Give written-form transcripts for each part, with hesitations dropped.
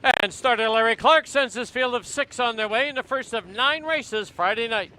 And starter Larry Clark sends his field of 6 on their way in the first of 9 races Friday night.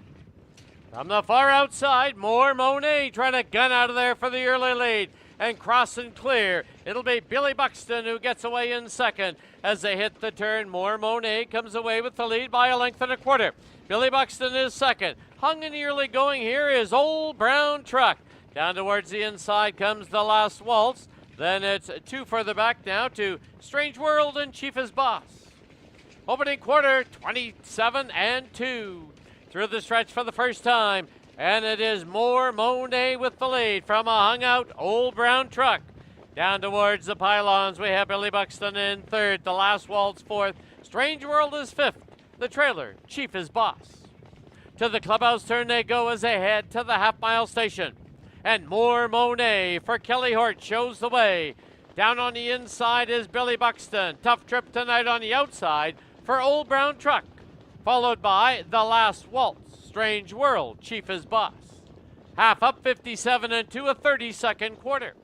From the far outside, more Monet trying to gun out of there for the early lead. And cross and clear. It'll be Billy Buxton who gets away in second. As they hit the turn, more Monet comes away with the lead by a length and a quarter. Billy Buxton is second. Hung in the early going here is Old Brown Truck. Down towards the inside comes the last waltz. Then it's 2 further back now to Strange World and Chief is Boss. Opening quarter, 27 and 2. Through the stretch for the first time. And it is more Monet with the lead from a hung out Old Brown Truck. Down towards the pylons, we have Billy Buxton in third. The last waltz fourth. Strange World is fifth. The trailer, Chief is Boss. To the clubhouse turn they go as they head to the half-mile station. And more Monet for Kelly Hort shows the way. Down on the inside is Billy Buxton. Tough trip tonight on the outside for Old Brown Truck. Followed by the last waltz. Strange World, Chief is Boss. Half up, 57 and 2, a 32nd quarter.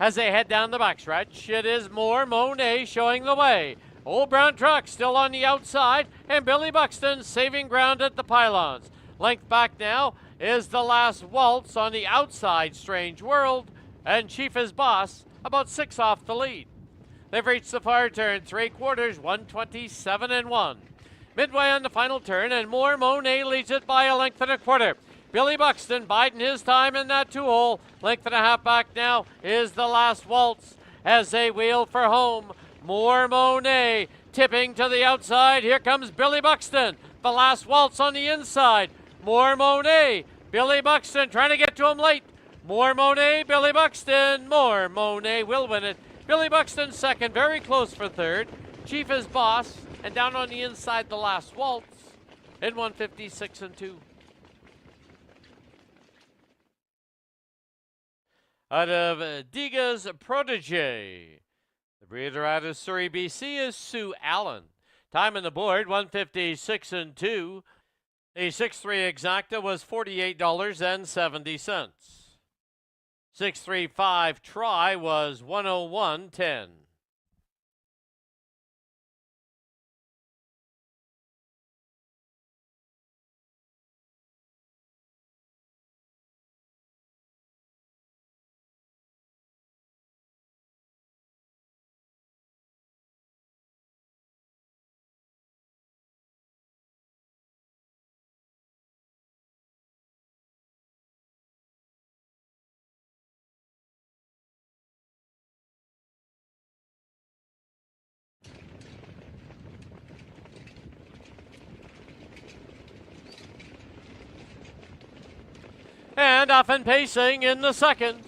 As they head down the backstretch, it is more Monet showing the way. Old Brown Truck still on the outside, and Billy Buxton saving ground at the pylons. Length back now is the last waltz on the outside, Strange World, and Chief is Boss about 6 off the lead. They've reached the far turn, 3 quarters, 127 and 1. Midway on the final turn, and more Monet leads it by a length and a quarter. Billy Buxton biding his time in that 2-hole. Length and a half back now is the last waltz as they wheel for home. More Monet tipping to the outside. Here comes Billy Buxton. The last waltz on the inside. More Monet. Billy Buxton trying to get to him late. More Monet, Billy Buxton. More Monet will win it. Billy Buxton second, very close for third. Chief is Boss. And down on the inside, the last waltz in 156 and 2. Out of Diga's Protege. The breeder out of Surrey, BC is Sue Allen. Time on the board, 156 and 2. The 6'3 exacta was $48.70. 6'3" try was 101.10. And off and pacing in the second.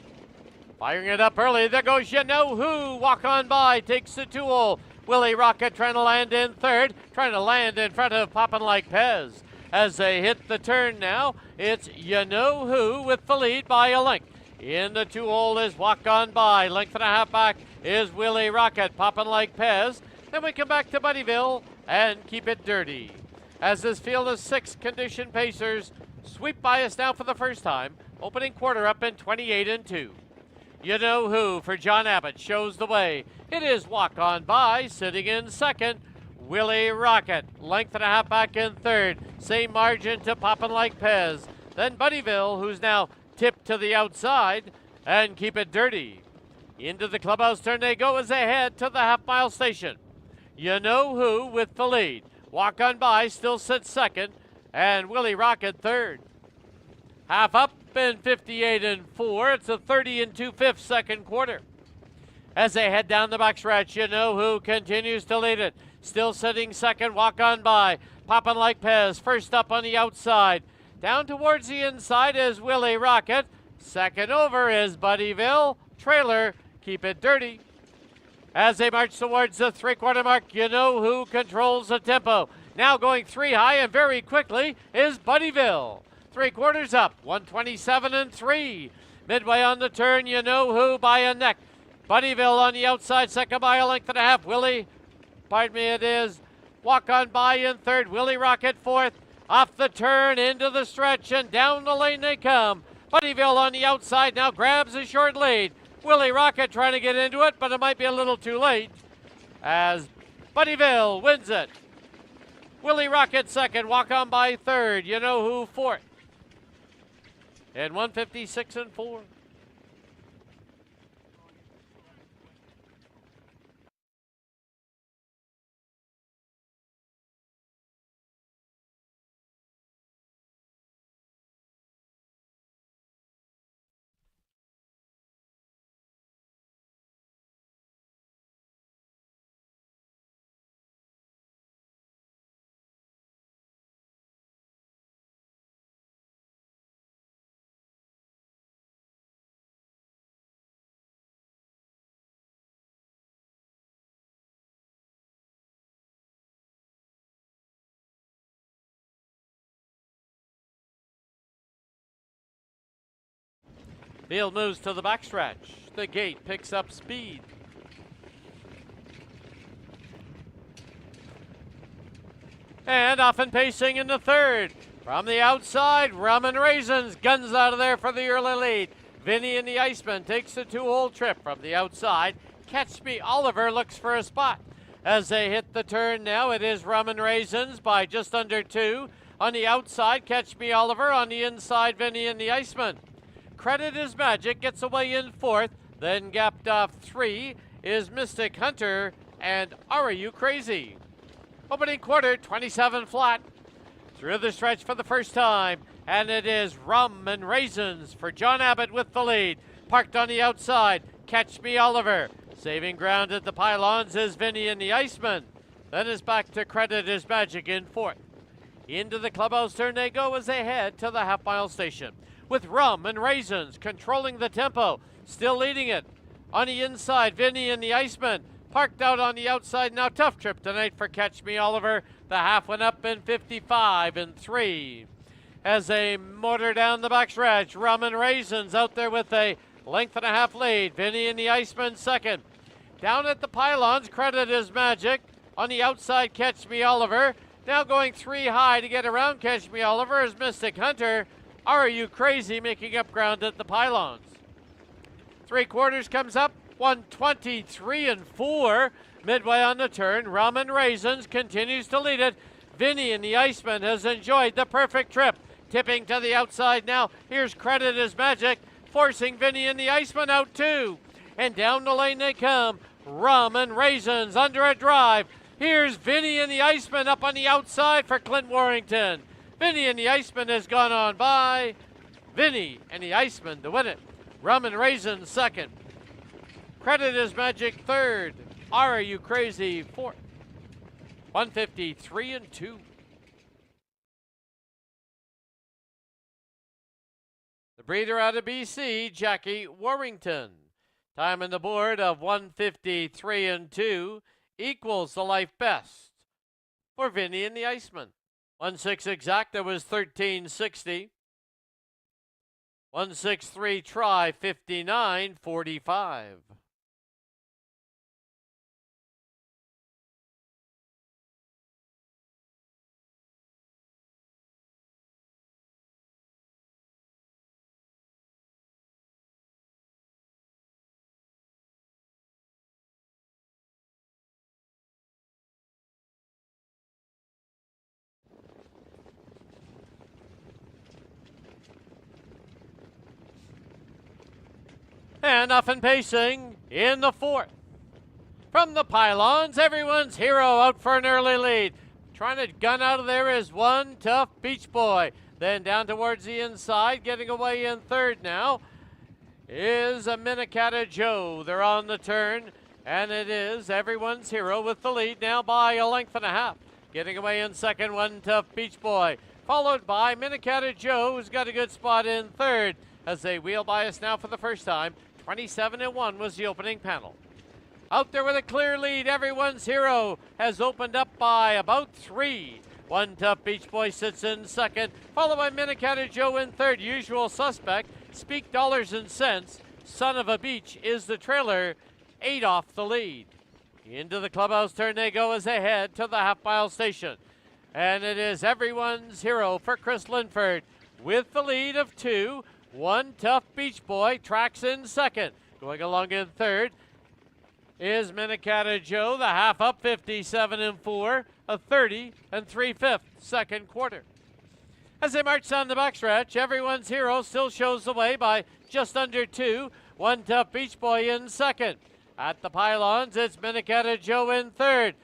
Firing it up early. There goes You Know Who. Walk on by. Takes the 2-hole. Willie Rocket trying to land in third. Trying to land in front of Poppin' Like Pez. As they hit the turn now, it's You Know Who with the lead by a length. In the 2-hole is Walk On By. Length and a half back is Willie Rocket. Poppin' Like Pez. Then we come back to Buddyville and Keep It Dirty. As this field of 6 condition pacers sweep by us now for the first time. Opening quarter up in 28 and 2. You Know Who for John Abbott shows the way. It is Walk On By sitting in second. Willie Rocket, length and a half back in third. Same margin to Poppin' Like Pez. Then Buddyville, who's now tipped to the outside, and Keep It Dirty. Into the clubhouse turn they go as they head to the half-mile station. You Know Who with the lead. Walk On By still sits second. And Willie Rocket third. Half up in 58 and 4. It's a 30 and 2/5 second quarter. As they head down the backstretch, You Know Who continues to lead it. Still sitting second, Walk On By. Poppin' Like Pez, first up on the outside. Down towards the inside is Willie Rocket. Second over is Buddyville. Trailer, Keep It Dirty. As they march towards the 3/4 mark, You Know Who controls the tempo. Now going 3 high and very quickly is Buddyville. 3/4 up, 127 and 3. Midway on the turn, You Know Who by a neck. Buddyville on the outside, second by a length and a half. It is Walk On By in third. Willie Rocket fourth. Off the turn, into the stretch, and down the lane they come. Buddyville on the outside now grabs a short lead. Willie Rocket trying to get into it, but it might be a little too late. As Buddyville wins it. Willie Rocket second, Walk On by third. You Know Who fourth. And 156 and 4. Field moves to the backstretch. The gate picks up speed. And off and pacing in the third. From the outside, Rum and Raisins guns out of there for the early lead. Vinny and the Iceman takes the 2-hole trip from the outside. Catch Me Oliver looks for a spot. As they hit the turn now, it is Rum and Raisins by just under 2. On the outside, Catch Me Oliver. On the inside, Vinny and the Iceman. Credit is Magic, gets away in fourth. Then gapped off 3 is Mystic Hunter and Are You Crazy? Opening quarter, 27 flat. Through the stretch for the first time, and it is Rum and Raisins for John Abbott with the lead. Parked on the outside, Catch Me Oliver. Saving ground at the pylons is Vinny and the Iceman. Then is back to Credit is Magic in fourth. Into the clubhouse turn they go as they head to the half-mile station, with Rum and Raisins controlling the tempo, still leading it. On the inside, Vinny and the Iceman parked out on the outside. Now tough trip tonight for Catch Me Oliver. The half went up in 55 and 3. As they motor down the backstretch, Rum and Raisins out there with a length and a half lead. Vinny and the Iceman second. Down at the pylons, Credit is Magic. On the outside, Catch Me Oliver. Now going 3 high to get around Catch Me Oliver is Mystic Hunter. Are You Crazy making up ground at the pylons. 3/4 comes up, 123 and 4. Midway on the turn, Rum and Raisins continues to lead it. Vinny and the Iceman has enjoyed the perfect trip. Tipping to the outside now. Here's Credit is Magic, forcing Vinny and the Iceman out too. And down the lane they come. Rum and Raisins under a drive. Here's Vinny and the Iceman up on the outside for Clint Warrington. Vinny and the Iceman has gone on by. Vinny and the Iceman to win it. Rum and Raisins second. Credit is Magic third. Are You Crazy fourth. 153 and 2. The breeder out of BC, Jackie Warrington. Time on the board of 153 and 2 equals the life best for Vinny and the Iceman. 1-6 exact, that was 1360. 1-6-3 try, 59.45. And off and pacing in the fourth. From the pylons, everyone's hero out for an early lead. Trying to gun out of there is One Tough Beach Boy. Then down towards the inside, getting away in third now, is a Minnetonka Joe. They're on the turn, and it is everyone's hero with the lead now by a length and a half. Getting away in second, One Tough Beach Boy, followed by Minnetonka Joe, who's got a good spot in third as they wheel by us now for the first time. 27 and 1 was the opening panel. Out there with a clear lead, everyone's hero has opened up by about 3. One Tough Beach Boy sits in second, followed by Minnetonka Joe in third. Usual suspect, Speak Dollars and Cents, Son of a Beach is the trailer, 8 off the lead. Into the clubhouse turn they go as they head to the half-mile station. And it is everyone's hero for Chris Linford with the lead of 2. One Tough Beach Boy tracks in second. Going along in third, is Minnetonka Joe, the half up 57 and 4, a 30 and 3/5 second quarter. As they march down the backstretch, everyone's hero still shows the way by just under 2. One Tough Beach Boy in second. At the pylons, it's Minnetonka Joe in third.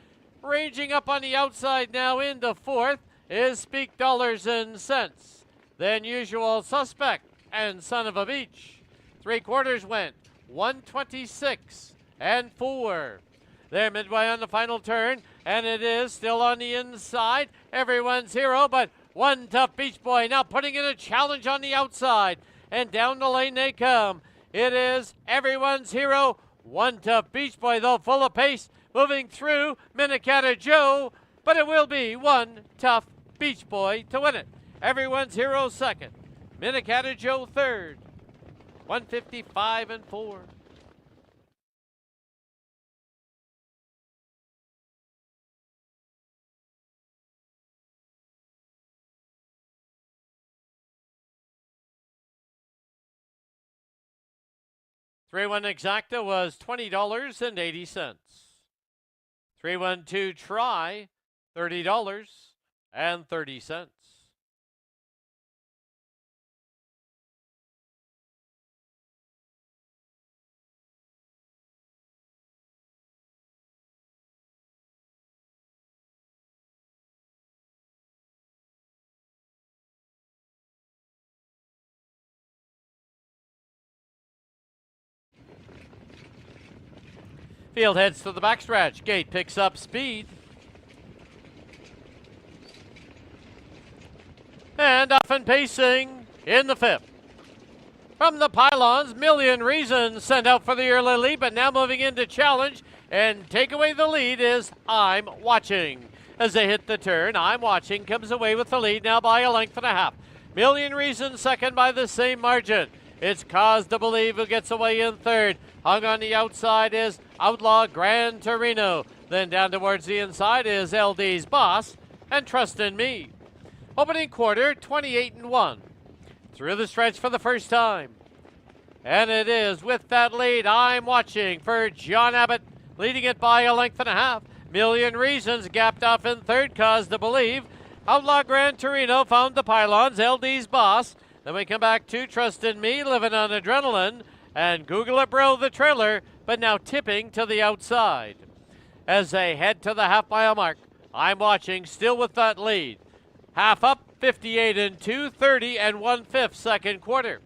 Ranging up on the outside now into fourth is Speak Dollars and Cents. Then Usual Suspect and Son of a Beach. 3 quarters went 126 and 4. They're midway on the final turn, and it is still on the inside. Everyone's hero, but One Tough Beach Boy now putting in a challenge on the outside. And down the lane they come. It is everyone's hero, One Tough Beach Boy, though full of pace, moving through Minnetonka Joe. But it will be One Tough Beach Boy to win it. Everyone's hero second. Minnetonka Joe third. 155 and 4. Three-one exacta was $20.80. 3-1-2 try, $30.30. Field heads to the backstretch. Gate picks up speed. And off and pacing in the fifth. From the pylons, Million Reasons sent out for the early lead, but now moving into challenge and take away the lead is I'm Watching. As they hit the turn, I'm Watching comes away with the lead now by a length and a half. Million Reasons second by the same margin. It's Cause to Believe who gets away in third. Hung on the outside is Outlaw Gran Torino. Then down towards the inside is LD's Boss and Trust in Me. Opening quarter, 28 and 1. Through the stretch for the first time. And it is with that lead, I'm Watching for John Abbott, leading it by a length and a half. Million Reasons gapped off in third, Cause to Believe. Outlaw Gran Torino found the pylons, LD's Boss. Then we come back to Trust in Me, Living on Adrenaline, and Google It Bro, the trailer, but now tipping to the outside. As they head to the half-mile mark, I'm Watching still with that lead. Half up, 58 and 2, 30 and 1/5 second quarter.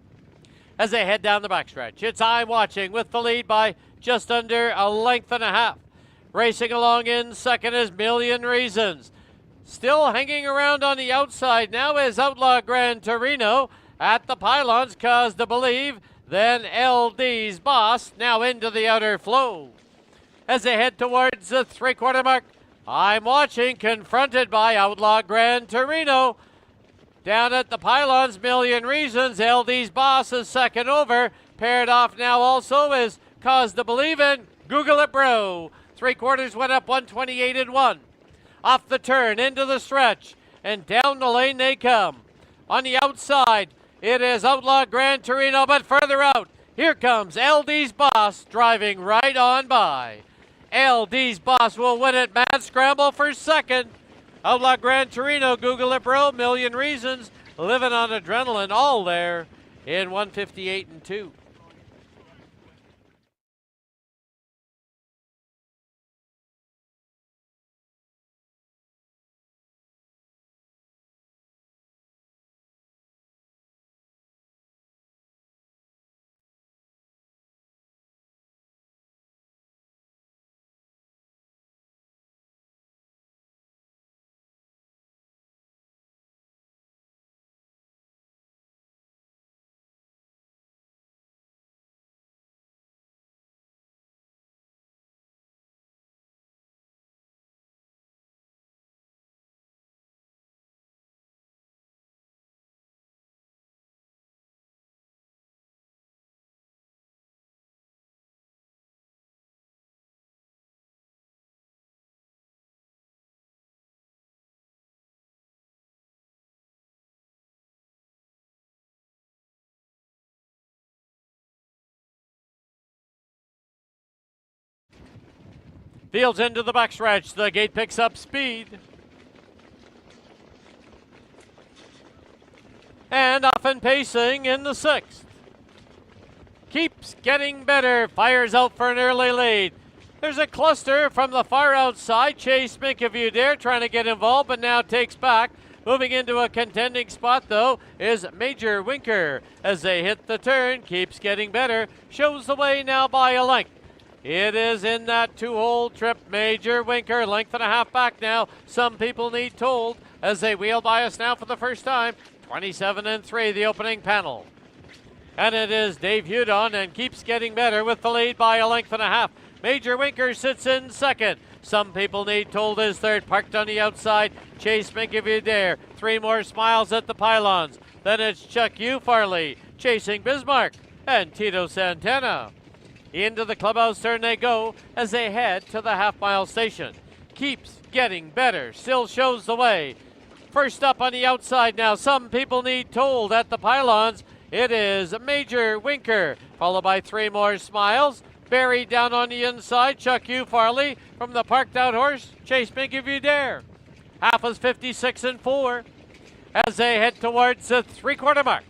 As they head down the backstretch, it's I'm Watching with the lead by just under a length and a half. Racing along in second is Million Reasons. Still hanging around on the outside now is Outlaw Gran Torino. At the pylons, Cause to Believe. Then LD's Boss now into the outer flow. As they head towards the three-quarter mark, I'm Watching confronted by Outlaw Gran Torino. Down at the pylons, Million Reasons. LD's Boss is second over. Paired off now also is Cause to Believe in Google It Bro. 3 quarters went up 128 and 1. Off the turn, into the stretch, and down the lane they come. On the outside, it is Outlaw Gran Torino, but further out, here comes LD's Boss driving right on by. LD's Boss will win it. Mad scramble for second. Outlaw Gran Torino, Google It Bro, Million Reasons, Living on Adrenaline, all there in 158 and 2. Fields into the backstretch. The gate picks up speed. And off and pacing in the 6th. Keeps getting better. Fires out for an early lead. There's a cluster from the far outside. Chase Mink If You Dare trying to get involved, but now takes back. Moving into a contending spot, though, is Major Winker. As they hit the turn, keeps getting better. Shows the way now by a length. It is in that 2-hole trip. Major Winker, length and a half back now. Some people need told as they wheel by us now for the first time. 27-3, the opening panel. And it is Dave Hudon and keeps getting better with the lead by a length and a half. Major Winker sits in second. Some people need told is third. Parked on the outside. Chase Mink If You Dare. 3 more smiles at the pylons. Then it's Chuck U. Farley chasing Bismarck and Tito Santana. Into the clubhouse turn they go as they head to the half-mile station. Keeps getting better. Still shows the way. First up on the outside now. Some people need told at the pylons. It is Major Winker, followed by 3 more smiles. Buried down on the inside, Chuck U. Farley from the parked out horse, Chase Mink If You Dare. Half is 56-4 as they head towards the 3/4 mark.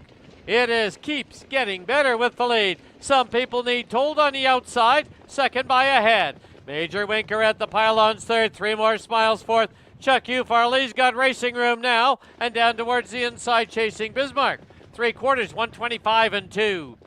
It is Keeps getting better with the lead. Some people need told on the outside, second by a head. Major Winker at the pylons third, 3 more smiles fourth. Chuck U. Farley's got racing room now and down towards the inside chasing Bismarck. 3/4, 125-2.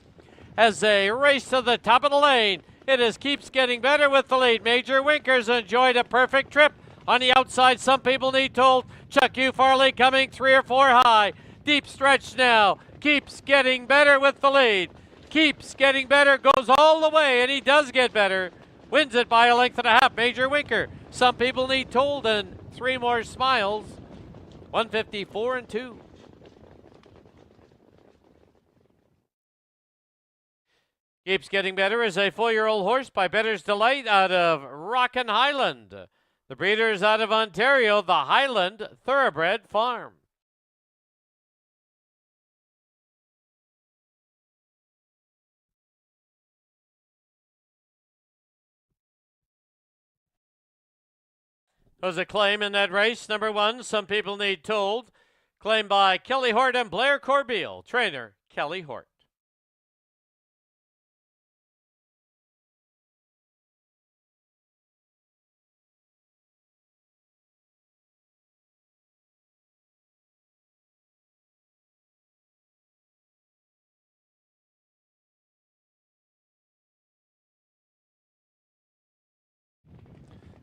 As they race to the top of the lane, it is Keeps getting better with the lead. Major Winker's enjoyed a perfect trip. On the outside, some people need told. Chuck U. Farley coming 3 or 4 high. Deep stretch now. Keeps getting better with the lead. Keeps getting better, goes all the way, and he does get better. Wins it by a length and a half. Major Winker. Some people need told, and 3 more smiles. 154-2. Keeps getting better is a 4-year-old horse by Bettor's Delight out of Rockin' Highland. The breeder is out of Ontario, the Highland Thoroughbred Farm. Was a claim in that race. Number 1, Some People Need Told. Claimed by Kelly Hort and Blair Corbeil. Trainer, Kelly Hort.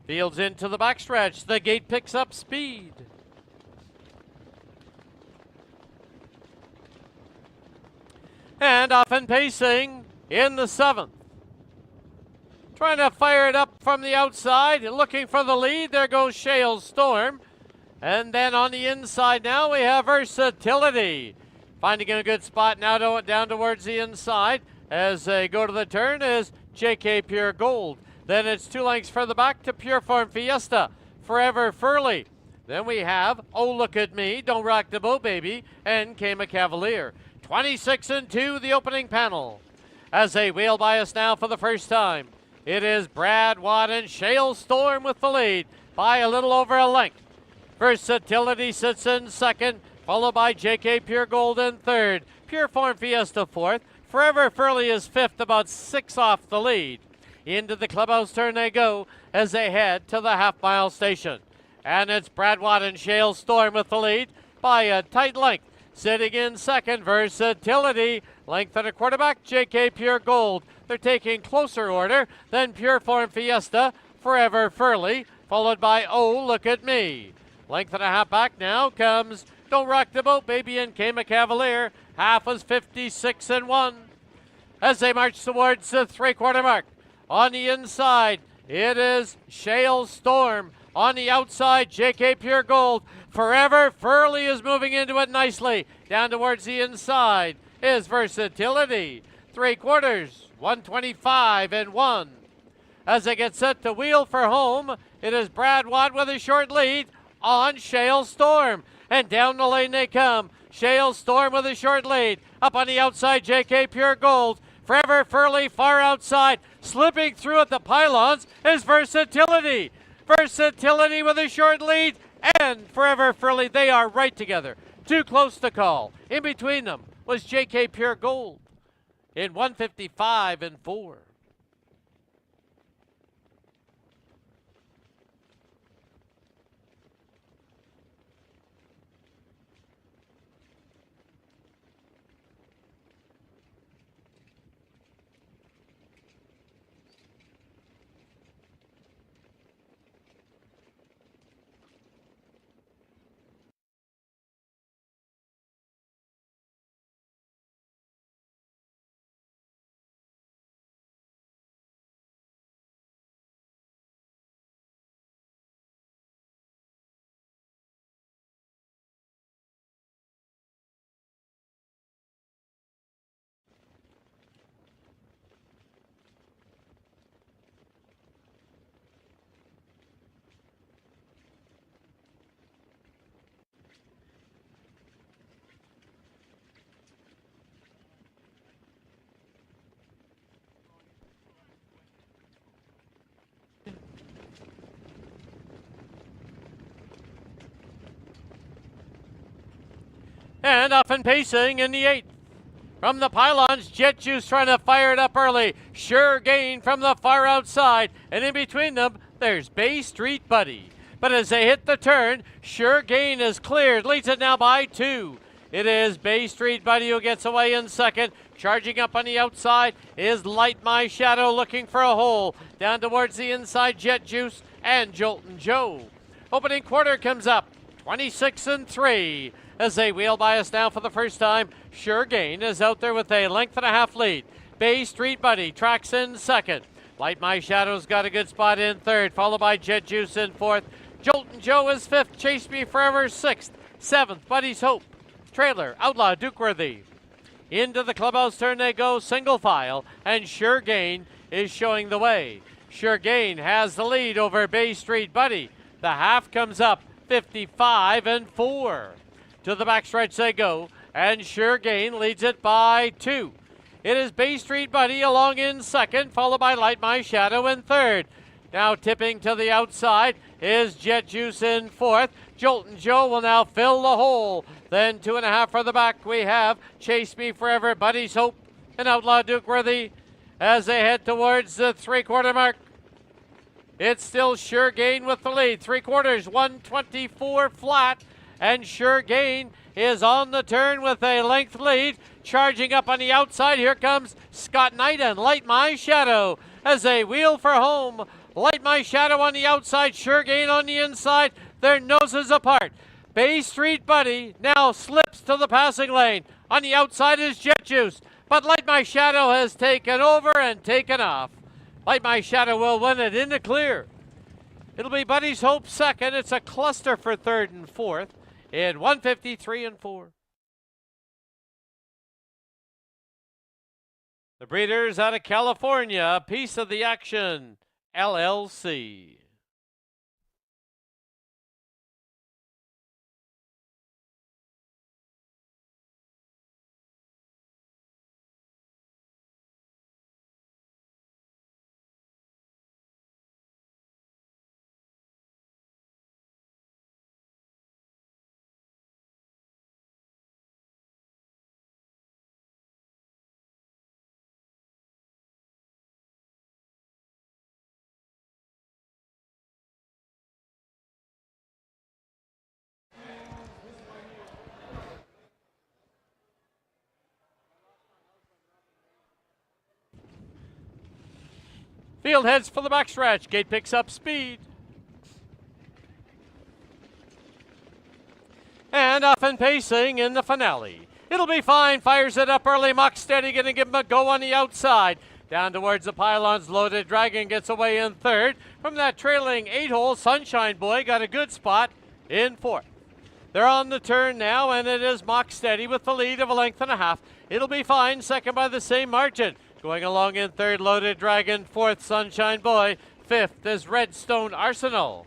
Fields into the backstretch. The gate picks up speed. And off and pacing in the 7th. Trying to fire it up from the outside. Looking for the lead. There goes Shale Storm. And then on the inside now we have Versatility. Finding a good spot now down towards the inside. As they go to the turn is JK Pure Gold. Then it's 2 lengths further back to Pure Form Fiesta, Forever Furley. Then we have Oh Look at Me, Don't Rock the Boat Baby, and Came a Cavalier. 26-2, the opening panel. As they wheel by us now for the first time, it is Brad Watt and Shale Storm with the lead by a little over a length. Versatility sits in second, followed by JK Pure Gold in third. Pure Form Fiesta fourth. Forever Furley is fifth, about 6 off the lead. Into the clubhouse turn they go as they head to the half-mile station. And it's Brad Watt and Shale Storm with the lead by a tight length. Sitting in second, Versatility. Length and a quarterback, JK Pure Gold. They're taking closer order than Pure Form Fiesta, Forever Furley, followed by Oh Look at Me. Length and a half back now comes Don't Rock the Boat Baby and Came a Cavalier. Half was 56-1. As they march towards the 3/4 mark. On the inside, it is Shale Storm. On the outside, JK Pure Gold. Forever Furley is moving into it nicely. Down towards the inside is Versatility. 3/4, 125-1. As they get set to wheel for home, it is Brad Watt with a short lead on Shale Storm. And down the lane they come. Shale Storm with a short lead. Up on the outside, JK Pure Gold. Forever Furley far outside. Slipping through at the pylons is Versatility. Versatility with a short lead. And Forever Furley, they are right together. Too close to call. In between them was JK Pure Gold in 155 and 4. And off and pacing in the 8th. From the pylons, Jet Juice trying to fire it up early. Sure Gain from the far outside. And in between them, there's Bay Street Buddy. But as they hit the turn, Sure Gain is cleared. Leads it now by 2. It is Bay Street Buddy who gets away in second. Charging up on the outside is Light My Shadow looking for a hole. Down towards the inside, Jet Juice and Joltin' Joe. Opening quarter comes up, 26 and 3. As they wheel by us now for the first time, Sure Gain is out there with a length and a half lead. Bay Street Buddy tracks in second. Light My Shadow's got a good spot in third, followed by Jet Juice in fourth. Joltin' Joe is fifth, Chase Me Forever sixth. Seventh, Buddy's Hope. Trailer, Outlaw Dukeworthy. Into the clubhouse turn they go, single file, and Sure Gain is showing the way. Sure Gain has the lead over Bay Street Buddy. The half comes up, 55 and 4. To the backstretch they go, and Sure Gain leads it by 2. It is Bay Street Buddy along in second, followed by Light My Shadow in third. Now tipping to the outside is Jet Juice in fourth. Joltin' Joe will now fill the hole. Then 2.5 for the back we have Chase Me Forever, Buddy's Hope, and Outlaw Dukeworthy as they head towards the 3/4 mark. It's still Sure Gain with the lead. 3/4, 124 flat. And Sure Gain is on the turn with a length lead. Charging up on the outside, here comes Scott Knight and Light My Shadow as they wheel for home. Light My Shadow on the outside, Sure Gain on the inside, their noses apart. Bay Street Buddy now slips to the passing lane. On the outside is Jet Juice, but Light My Shadow has taken over and taken off. Light My Shadow will win it in the clear. It'll be Buddy's Hope second. It's a cluster for third and fourth in 153 and 4. The Breeders out of California, Piece of the Action, LLC. Field heads for the backstretch. Gate picks up speed. And off and pacing in the finale. It'll be fine. Fires it up early. Mock Steady going to give him a go on the outside. Down towards the pylons. Loaded Dragon gets away in third. From that trailing 8-hole, Sunshine Boy got a good spot in fourth. They're on the turn now, and it is Mock Steady with the lead of a length and a half. It'll be fine. Second by the same margin. Going along in third, Loaded Dragon. Fourth, Sunshine Boy. Fifth is Redstone Arsenal.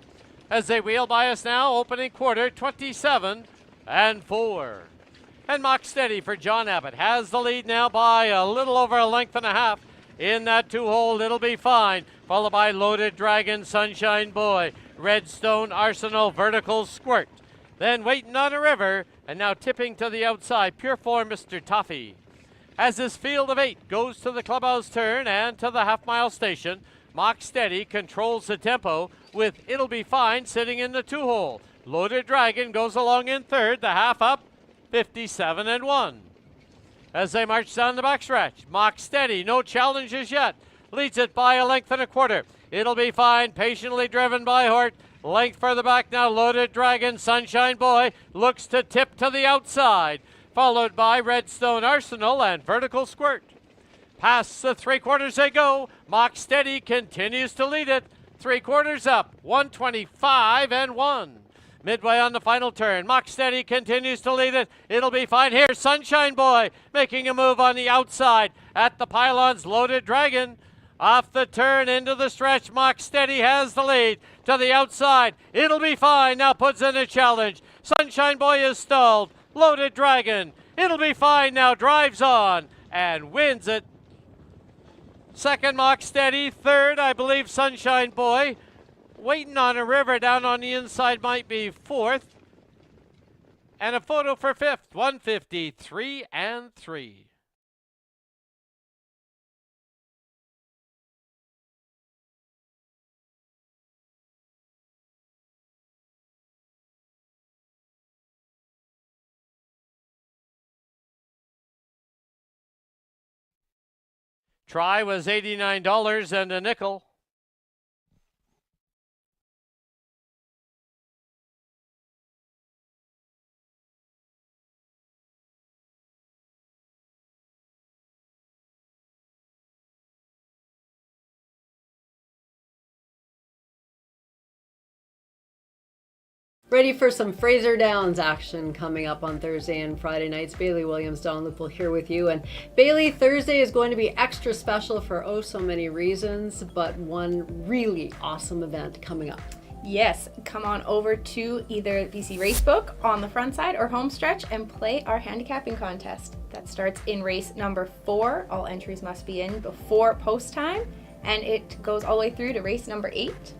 As they wheel by us now, opening quarter, 27 and 4. And Mock Steady for John Abbott has the lead now by a little over a length and a half. In that 2-hole, it'll be fine. Followed by Loaded Dragon, Sunshine Boy, Redstone, Arsenal, Vertical Squirt. Then Waiting on a River, and now tipping to the outside, Pure Form Mr. Toffee. As this field of 8 goes to the clubhouse turn and to the half-mile station, Mock Steady controls the tempo with It'll Be Fine sitting in the 2-hole. Loaded Dragon goes along in third, the half up, 57-1. As they march down the backstretch, Mock Steady, no challenges yet, leads it by a length and a quarter. It'll Be Fine, patiently driven by Hort. Length further back now, Loaded Dragon, Sunshine Boy, looks to tip to the outside, followed by Redstone Arsenal and Vertical Squirt. Past the 3/4 they go. Mock Steady continues to lead it. 3/4 up, 125-1. Midway on the final turn, Mock Steady continues to lead it. It'll Be Fine here. Sunshine Boy making a move on the outside at the pylons. Loaded Dragon off the turn into the stretch. Mock Steady has the lead to the outside. It'll Be Fine now puts in a challenge. Sunshine Boy is stalled. Loaded Dragon. It'll Be Fine now drives on and wins it. Second, Mock Steady. Third, I believe, Sunshine Boy. Waiting on a River down on the inside might be fourth. And a photo for fifth, 153-3. Try was $89 and a nickel. Ready for some Fraser Downs action coming up on Thursday and Friday nights. Bailey Williams, Don Lupel here with you. And Bailey, Thursday is going to be extra special for oh so many reasons, but one really awesome event coming up. Yes, come on over to either BC Racebook on the front side or home stretch and play our handicapping contest. That starts in race number 4. All entries must be in before post time, and it goes all the way through to race number 8.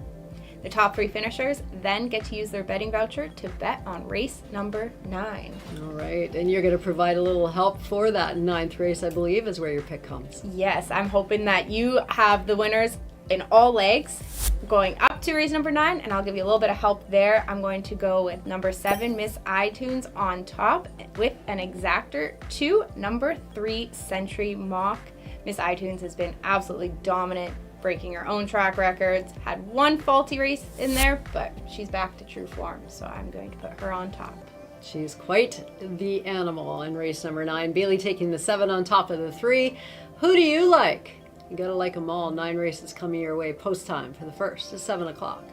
The top 3 finishers then get to use their betting voucher to bet on race number 9. All right, and you're going to provide a little help for that 9th race, I believe, is where your pick comes. Yes, I'm hoping that you have the winners in all legs going up to race number 9, and I'll give you a little bit of help there. I'm going to go with number 7, Miss iTunes, on top with an exactor to number 3, Century Mock. Miss iTunes has been absolutely dominant, breaking her own track records, had one faulty race in there, but she's back to true form, so I'm going to put her on top. She's quite the animal in race number 9. Bailey taking the 7 on top of the 3. Who do you like? You gotta like them all. 9 races coming your way post time for the first at 7 o'clock.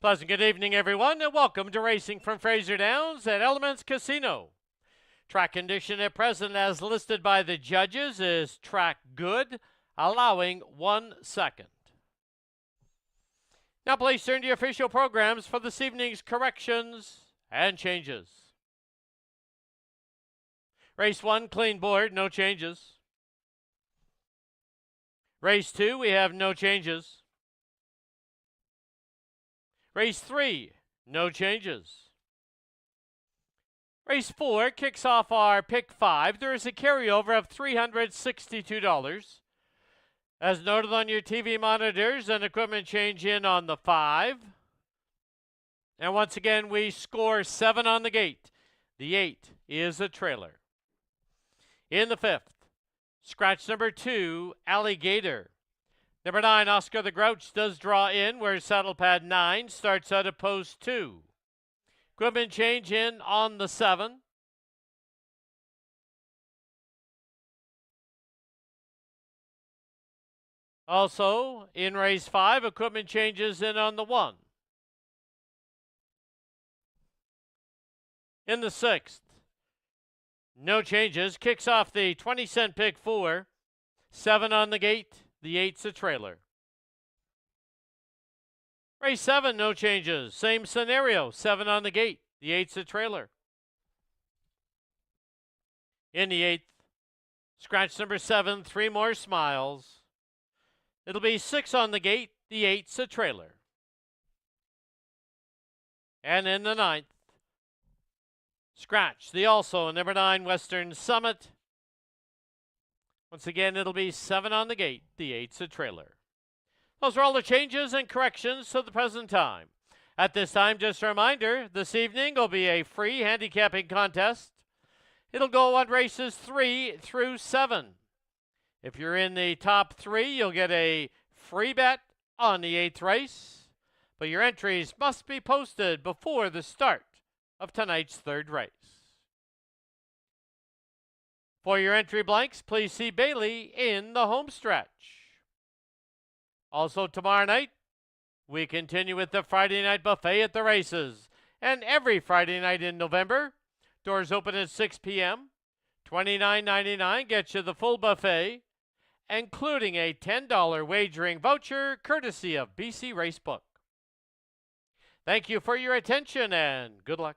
Pleasant good evening, everyone, and welcome to Racing from Fraser Downs at Elements Casino. Track condition at present, as listed by the judges, is track good, allowing 1 second. Now please turn to your official programs for this evening's corrections and changes. Race 1, clean board, no changes. Race 2, we have no changes. Race 3, no changes. Race 4 kicks off our pick 5. There is a carryover of $362. As noted on your TV monitors, an equipment change in on the 5. And once again, we score 7 on the gate. The 8 is a trailer. In the 5th, scratch number 2, Alligator. Number 9, Oscar the Grouch, does draw in, where saddle pad 9 starts out at post 2. Equipment change in on the 7. Also, in race 5, equipment changes in on the 1. In the 6th, no changes. Kicks off the 20-cent pick 4. 7 on the gate. The 8's a trailer. Race 7, no changes. Same scenario. 7 on the gate. The 8's a trailer. In the 8th, scratch number 7, 3 more smiles. It'll be 6 on the gate. The 8's a trailer. And in the 9th, scratch the also number 9 Western Summit. Once again, it'll be 7 on the gate. The 8's a trailer. Those are all the changes and corrections to the present time. At this time, just a reminder, this evening will be a free handicapping contest. It'll go on races 3 through 7. If you're in the top 3, you'll get a free bet on the 8th race, but your entries must be posted before the start of tonight's 3rd race. For your entry blanks, please see Bailey in the home stretch. Also tomorrow night, we continue with the Friday night buffet at the races. And every Friday night in November, doors open at 6 p.m. $29.99 gets you the full buffet, including a $10 wagering voucher courtesy of BC Racebook. Thank you for your attention and good luck.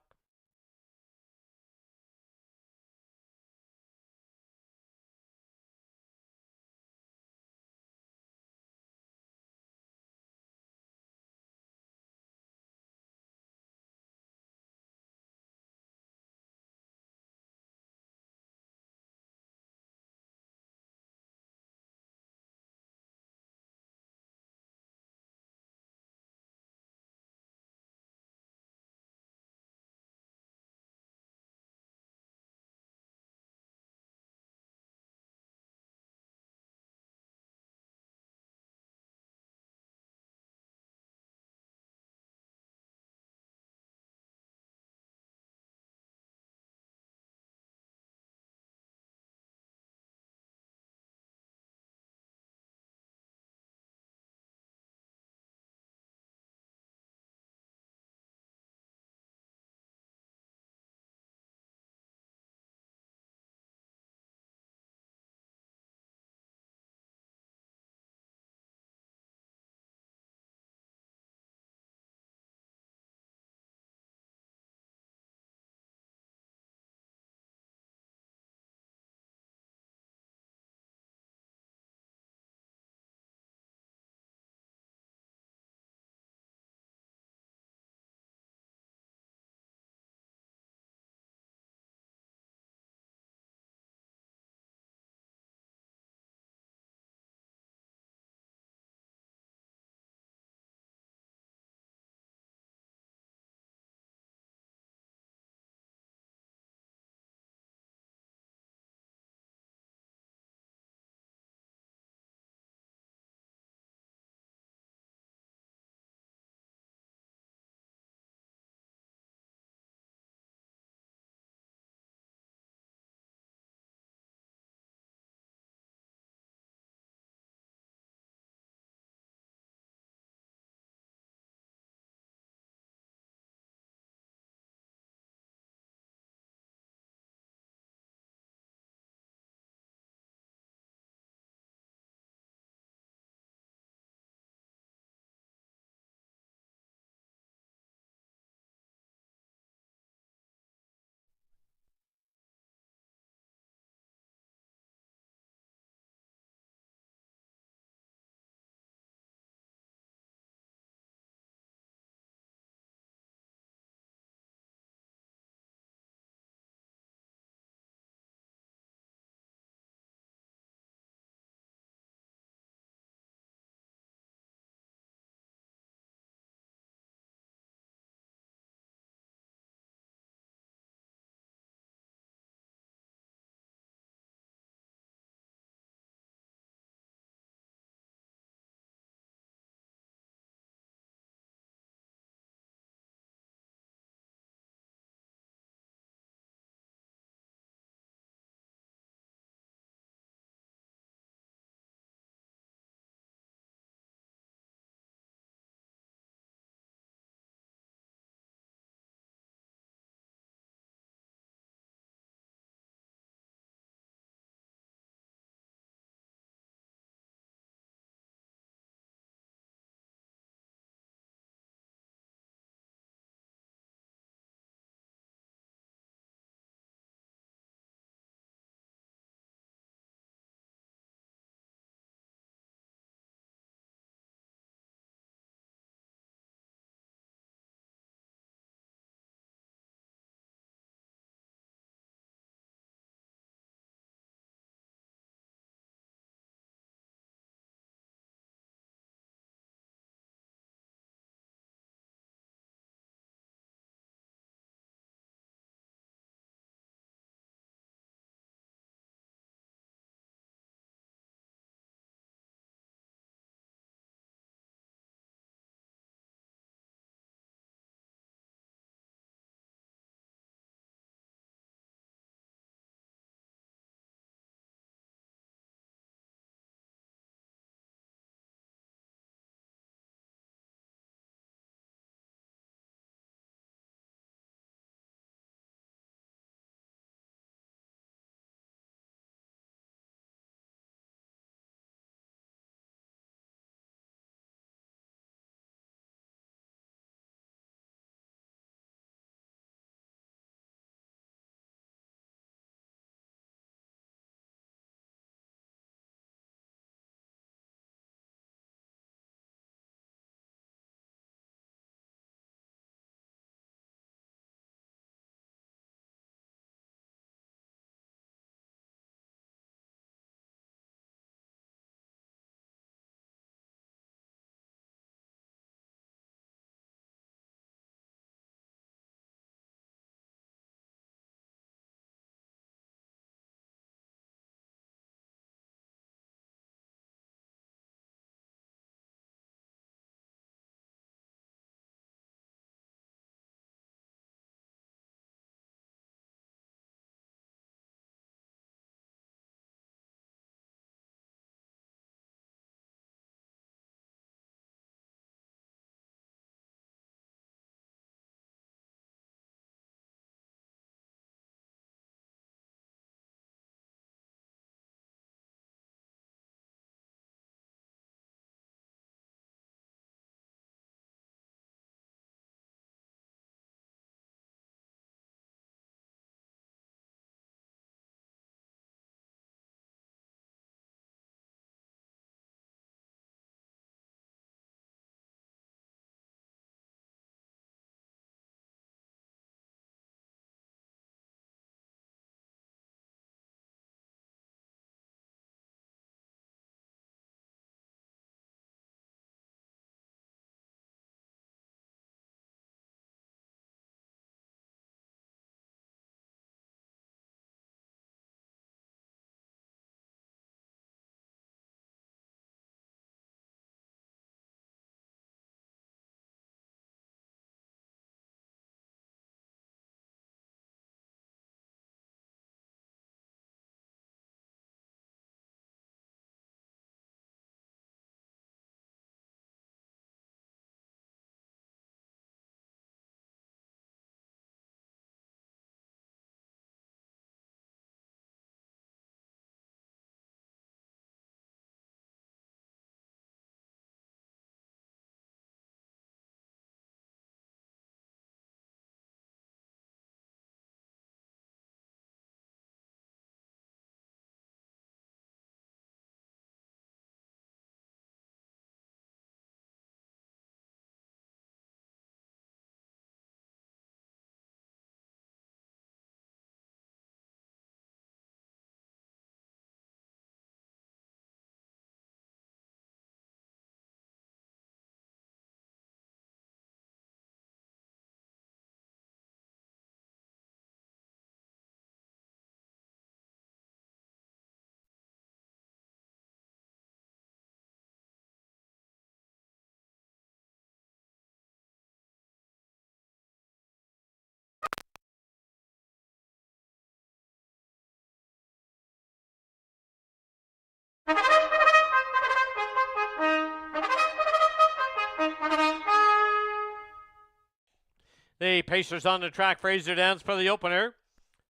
The Pacers on the track, Fraser Downs for the opener.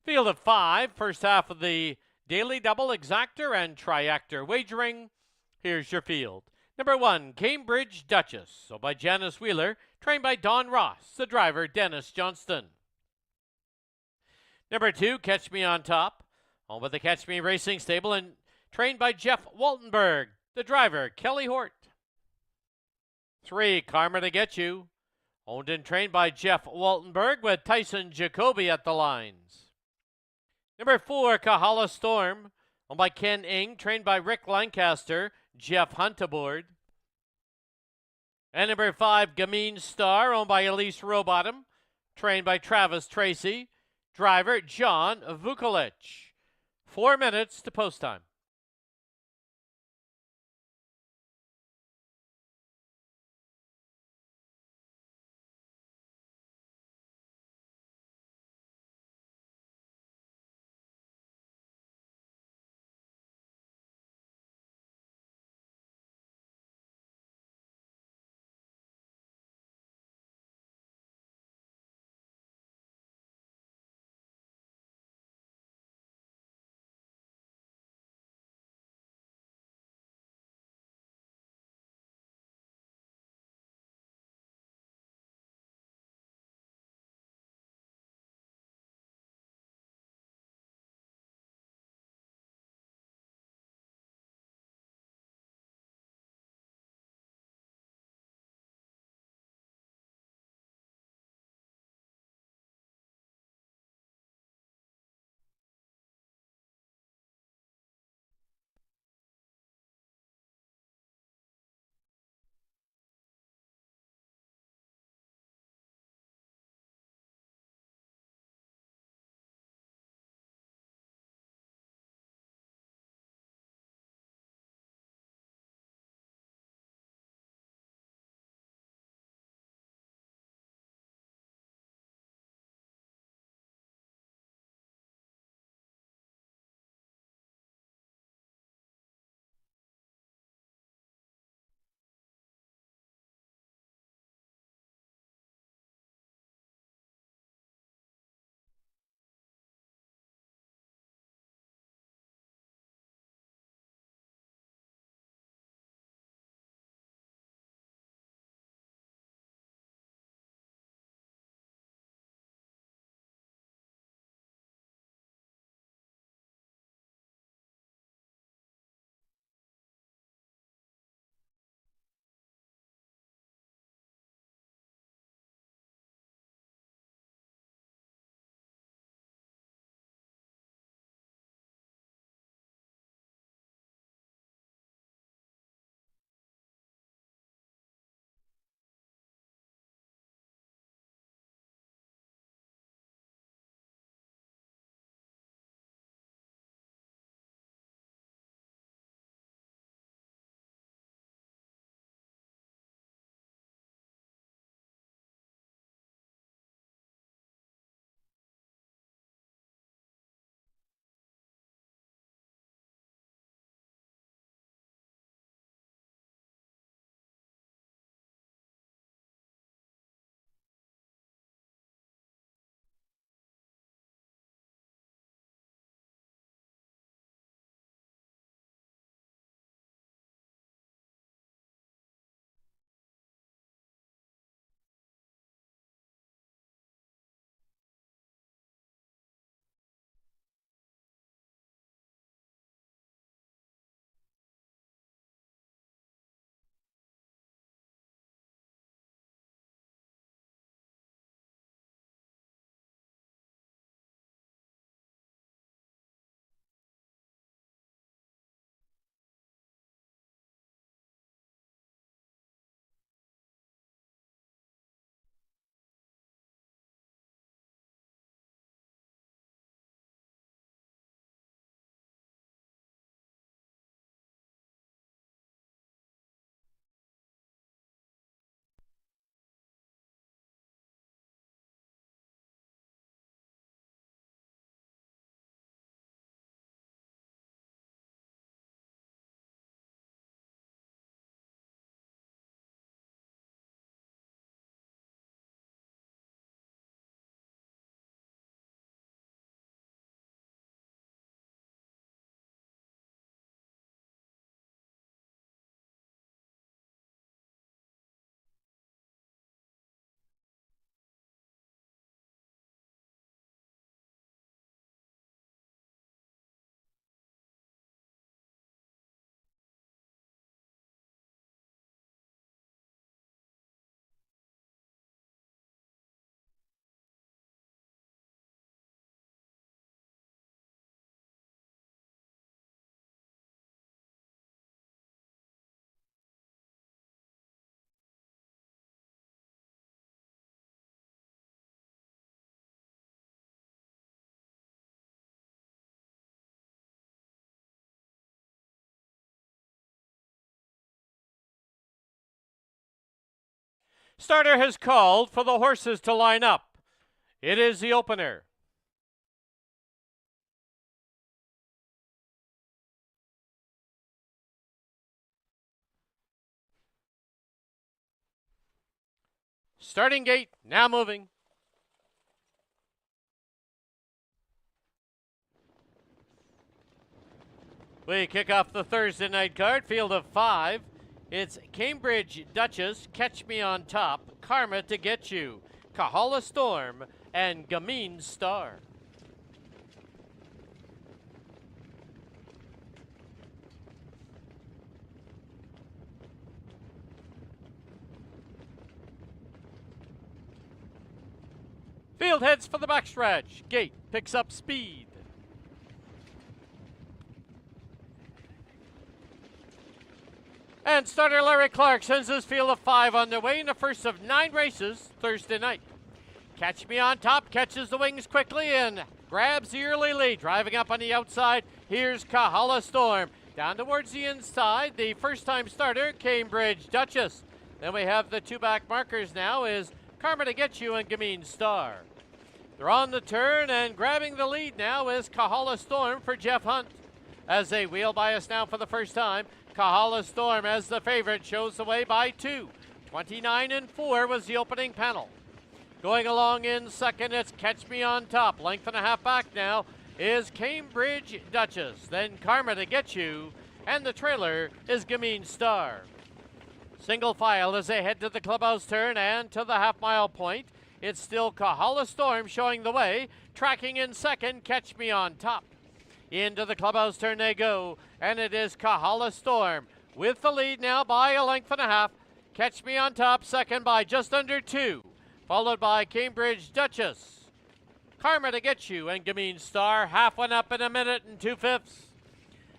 Field of 5, first half of the Daily Double Exactor and Triactor Wagering. Here's your field. Number 1, Cambridge Duchess, so by Janice Wheeler, trained by Don Ross, the driver Dennis Johnston. Number 2, Catch Me on Top, owned by the Catch Me Racing Stable and trained by Jeff Waltenberg, the driver Kelly Hort. 3, Karma to Get You, owned and trained by Jeff Waltenberg with Tyson Jacoby at the lines. Number 4, Kahala Storm, owned by Ken Ing, trained by Rick Lancaster, Jeff Hunt aboard. And number 5, Gameen Star, owned by Elise Rowbottom, trained by Travis Tracy, driver John Vukolich. 4 minutes to post time. Starter has called for the horses to line up. It is the opener. Starting gate now moving. We kick off the Thursday night card, field of 5. It's Cambridge Duchess, Catch Me on Top, Karma to Get You, Kahala Storm, and Gameen Star. Field heads for the backstretch. Gate picks up speed. And starter Larry Clark sends his field of 5 underway in the first of 9 races Thursday night. Catch Me on Top catches the wings quickly and grabs the early lead. Driving up on the outside, here's Kahala Storm. Down towards the inside, the first-time starter, Cambridge Duchess. Then we have the 2 back markers now is Karma to Get You and Gameen Star. They're on the turn and grabbing the lead now is Kahala Storm for Jeff Hunt. As they wheel by us now for the first time, Kahala Storm as the favorite shows the way by 2. 29-4 was the opening panel. Going along in second, it's Catch Me on Top. Length and a half back now is Cambridge Duchess. Then Karma to Get You, and the trailer is Gameen Star. Single file as they head to the clubhouse turn and to the half-mile point. It's still Kahala Storm showing the way. Tracking in second, Catch Me on Top. Into the clubhouse turn they go, and it is Kahala Storm with the lead now by a length and a half. Catch Me on Top second by just under 2, followed by Cambridge Duchess, Karma to Get You, and Gameen Star. Half one up in a minute and 2/5.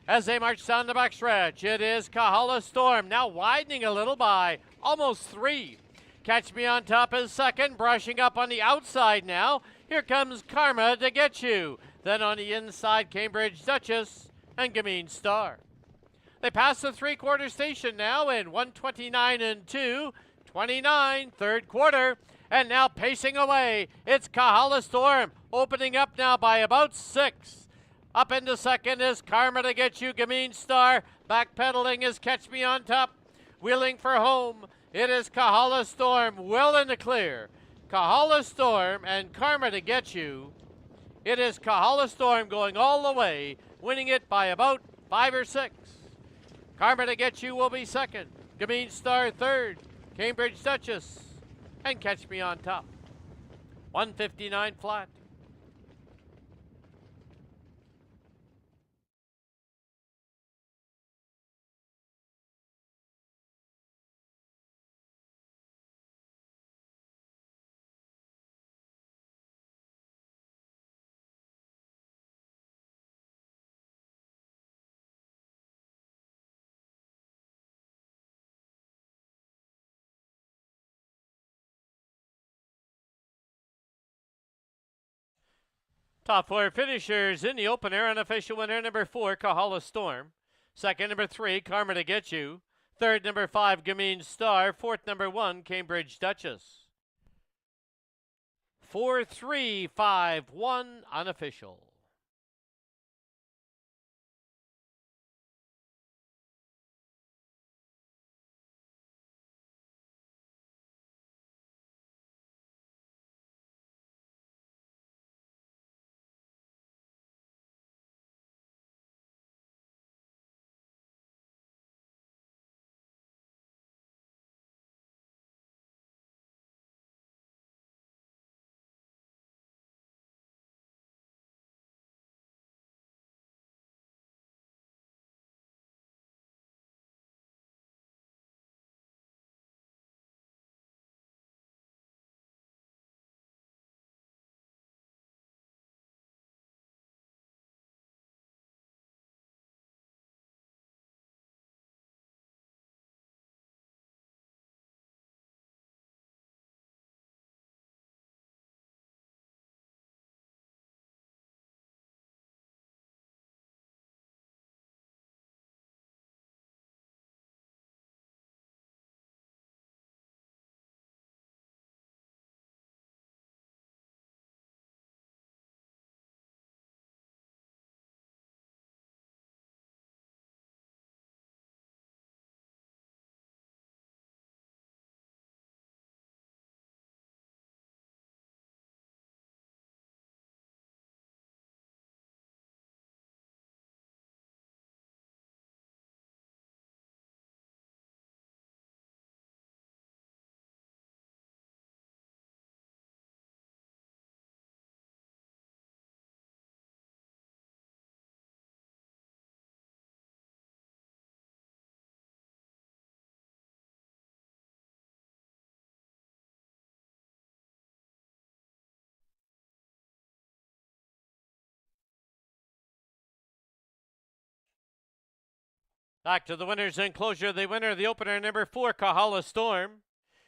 As they march down the backstretch, it is Kahala Storm now widening a little by almost 3. Catch Me on Top is second, brushing up on the outside now. Here comes Karma to Get You. Then on the inside, Cambridge Duchess and Gameen Star. They pass the three-quarter station now in 1:29 29, third quarter. And now pacing away, it's Kahala Storm, opening up now by about 6. Up into second is Karma to Get You, Gameen Star. Backpedaling is Catch Me on Top. Wheeling for home, it is Kahala Storm well in the clear. Kahala Storm and Karma to Get You. It is Kahala Storm going all the way, winning it by about 5 or 6. Karma to Get You will be second. Gameen Star third. Cambridge Duchess and Catch Me on Top. 159 flat. Top 4 finishers in the opener. Unofficial winner, number 4, Kahala Storm. Second, number 3, Karma to Get You. Third, number 5, Gameen Star. Fourth, number 1, Cambridge Duchess. 4-3-5-1 unofficial. Back to the winner's enclosure. The winner of the opener, number 4, Kahala Storm.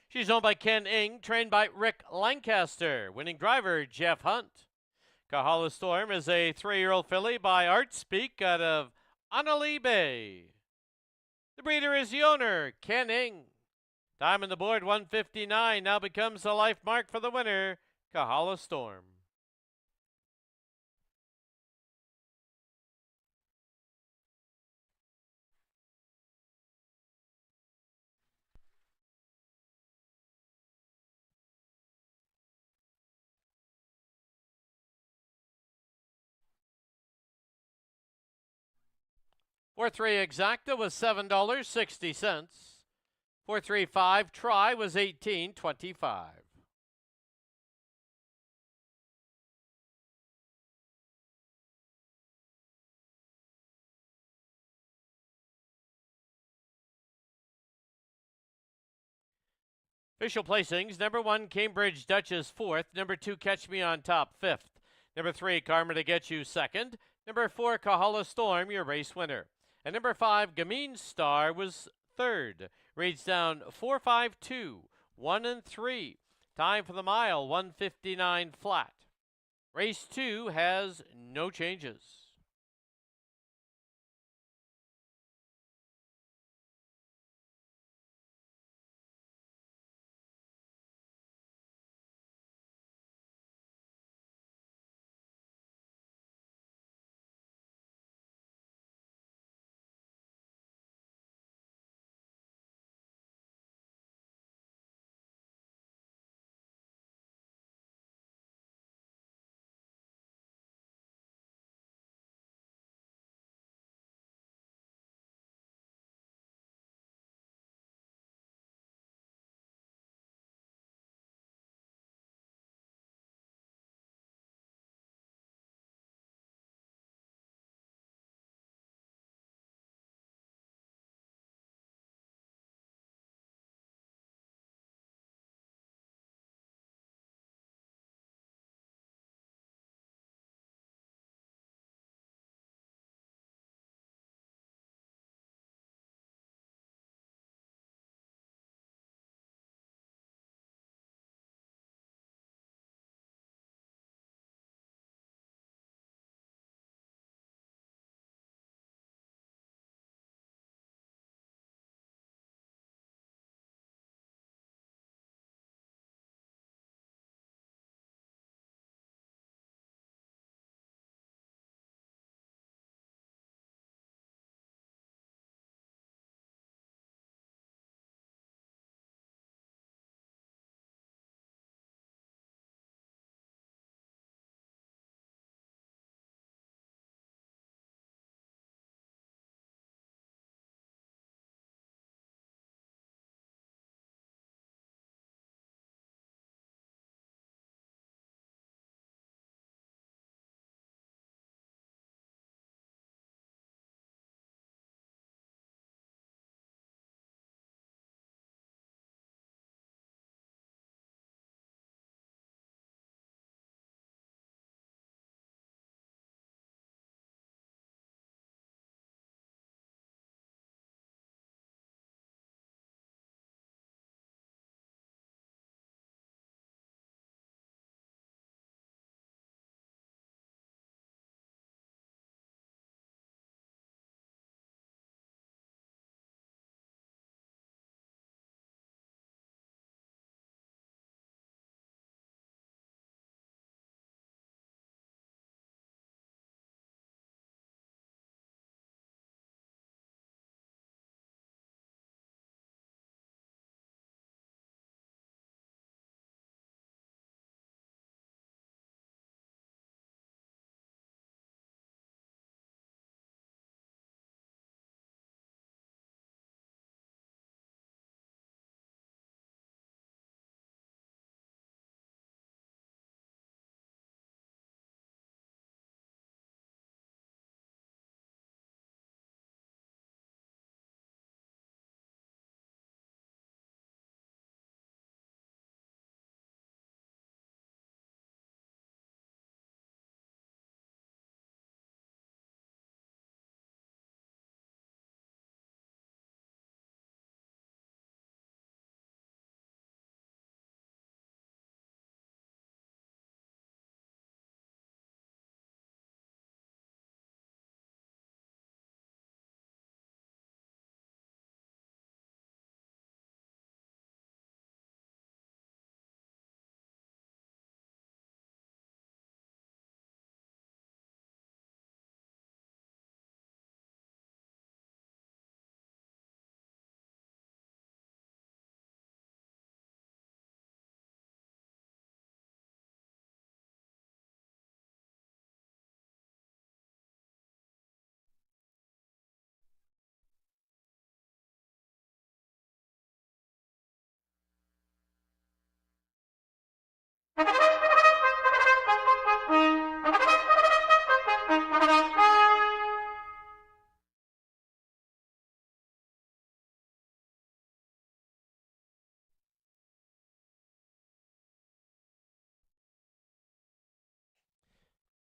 She's owned by Ken Ing, trained by Rick Lancaster. Winning driver, Jeff Hunt. Kahala Storm is a 3-year-old filly by Art Speak out of Annalee Bay. The breeder is the owner, Ken Ing. Time on the board, 1:59. Now becomes the life mark for the winner, Kahala Storm. 4-3 exacta was $7.60. 4-3-5 try was $18.25. Official placings: number 1, Cambridge Duchess 4th. Number 2, Catch Me on Top 5th. Number 3, Karma to Get You 2nd. Number 4, Kahala Storm, your race winner. And number 5, Gameen Star was 3rd. Reads down 4-5-2, 1 and 3. Time for the mile, 1:59 flat. Race 2 has no changes.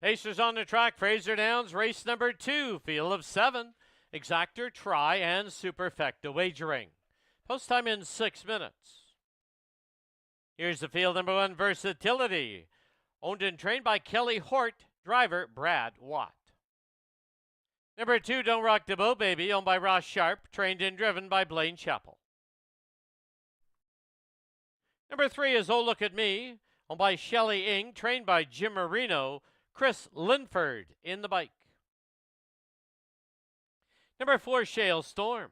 Pacers on the track, Fraser Downs, race number 2, field of 7. Exactor, Try, and Superfecta wagering. Post time in 6 minutes. Here's the field number 1, Versatility. Owned and trained by Kelly Hort, driver Brad Watt. Number 2, Don't Rock the Boat Baby, owned by Ross Sharp, trained and driven by Blaine Chappell. Number 3 is Oh Look at Me, owned by Shelley Ing, trained by Jim Marino, Chris Linford in the bike. Number 4, Shale Storm,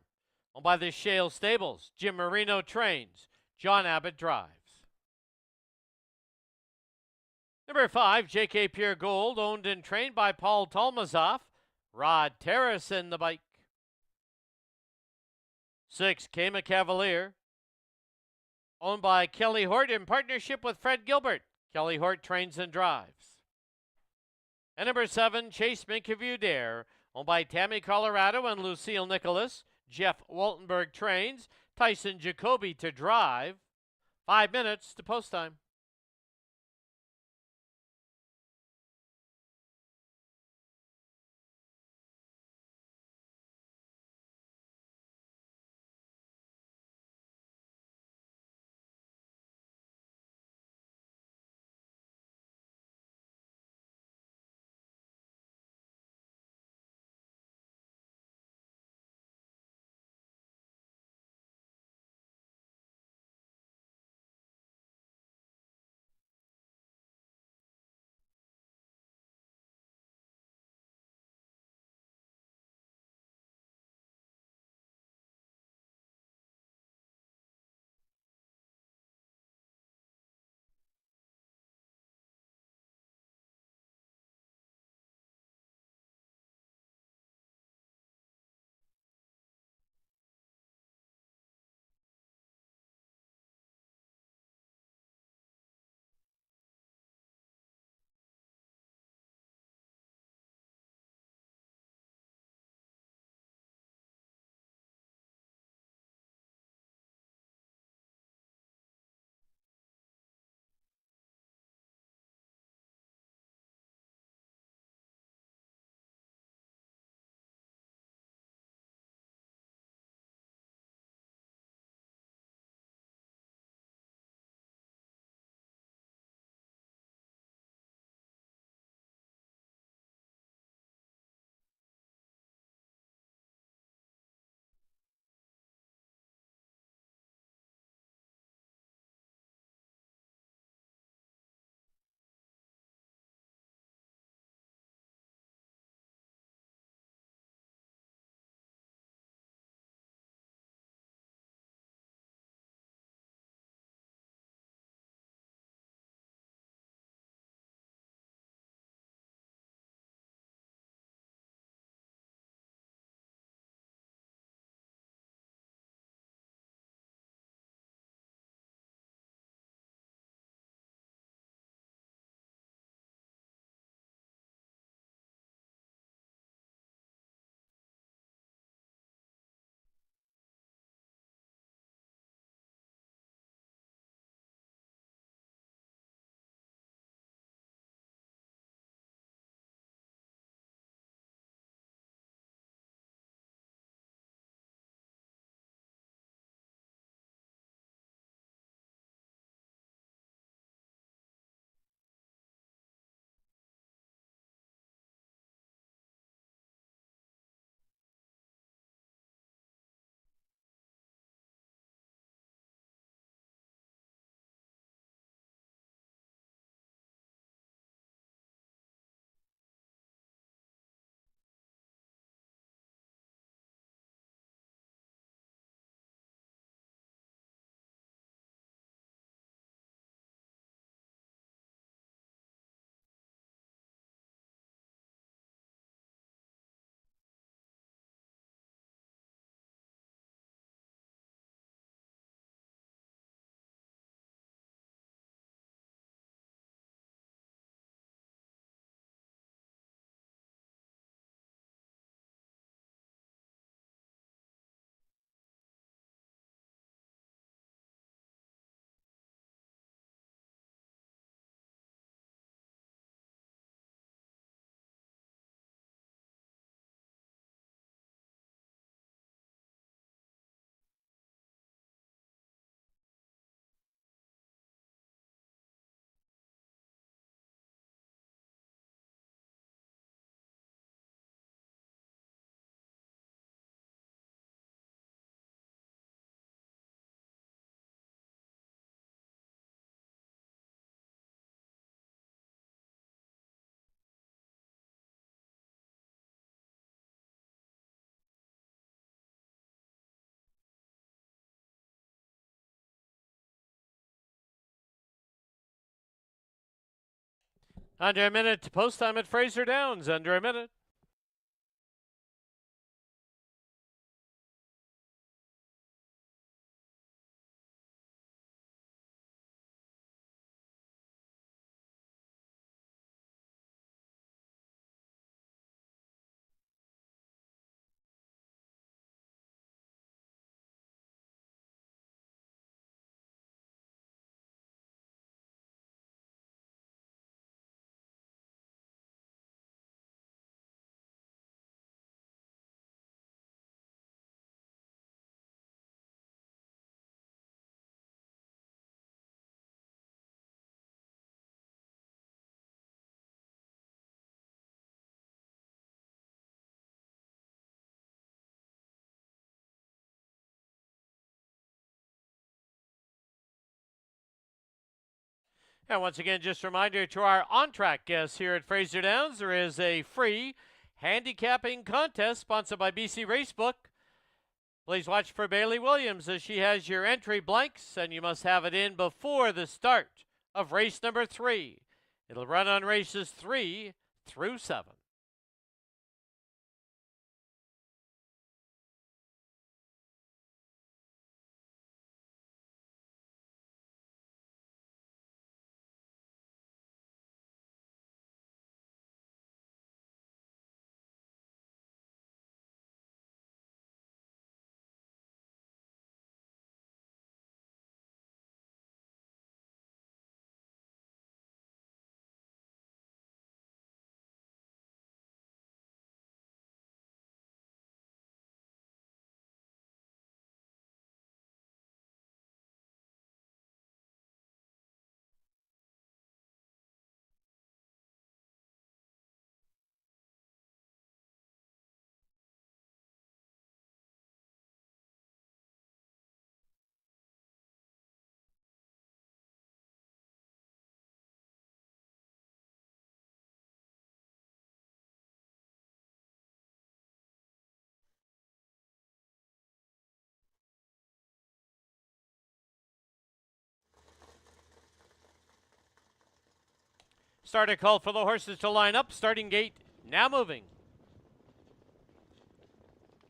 owned by the Shale Stables, Jim Marino trains, John Abbott drives. Number 5, JK Pure Gold, owned and trained by Paul Talmazoff, Rod Terrace in the bike. 6, Kama Cavalier, owned by Kelly Hort in partnership with Fred Gilbert. Kelly Hort trains and drives. And number 7, Chase Mink If You Dare, owned by Tammy Colorado and Lucille Nicholas. Jeff Waltenberg trains, Tyson Jacoby to drive. 5 minutes to post time. Under a minute to post time at Fraser Downs. Under a minute. And once again, just a reminder to our on-track guests here at Fraser Downs, there is a free handicapping contest sponsored by BC Racebook. Please watch for Bailey Williams as she has your entry blanks, and you must have it in before the start of race number 3. It'll run on races 3 through 7. Starter call for the horses to line up. Starting gate now moving.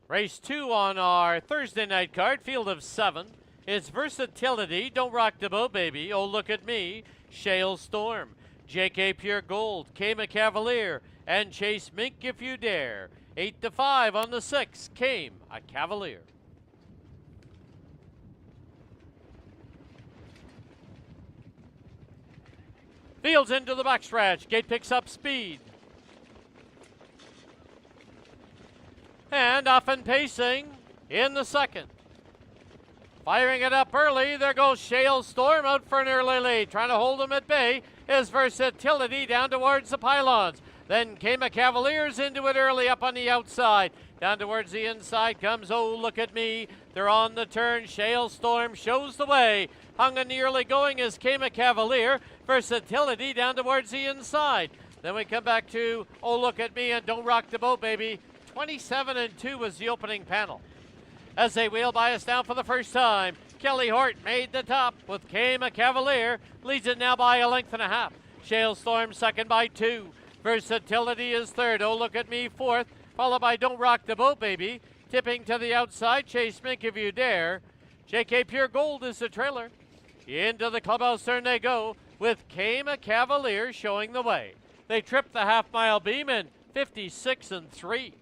Race 2 on our Thursday night card, field of 7. It's Versatility, Don't Rock the Boat Baby, Oh Look at Me, Shale Storm, JK Pure Gold, Kama Cavalier, and Chase Mink If You Dare. 8-5 on the 6, Came a Cavalier. Fields into the backstretch. Gate picks up speed. And off and pacing in the second. Firing it up early. There goes Shale Storm out for an early lead. Trying to hold him at bay is Versatility down towards the pylons. Then Kama Cavaliers into it early up on the outside. Down towards the inside comes Oh Look at Me. They're on the turn. Shale Storm shows the way. Hung in the early going is Kama Cavalier. Versatility down towards the inside. Then we come back to Oh Look at Me and Don't Rock the Boat Baby. 27-2 was the opening panel. As they wheel by us down for the first time, Kelly Hort made the top with Kama Cavalier. Leads it now by a length and a half. Shale Storm second by 2. Versatility is third. Oh Look at Me fourth. Followed by Don't Rock the Boat Baby. Tipping to the outside, Chase Mink If You Dare. JK Pure Gold is the trailer. Into the clubhouse turn they go with Kama Cavalier showing the way. They trip the half-mile beam in 56-3.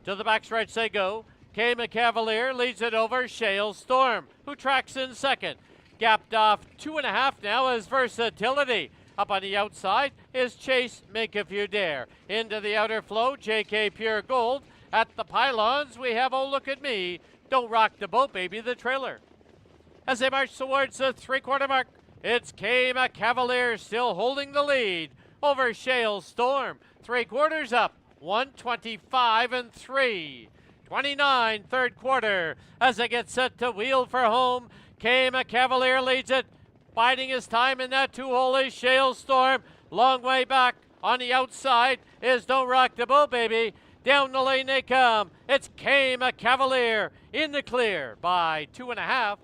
To the backstretch they go. Kama Cavalier leads it over Shale Storm, who tracks in second. Gapped off 2.5 now is Versatility. Up on the outside is Chase Mink If You Dare. Into the outer flow, JK Pure Gold. At the pylons, we have Oh Look at Me, Don't Rock the Boat Baby, the trailer. As they march towards the three-quarter mark, it's Kama Cavalier still holding the lead over Shale Storm. 3/4 up, 125-3. 29, third quarter. As they get set to wheel for home, Kama Cavalier leads it. Biding his time in that 2-hole is Shale Storm. Long way back on the outside is Don't Rock the Boat Baby. Down the lane they come. It's Kama Cavalier in the clear by 2.5.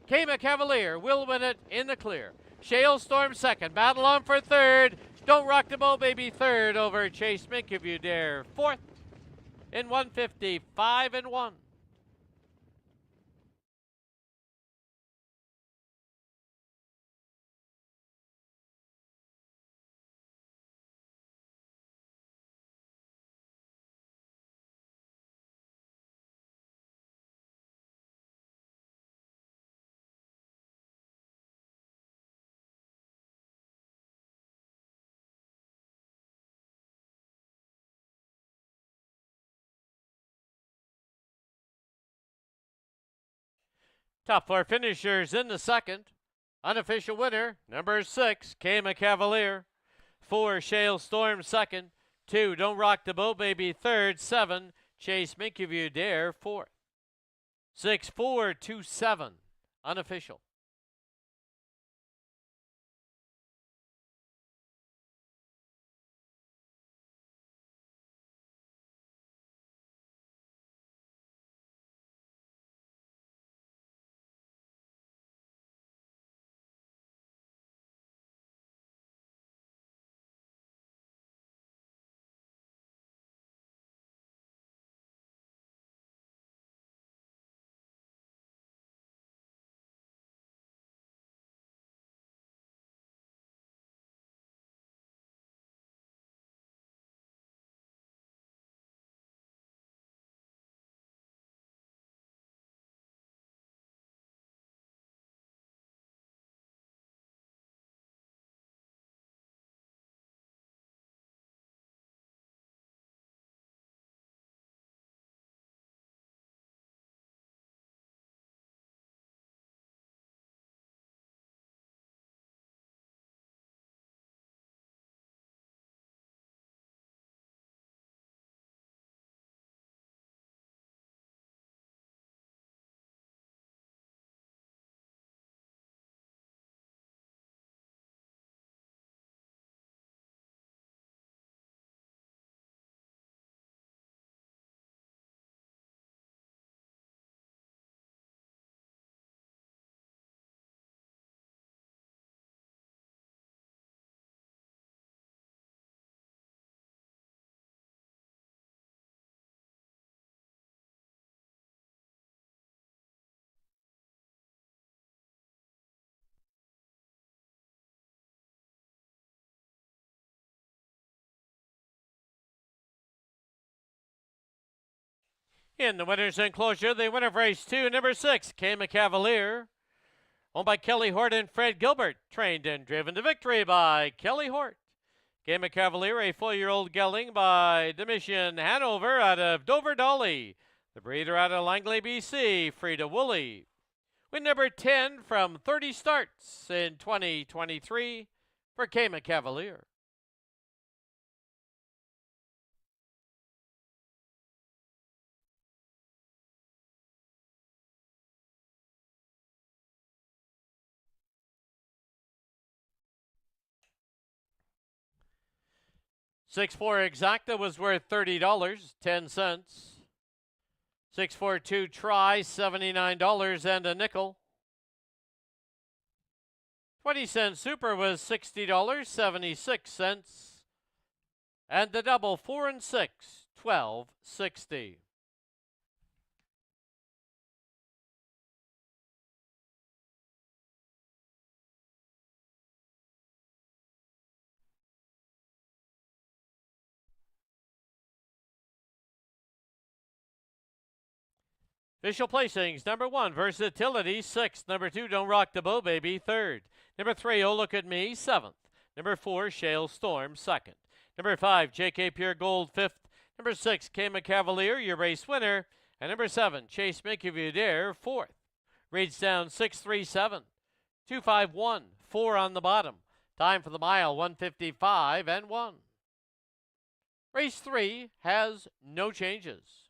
Kama Cavalier will win it in the clear. Shale Storm second. Battle on for third. Don't Rock the Boat Baby third over Chase Mink If You Dare fourth in 155 and 1. Top four finishers in the second. Unofficial winner, number 6, Kama Cavalier. 4, Shale Storm second. 2, Don't Rock the Boat Baby third. 7, Chase Mink If You Dare fourth. 6, 4, 2, 7, unofficial. In the winner's enclosure, the winner of race 2, number 6, Kama Cavalier. Owned by Kelly Hort and Fred Gilbert. Trained and driven to victory by Kelly Hort. Kama Cavalier, a 4-year-old gelding by Domitian Hanover out of Dover Dolly. The breeder out of Langley, BC, Frida Woolley. Win number 10 from 30 starts in 2023 for Kama Cavalier. $6-4 Exacta was worth $30.10. 642 Try, $79 and a nickel. 20-cent Super was $60.76. And the double 4 and 6, $12.60. Official placings, number 1, Versatility, 6th. Number 2, Don't Rock the Boat Baby, 3rd. Number 3, Oh Look at Me, 7th. Number 4, Shale Storm, 2nd. Number 5, JK Pure Gold, 5th. Number 6, Kama Cavalier, your race winner. And number 7, Chase Mink If You Dare, 4th. Reads down 637, 251, 4 on the bottom. Time for the mile, 155 and 1. Race 3 has no changes.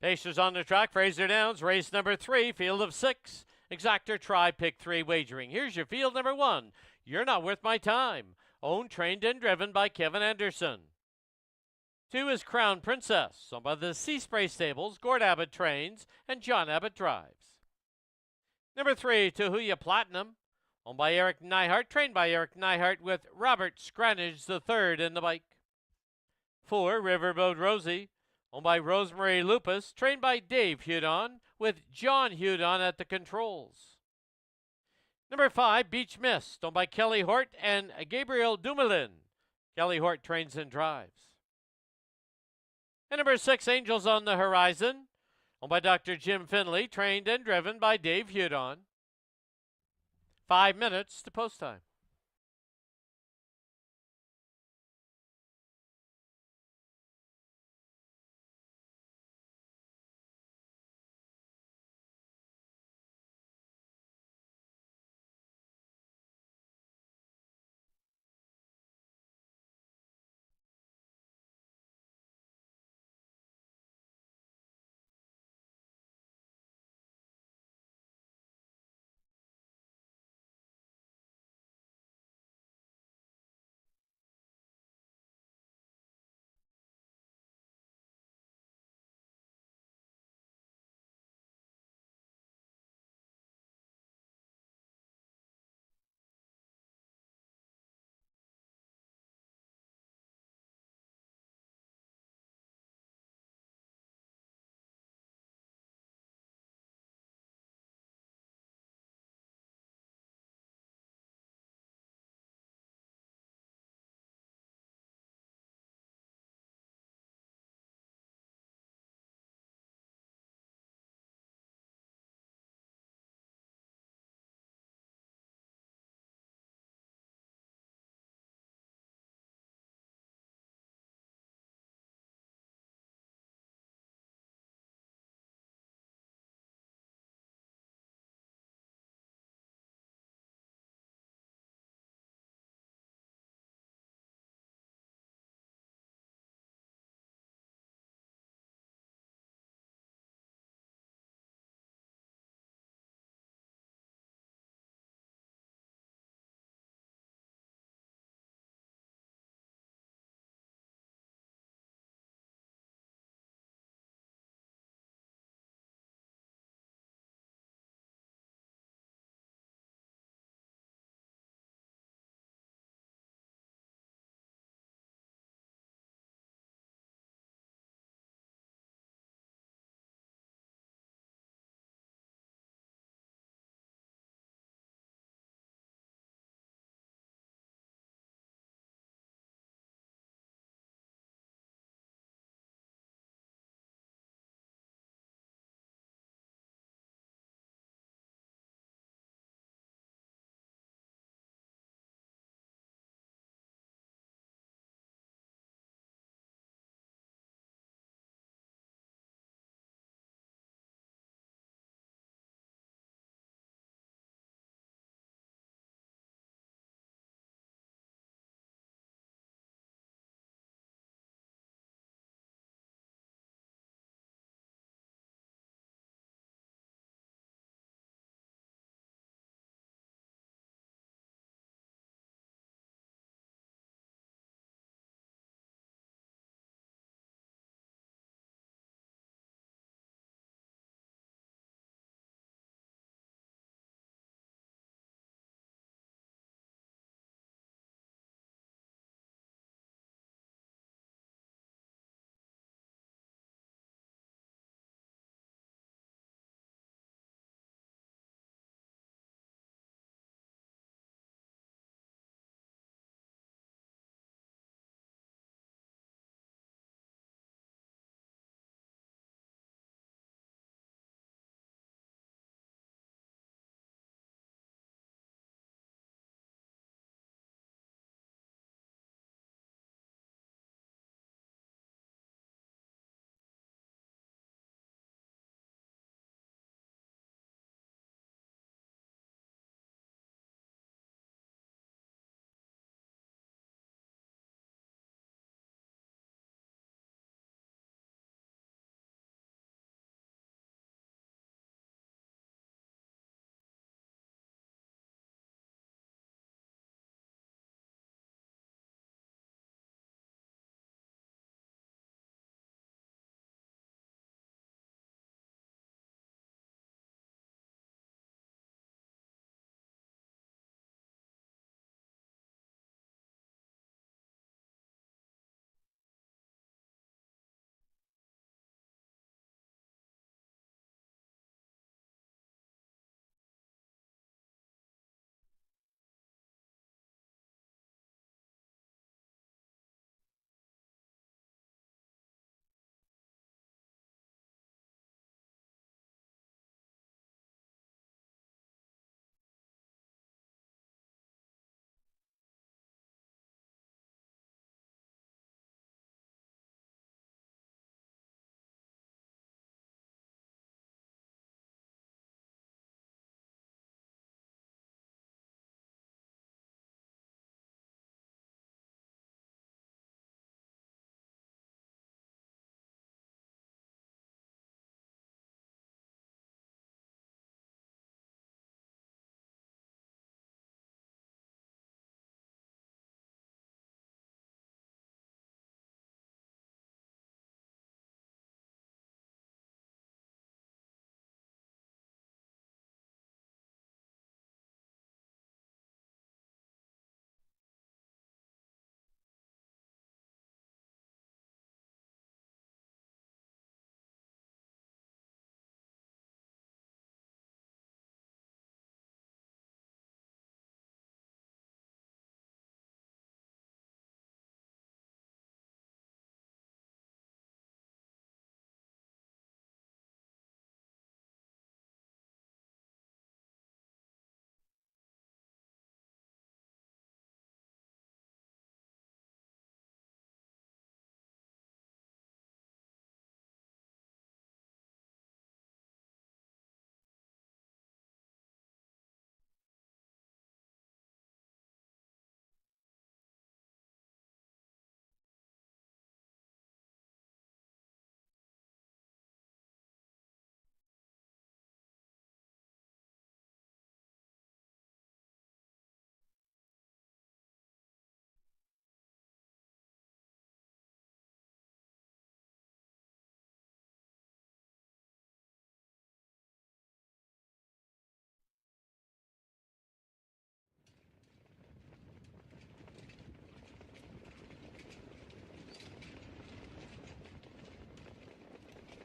Pacers on the track, Fraser Downs, race number 3, field of 6. Exactor try, pick 3 wagering. Here's your field number 1. You're Not Worth My Time. Owned, trained, and driven by Kevin Anderson. 2 is Crown Princess, owned by the Sea Spray Stables, Gord Abbott trains, and John Abbott drives. Number 3, Tahuya Platinum, owned by Eric Neihart, trained by Eric Neihart, with Robert Scranage III in the bike. 4, Riverboat Rosie, owned by Rosemary Lupus, trained by Dave Hudon, with John Hudon at the controls. Number 5, Beach Mist, owned by Kelly Hort and Gabriel Dumoulin. Kelly Hort trains and drives. And number 6, Angels on the Horizon, owned by Dr. Jim Finley, trained and driven by Dave Hudon. 5 minutes to post time.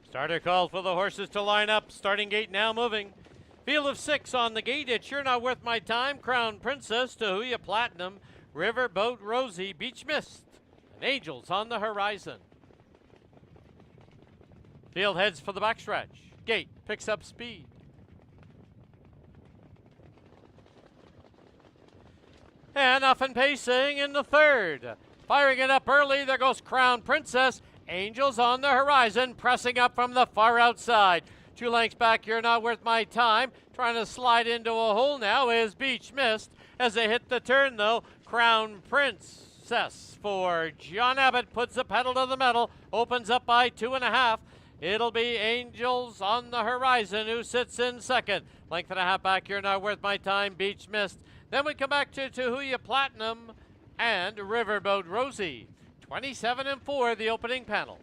Starter call for the horses to line up. Starting gate now moving. Field of 6 on the gate. It's Sure Not Worth My Time, Crown Princess, Tahuya Platinum, Riverboat Rosie, Beach Mist, and Angels on the Horizon. Field heads for the backstretch. Gate picks up speed. And off and pacing in the third. Firing it up early, there goes Crown Princess. Angels on the Horizon, pressing up from the far outside. 2 lengths back, You're Not Worth My Time. Trying to slide into a hole now is Beach Mist. As they hit the turn, though, Crown Princess for John Abbott puts the pedal to the metal, opens up by 2.5. It'll be Angels on the Horizon who sits in second. Length and a half back, You're Not Worth My Time, Beach Mist. Then we come back to Tahuya Platinum and Riverboat Rosie. 27-4, the opening panel.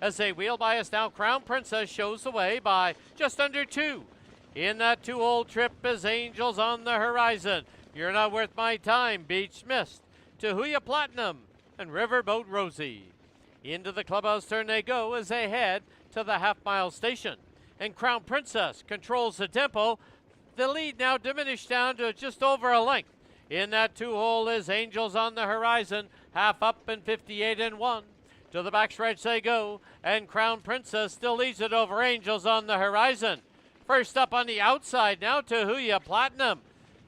As they wheel by us now, Crown Princess shows the way by just under 2. In that 2-hole trip is Angels on the Horizon. You're Not Worth My Time, Beach Mist, Tahuya Platinum, and Riverboat Rosie. Into the clubhouse turn they go as they head to the half-mile station. And Crown Princess controls the tempo. The lead now diminished down to just over a length. In that 2-hole is Angels on the Horizon, half up and 58-1. To the backstretch they go, and Crown Princess still leads it over Angels on the Horizon. First up on the outside now, Tahuya Platinum.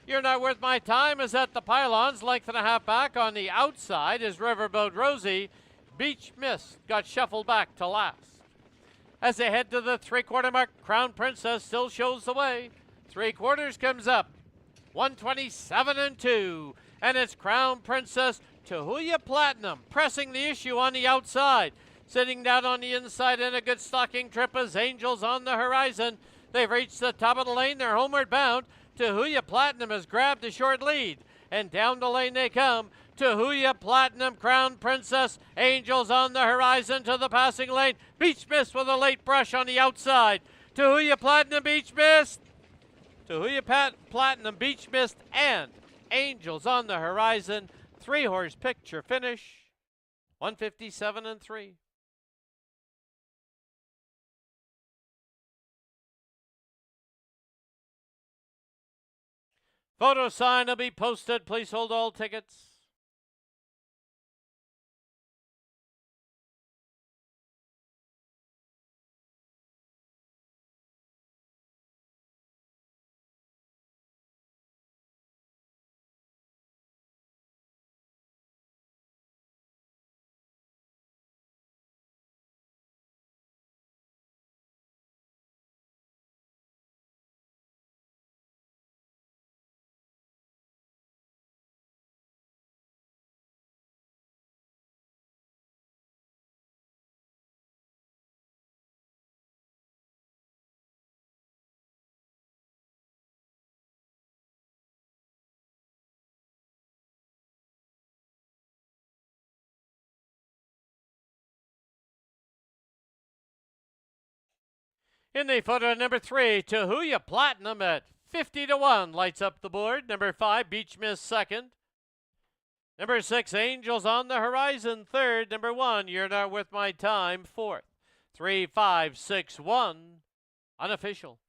You're Not Worth My Time is at the pylons, length and a half back. On the outside is Riverboat Rosie. Beach Mist got shuffled back to last. As they head to the 3/4 mark, Crown Princess still shows the way. 3/4 comes up. 127-2. And it's Crown Princess, Tahuya Platinum pressing the issue on the outside. Sitting down on the inside in a good stalking trip as Angels on the Horizon. They've reached the top of the lane. They're homeward bound. Tahuya Platinum has grabbed the short lead. And down the lane they come. Tahuya Platinum, Crown Princess, Angels on the Horizon to the passing lane. Beach Mist with a late brush on the outside. Tahuya Platinum, Beach Mist. Tahuya Platinum, Beach Mist, and Angels on the Horizon. 3-horse picture finish. 157-3. Photo sign will be posted. Please hold all tickets. In the photo, number 3, Tahuya Platinum at 50-1 lights up the board. Number 5, Beach Mist second. Number 6, Angels on the Horizon third. Number 1, You're Not Worth My Time fourth. 3, 5, 6, 1, unofficial.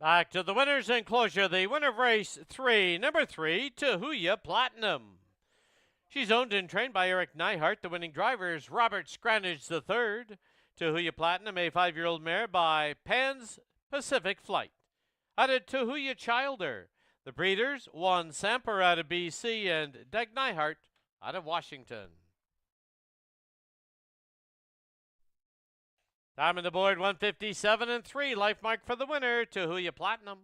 Back to the winner's enclosure. The winner of race 3, number 3, Tahuya Platinum. She's owned and trained by Eric Neihart. The winning driver is Robert Scranage III. Tahuya Platinum, a 5-year-old mare by Pan's Pacific Flight. Out of Tahuya Childer. The breeders, Juan Samper out of BC and Doug Neihart out of Washington. Time on the board, 157 and 3. Life mark for the winner, Tahuya Platinum.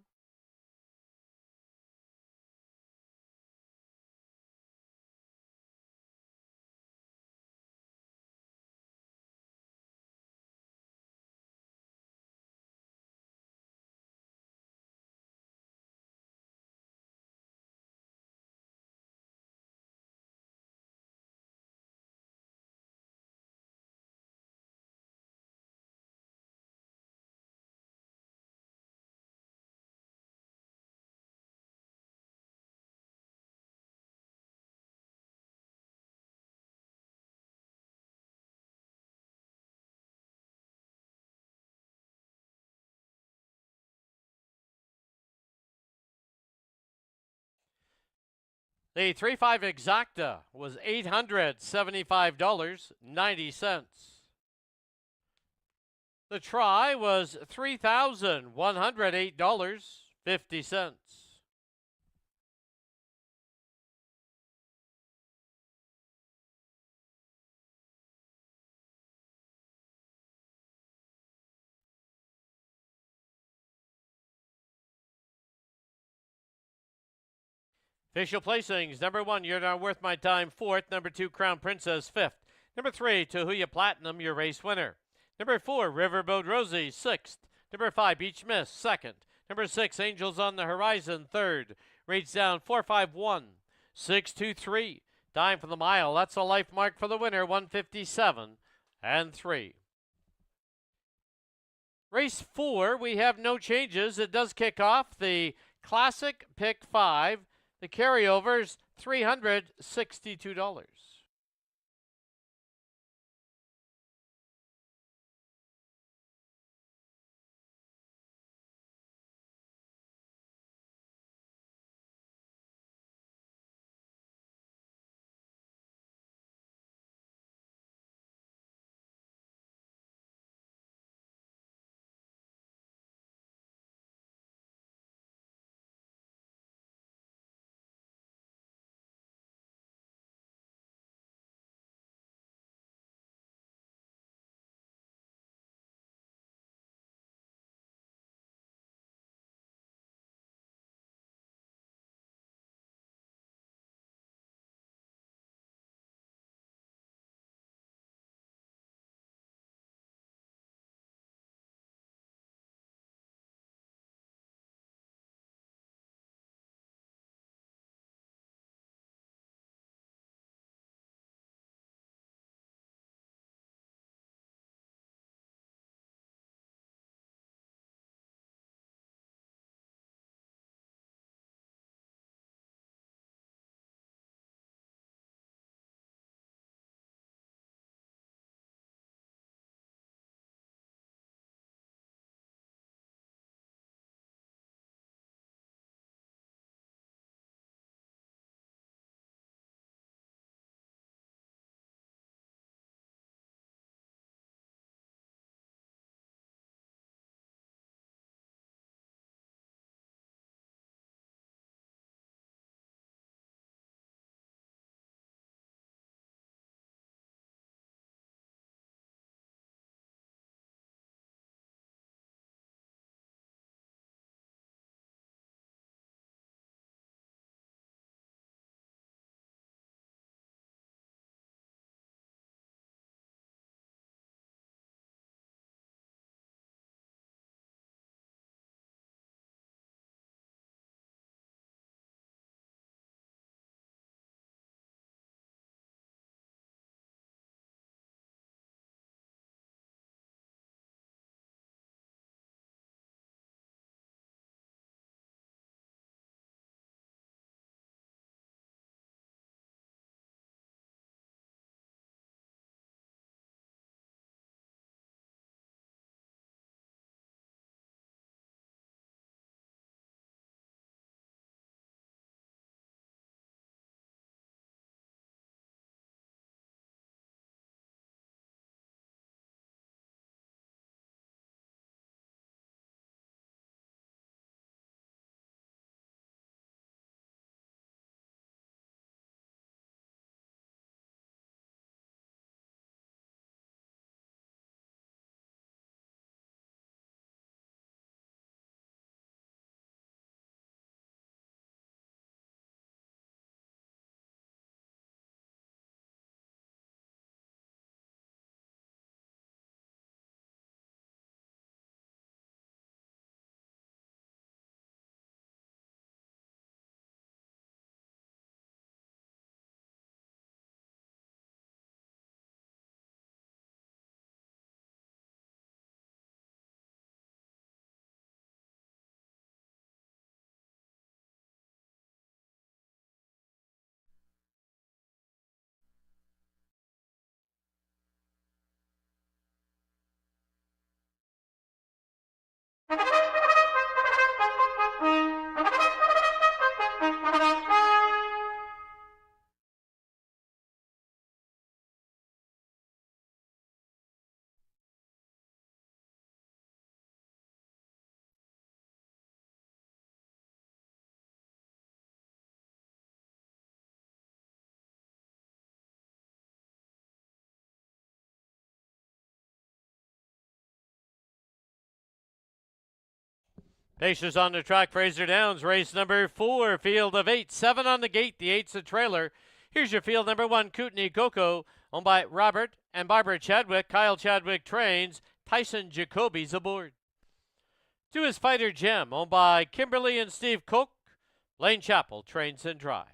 The 3-5 exacta was $875.90. The try was $3,108.50. Official placings: number 1, You're Not Worth My Time, 4th. Number 2, Crown Princess, 5th. Number 3, Tahuya Platinum, your race winner. Number 4, Riverboat Rosie, 6th. Number 5, Beach Miss, 2nd. Number 6, Angels on the Horizon, 3rd. Rates down 451, 623. Time for the mile. That's a life mark for the winner, 157 and 3. Race 4, we have no changes. It does kick off the Classic Pick 5. The carryovers, $362. Pacers on the track, Fraser Downs, race number 4, field of 8, 7 on the gate, the 8's the trailer. Here's your field number 1, Kootenai Coco, owned by Robert and Barbara Chadwick. Kyle Chadwick trains, Tyson Jacoby's aboard. 2 is Fighter Gem, owned by Kimberly and Steve Cook. Lane Chappell trains and drives.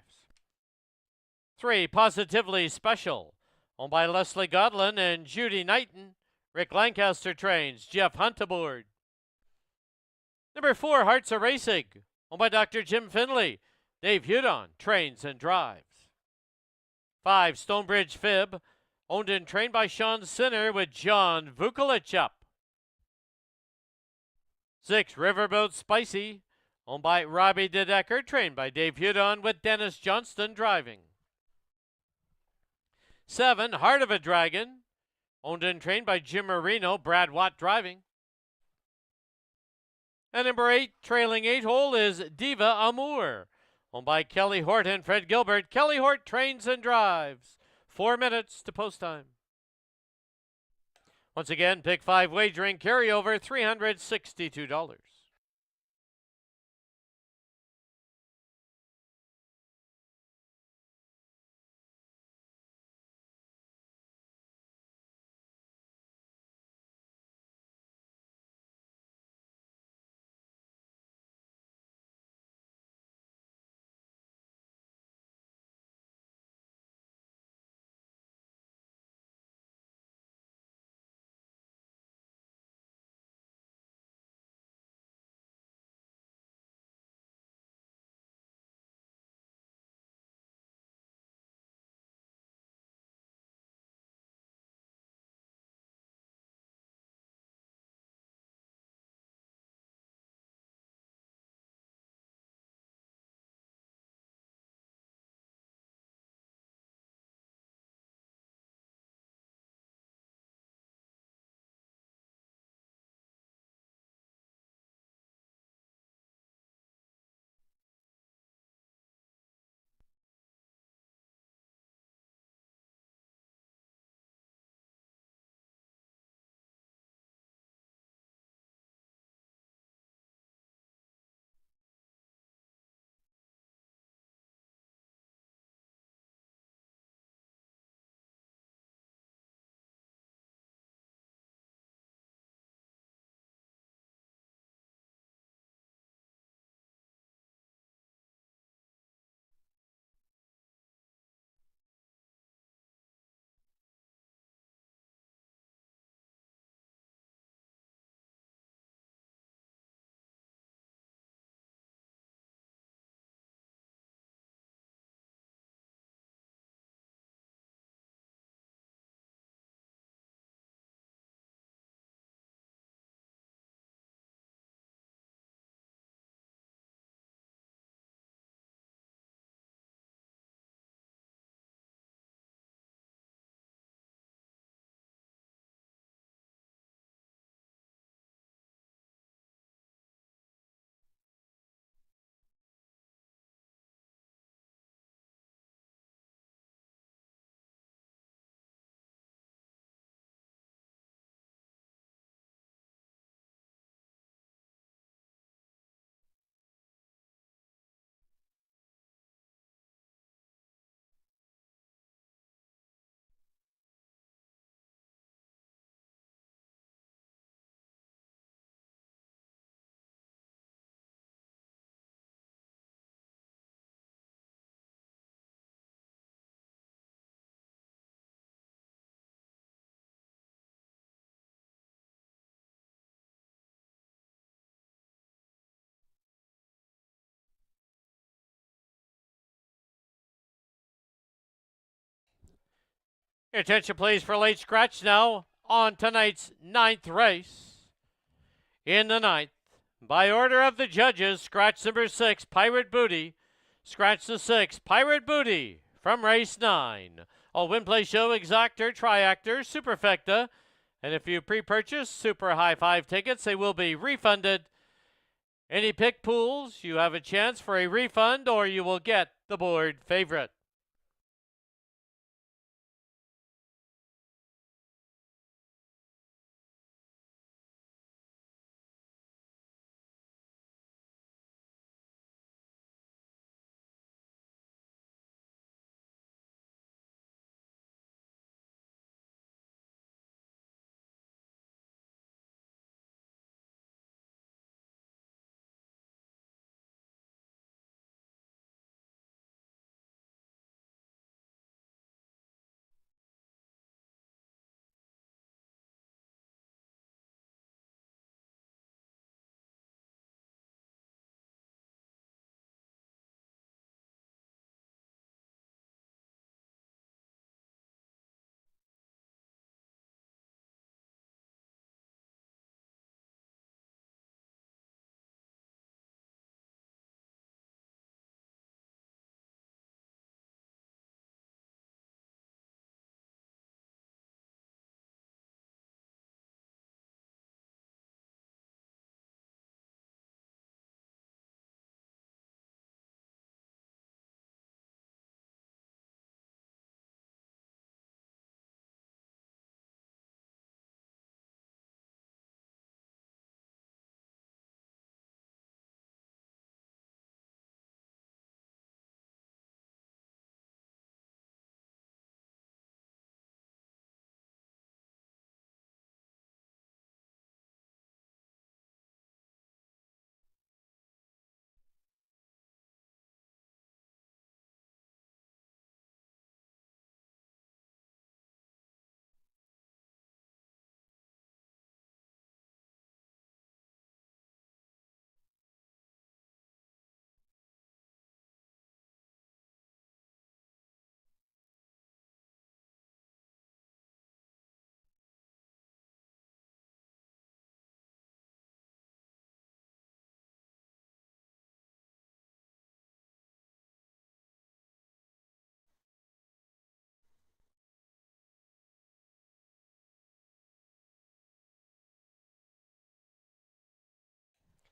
3, Positively Special, owned by Leslie Godlin and Judy Knighton. Rick Lancaster trains, Jeff Hunt aboard. Number 4, Hearts of Racing, owned by Dr. Jim Finley. Dave Hudon trains and drives. 5, Stonebridge Fib, owned and trained by Sean Sinner with John Vukolich up. 6, Riverboat Spicy, owned by Robbie DeDecker, trained by Dave Hudon with Dennis Johnston driving. 7, Heart of a Dragon, owned and trained by Jim Marino, Brad Watt driving. And number 8, trailing 8 hole, is Diva Amour, owned by Kelly Hort and Fred Gilbert. Kelly Hort trains and drives. 4 minutes to post time. Once again, pick 5 wagering carryover, $362. Your attention please for late scratch now on tonight's 9th race. In the 9th, by order of the judges, scratch number 6, Pirate Booty. Scratch the 6, Pirate Booty from race 9. All win, play, show, exactor, triactor, superfecta. And if you pre-purchase Super High 5 tickets, they will be refunded. Any pick pools, you have a chance for a refund or you will get the board favorite.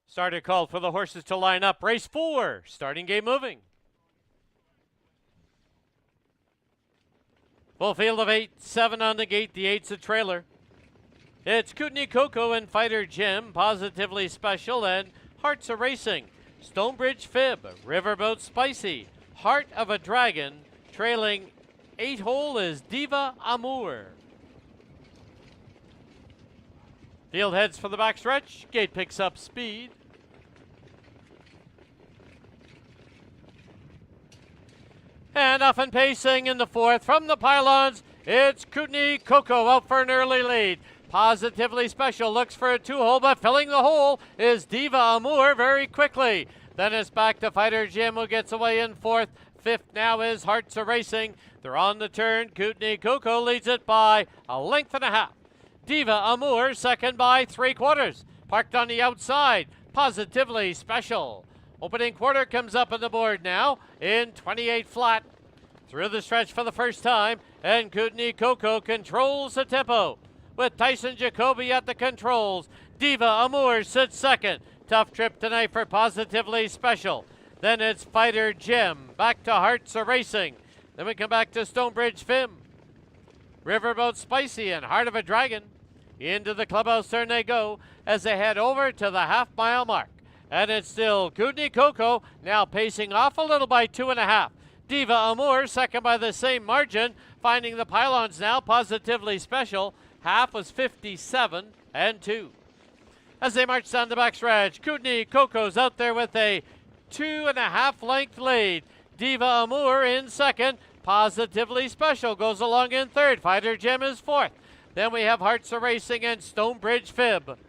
Starter called for the horses to line up. Race 4, starting game moving. Full field of 8, 7 on the gate. The 8's a trailer. It's Kootenai Coco and Fighter Jim, Positively Special, and Hearts of Racing. Stonebridge Fib, Riverboat Spicy, Heart of a Dragon. Trailing 8 hole is Diva Amour. Field heads for the backstretch. Gate picks up speed. And off and pacing in the 4th from the pylons, it's Kootenai Coco out for an early lead. Positively Special looks for a 2-hole, but filling the hole is Diva Amour very quickly. Then it's back to Fighter Jim, who gets away in 4th. 5th now is Hearts of Racing. They're on the turn. Kootenai Coco leads it by a length and a half. Diva Amour second by 3/4. Parked on the outside, Positively Special. Opening quarter comes up on the board now in 28 flat. Through the stretch for the first time, and Kootenai Coco controls the tempo. With Tyson Jacoby at the controls, Diva Amour sits second. Tough trip tonight for Positively Special. Then it's Fighter Jim, back to Hearts of Racing. Then we come back to Stonebridge Fib, Riverboat Spicy, and Heart of a Dragon. Into the clubhouse turn they go as they head over to the half-mile mark. And it's still Kootenai Coco, now pacing off a little by 2.5. Diva Amour second by the same margin, finding the pylons now. Positively Special, half was 57 and 2. As they march down the backstretch, Kootenai Coco's out there with a 2.5 length lead. Diva Amour in second. Positively Special goes along in third. Fighter Jim is 4th. Then we have Hearts of Racing and Stonebridge Fib.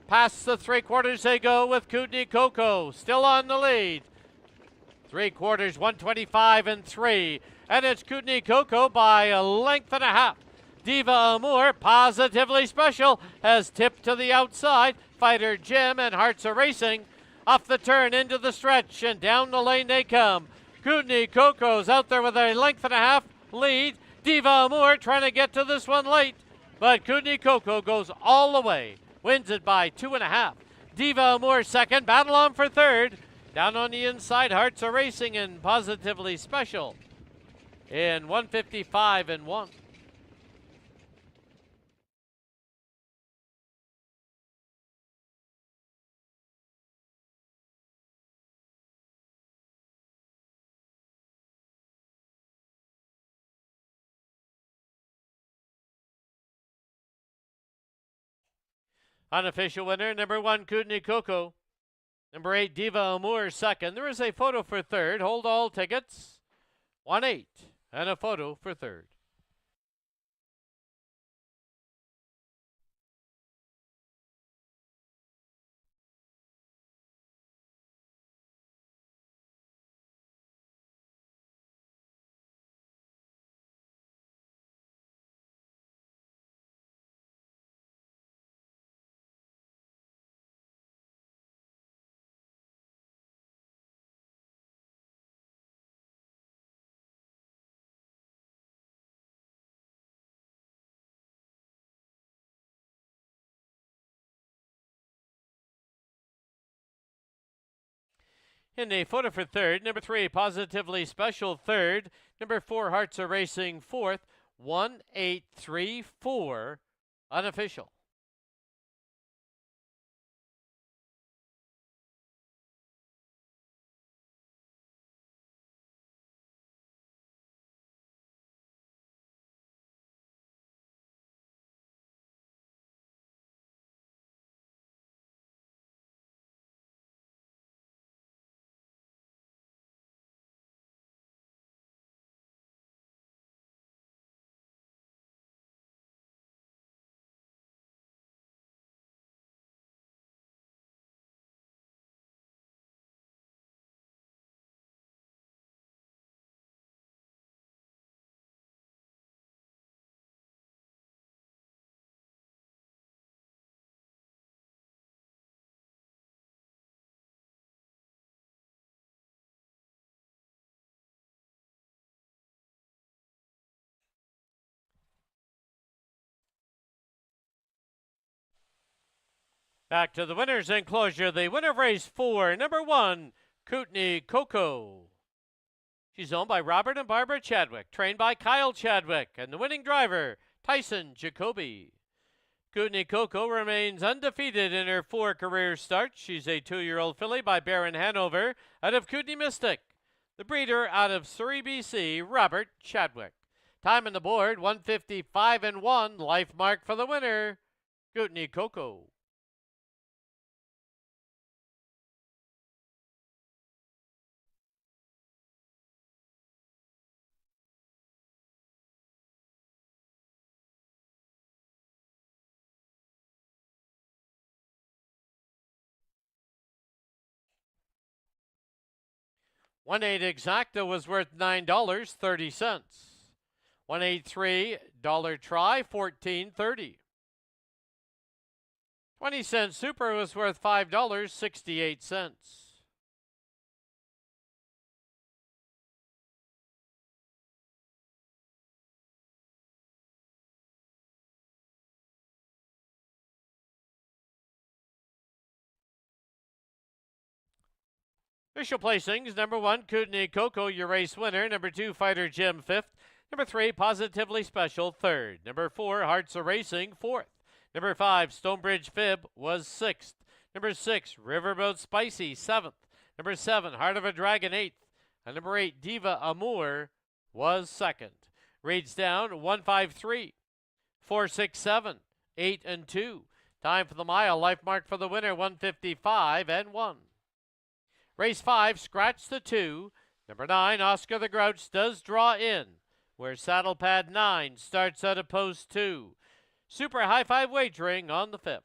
Past the 3/4 they go with Kootenai Coco still on the lead. 3/4, 125 and 3. And it's Kootenai Coco by a length and a half. Diva Amour, Positively Special, has tipped to the outside. Fighter Jim and Hearts of Racing off the turn into the stretch, and down the lane they come. Kootenai Coco's out there with a length and a half lead. Diva Amour trying to get to this one late, but Kootenai Coco goes all the way. Wins it by 2.5. Diva Amour second. Battle on for third. Down on the inside, Hearts of Racing and Positively Special in 155 and 1. Unofficial winner, number 1, Kootenai Coco. Number 8, Diva Amour second. There is a photo for third. Hold all tickets. 1-8 and a photo for third. In the photo for third, number 3, Positively Special third. Number 4, Hearts of Racing fourth. 1-8-3-4, unofficial. Back to the winner's enclosure. The winner of race 4, number 1, Kootenai Coco. She's owned by Robert and Barbara Chadwick, trained by Kyle Chadwick, and the winning driver, Tyson Jacoby. Kootenai Coco remains undefeated in her 4 career starts. She's a 2-year-old filly by Baron Hanover out of Kootenai Mystic. The breeder out of Surrey, BC, Robert Chadwick. Time on the board, 155 and 1. Life mark for the winner, Kootenai Coco. $1.8 exacta was worth $9.30. $1.83 try, $14.30. 20-cent super was worth $5.68. Official placings: number 1, Kootenai Coco, your race winner. Number 2, Fighter Jim, 5th. Number 3, Positively Special, 3rd. Number 4, Hearts of Racing, 4th. Number 5, Stonebridge Fib was 6th. Number 6, Riverboat Spicy, 7th. Number 7, Heart of a Dragon, 8th. And number 8, Diva Amour was 2nd. Reads down 153, 467, 8 and 2. Time for the mile. Life mark for the winner, 155 and 1. Race 5, scratch the 2. Number 9, Oscar the Grouch, does draw in, where saddle pad 9 starts out of post 2. Super high 5 wagering on the 5th.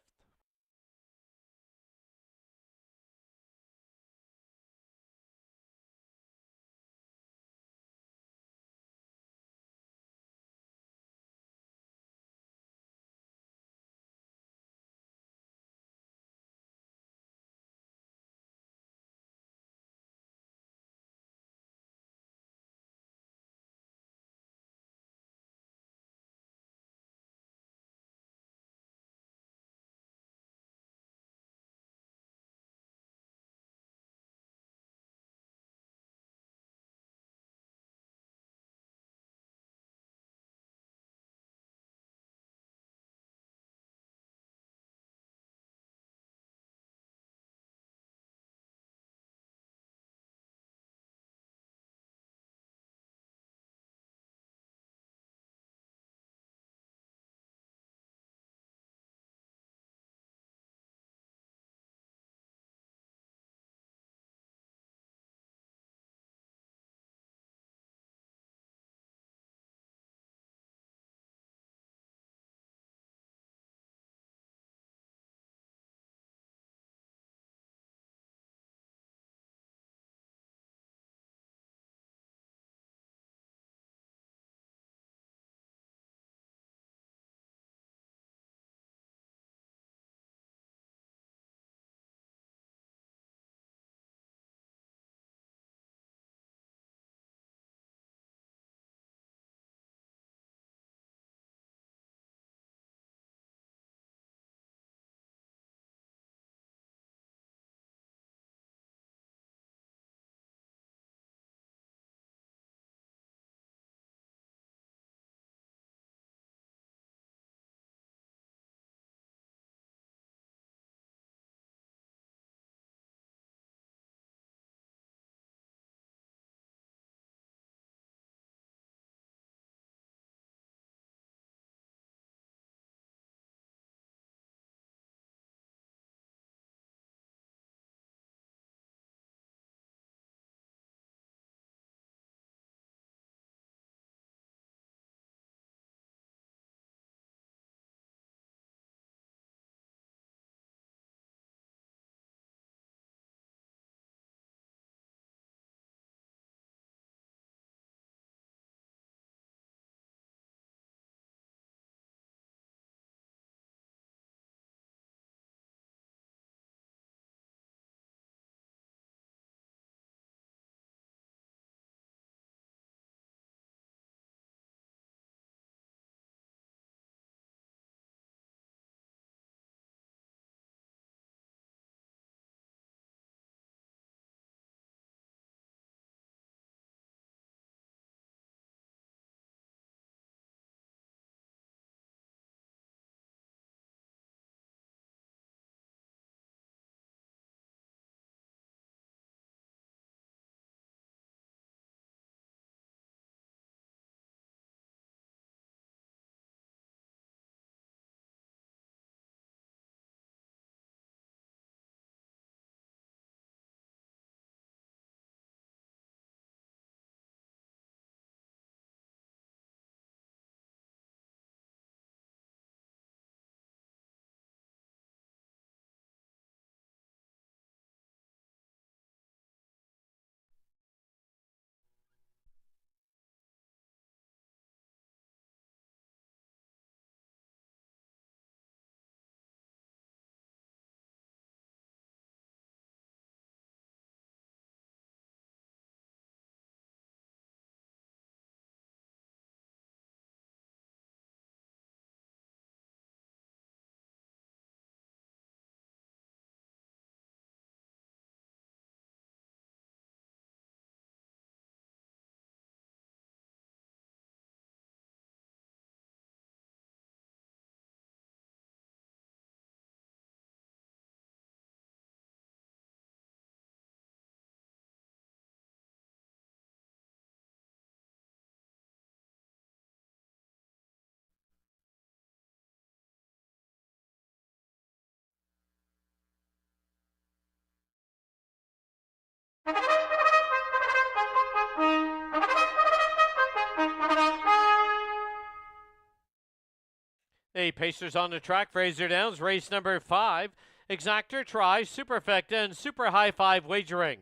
the Pacers on the track. Fraser Downs, race number 5. Exactor, Try, Superfecta, and Super High 5 wagering.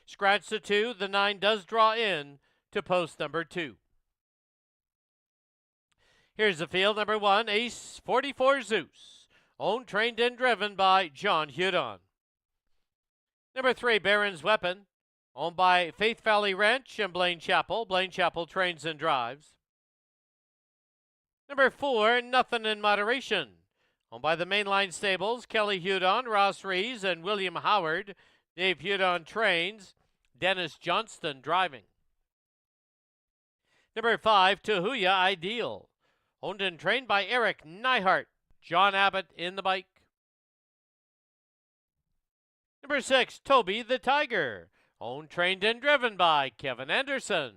Scratch the 2. The 9 does draw in to post number 2. Here's the field. Number 1, Ace 44 Zeus. Owned, trained, and driven by John Hudon. Number 3, Baron's Weapon. Owned by Faith Valley Ranch and Blaine Chapel. Blaine Chapel trains and drives. Number 4, Nothing in Moderation. Owned by the Mainline Stables, Kelly Hudon, Ross Rees, and William Howard. Dave Hudon trains. Dennis Johnston driving. Number 5, Tahuya Ideal. Owned and trained by Eric Neihart. John Abbott in the bike. Number 6, Toby the Tiger. Owned, trained, and driven by Kevin Anderson.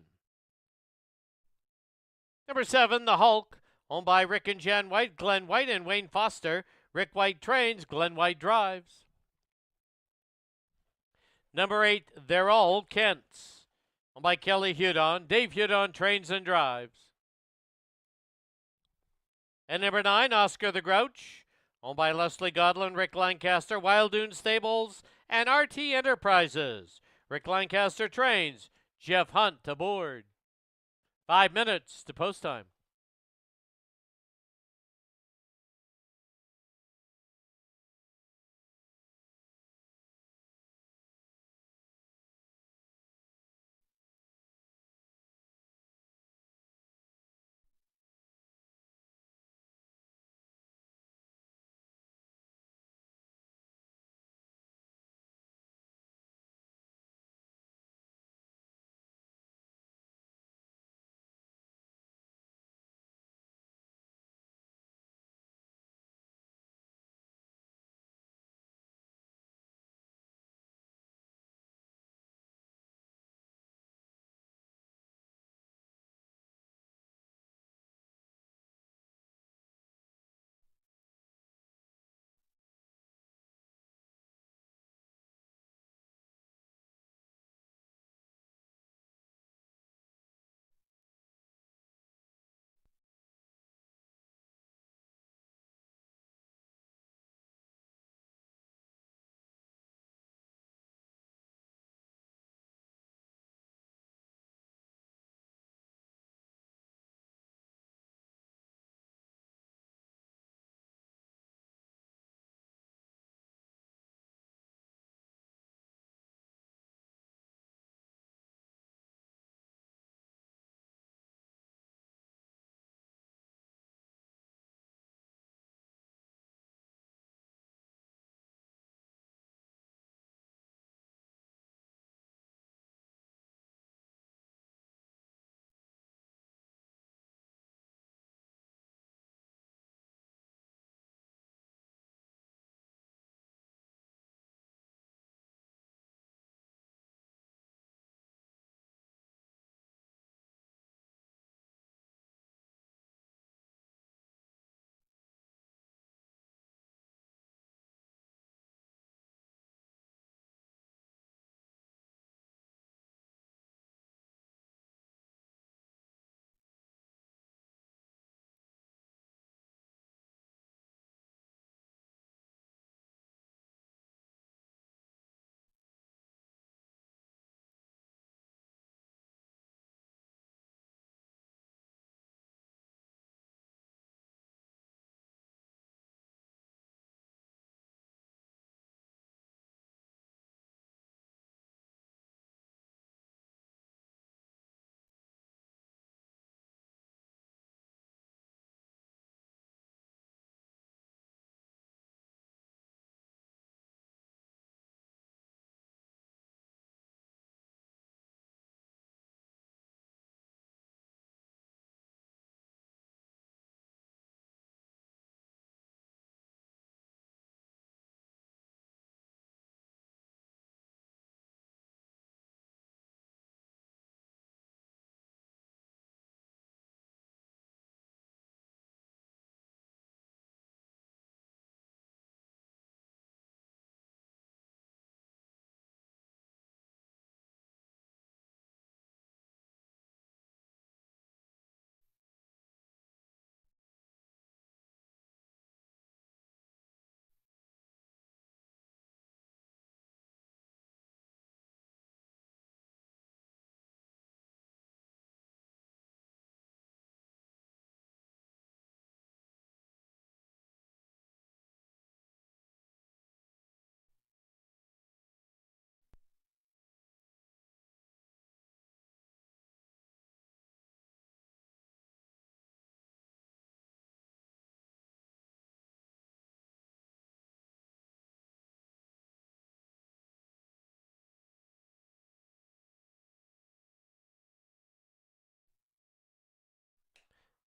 Number 7, The Hulk. Owned by Rick and Jan White, Glenn White, and Wayne Foster. Rick White trains, Glenn White drives. Number 8, They're All Kents. Owned by Kelly Hudon. Dave Hudon trains and drives. And number 9, Oscar the Grouch. Owned by Leslie Godlin, Rick Lancaster, Wild Dune Stables, and RT Enterprises. Rick Lancaster trains, Jeff Hunt aboard. 5 minutes to post time.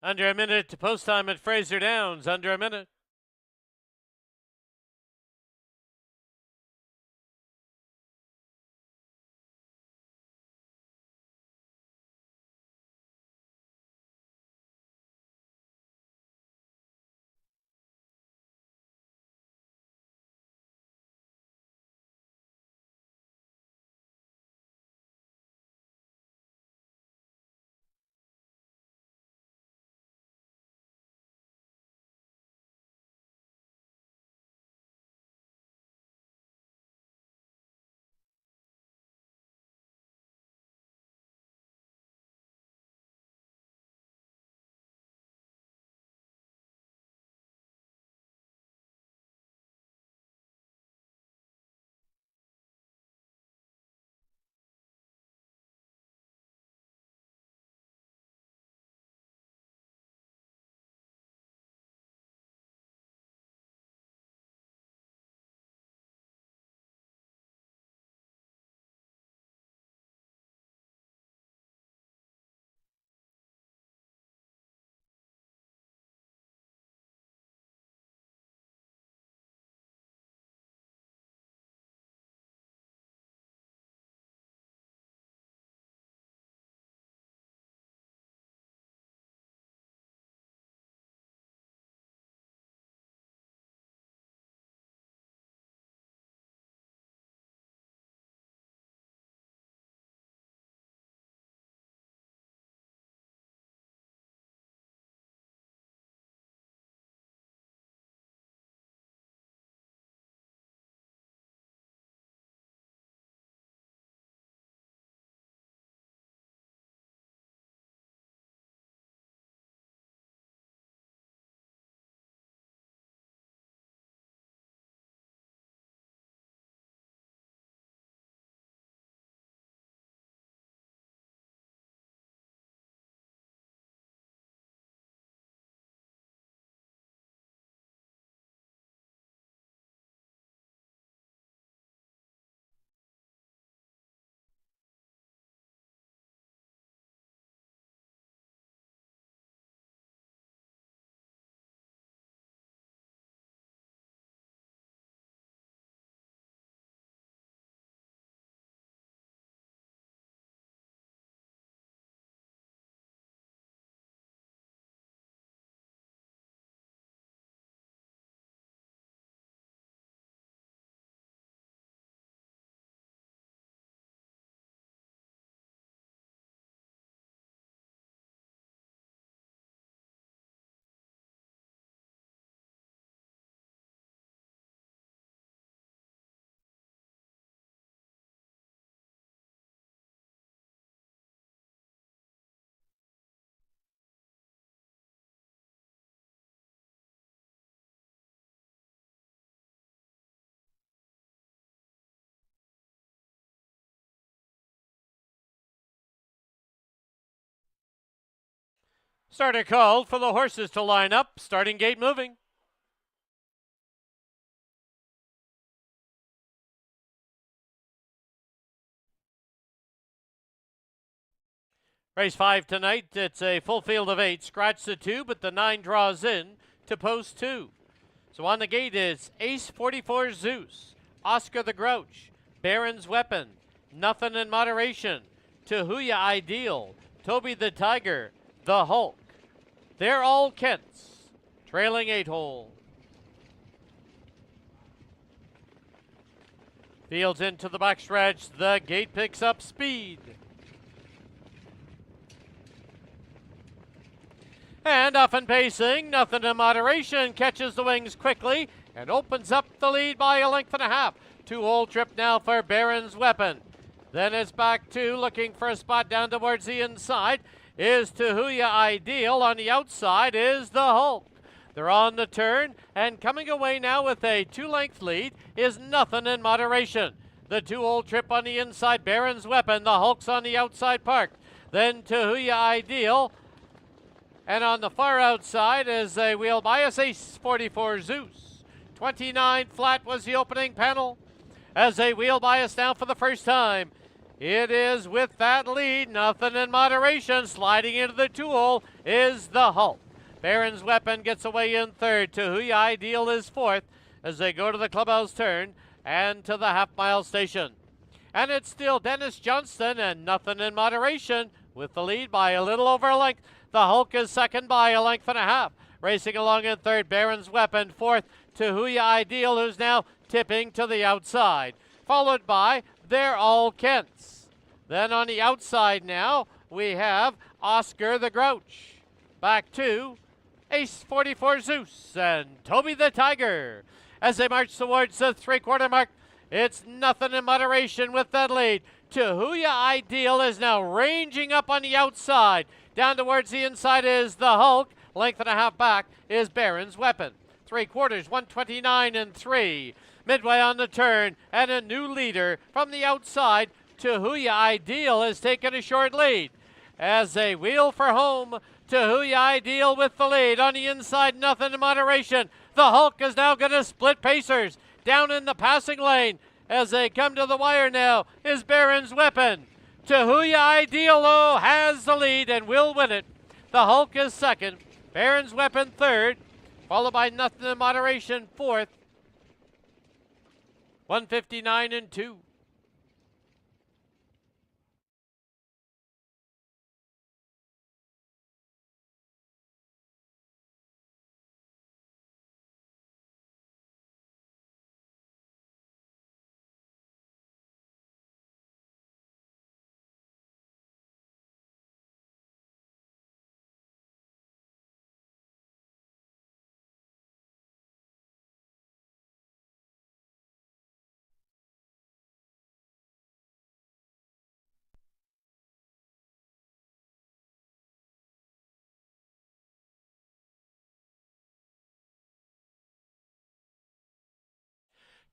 Under a minute to post time at Fraser Downs. Under a minute. Starter called for the horses to line up. Starting gate moving. Race 5 tonight. It's a full field of 8. Scratch the 2, but the 9 draws in to post 2. So on the gate is Ace 44 Zeus, Oscar the Grouch, Baron's Weapon, Nothing in Moderation, Tahuya Ideal, Toby the Tiger, the Hulk. They're all Kent's. Trailing 8 hole. Fields into the backstretch. The gate picks up speed. And off and pacing, Nothing in Moderation catches the wings quickly and opens up the lead by a length and a half. 2-hole trip now for Baron's Weapon. Then it's back to looking for a spot down towards the inside is Tahuya Ideal. On the outside is the Hulk. They're on the turn and coming away now with a 2-length lead is Nothing in Moderation. The 2-hole trip on the inside, Baron's Weapon. The Hulk's on the outside parked. Then Tahuya Ideal. And on the far outside is a wheel bias Ace 44 Zeus. 29 flat was the opening panel. As a wheel bias now for the first time It is with that lead, nothing in moderation. Sliding into the 2-hole is the Hulk. Baron's Weapon gets away in third. Tahuya Ideal is fourth as they go to the clubhouse turn and to the half-mile station. And it's still Dennis Johnston and nothing in moderation with the lead by a little over a length. The Hulk is second by a length and a half. Racing along in third, Baron's Weapon. Fourth, Tahuya Ideal, who's now tipping to the outside. Followed by They're All Kents. Then on the outside now, we have Oscar the Grouch. Back to Ace 44 Zeus and Toby the Tiger. As they march towards the three-quarter mark, it's nothing in moderation with that lead. Tahuya Ideal is now ranging up on the outside. Down towards the inside is the Hulk. Length and a half back is Baron's Weapon. 3/4, 129 and 3. Midway on the turn, and a new leader from the outside. Tahuya Ideal has taken a short lead. As they wheel for home, Tahuya Ideal with the lead. On the inside, nothing in moderation. The Hulk is now going to split pacers. Down in the passing lane, as they come to the wire now, is Baron's Weapon. Tahuya Ideal, though, has the lead and will win it. The Hulk is second. Baron's Weapon third, followed by nothing in moderation fourth. 159 and 2.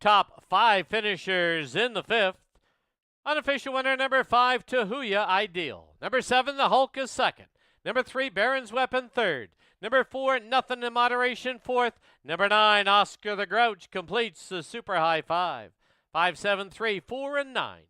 Top 5 finishers in the fifth. Unofficial winner number 5, Tahuya Ideal. Number 7, the Hulk is second. Number 3, Baron's Weapon third. Number 4, Nothing in Moderation fourth. Number 9, Oscar the Grouch completes the super high 5. 5, 7, 3, 4, and 9.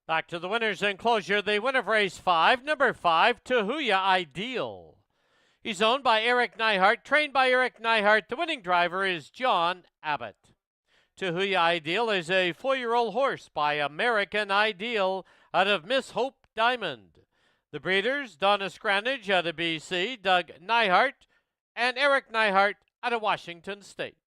Back to the winner's enclosure, the winner of race 5, number 5, Tahuya Ideal. He's owned by Eric Neihart, trained by Eric Neihart. The winning driver is John Abbott. Tahuya Ideal is a 4-year-old horse by American Ideal out of Miss Hope Diamond. The breeders, Donna Scranage out of BC, Doug Neihart, and Eric Neihart out of Washington State.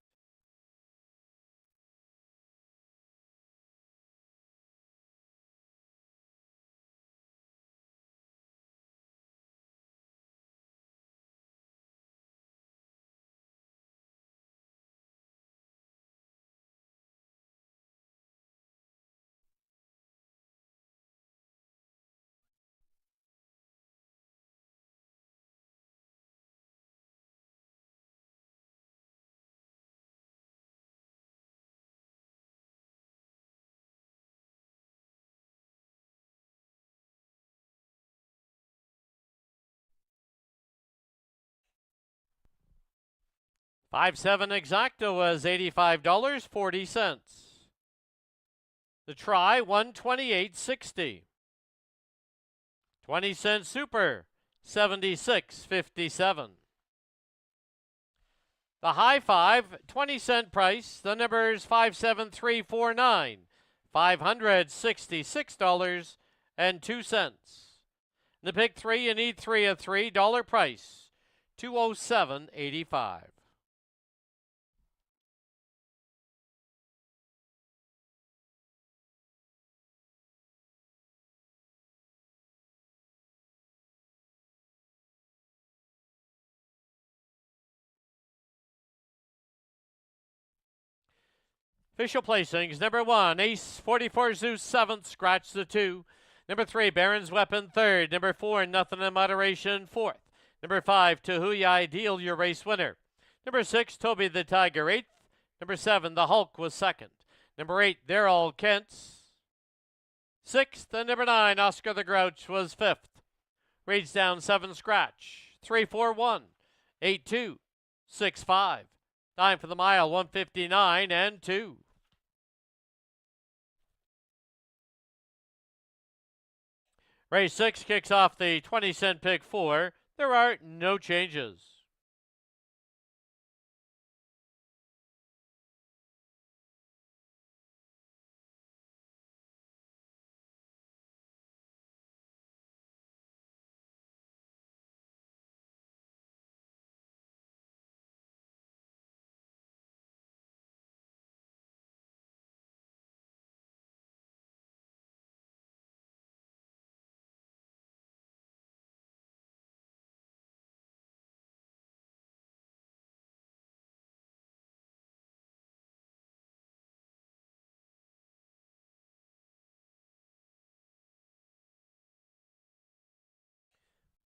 5-7 exacta was $85.40. The try, $128.60. 20-cent super, $76.57. The high five, 20-cent price. The number's 57349, $566.02. The pick three, you need three of $3 price, $207.85. Official placings. Number 1, Ace 44 Zeus 7th, scratch the 2. Number 3, Baron's Weapon 3rd. Number 4, Nothing in Moderation 4th. Number 5, Tahuya Ideal, your race winner. Number 6, Toby the Tiger 8th. Number 7, The Hulk was 2nd. Number 8, They're All Kent's 6th. And number 9, Oscar the Grouch was 5th. Reads down 7, scratch. 3-4-1, 8-2, 6-5. Time for the mile, 159 and 2. Race 6 kicks off the 20-cent pick 4. There are no changes.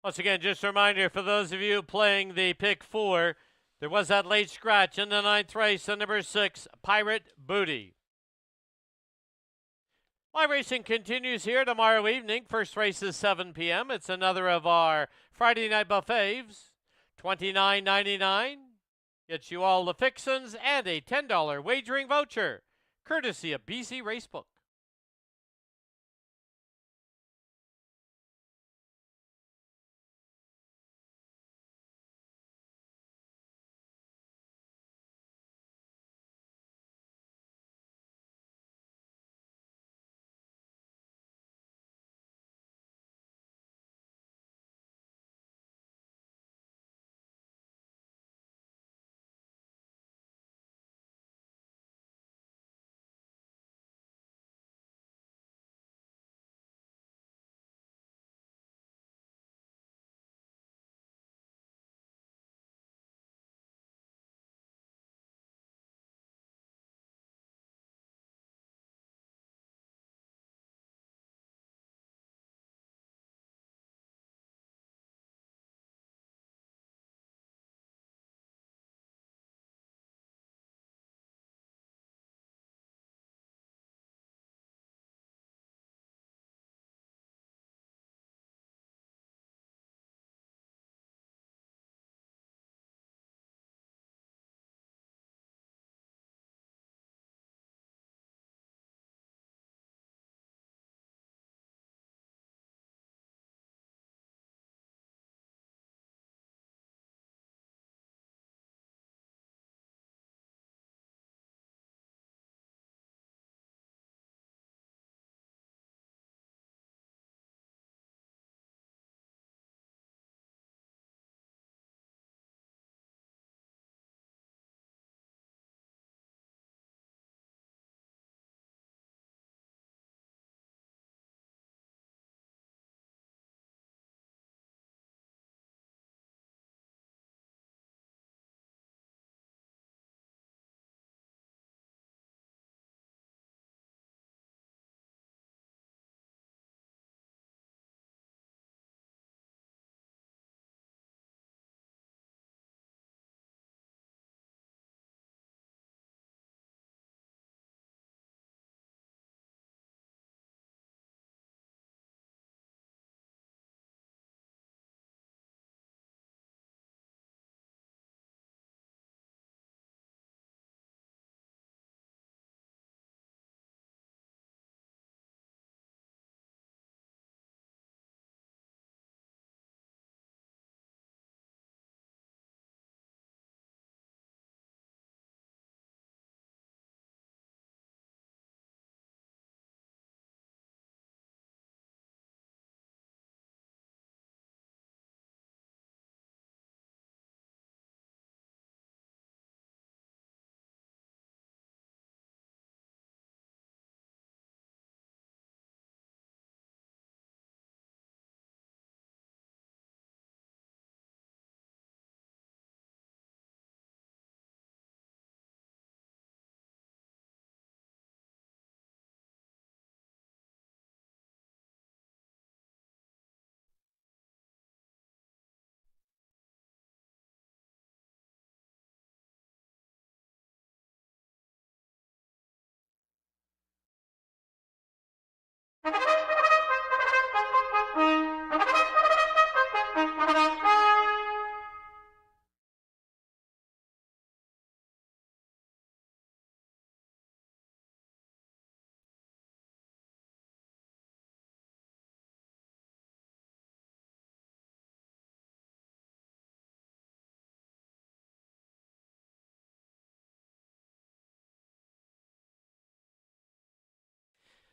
Once again, just a reminder for those of you playing the pick 4, there was that late scratch in the 9th race, the number 6, Pirate Booty. Live racing continues here tomorrow evening. First race is 7 p.m. It's another of our Friday night buffets. $29.99 gets you all the fixins and a $10 wagering voucher, courtesy of BC Racebook.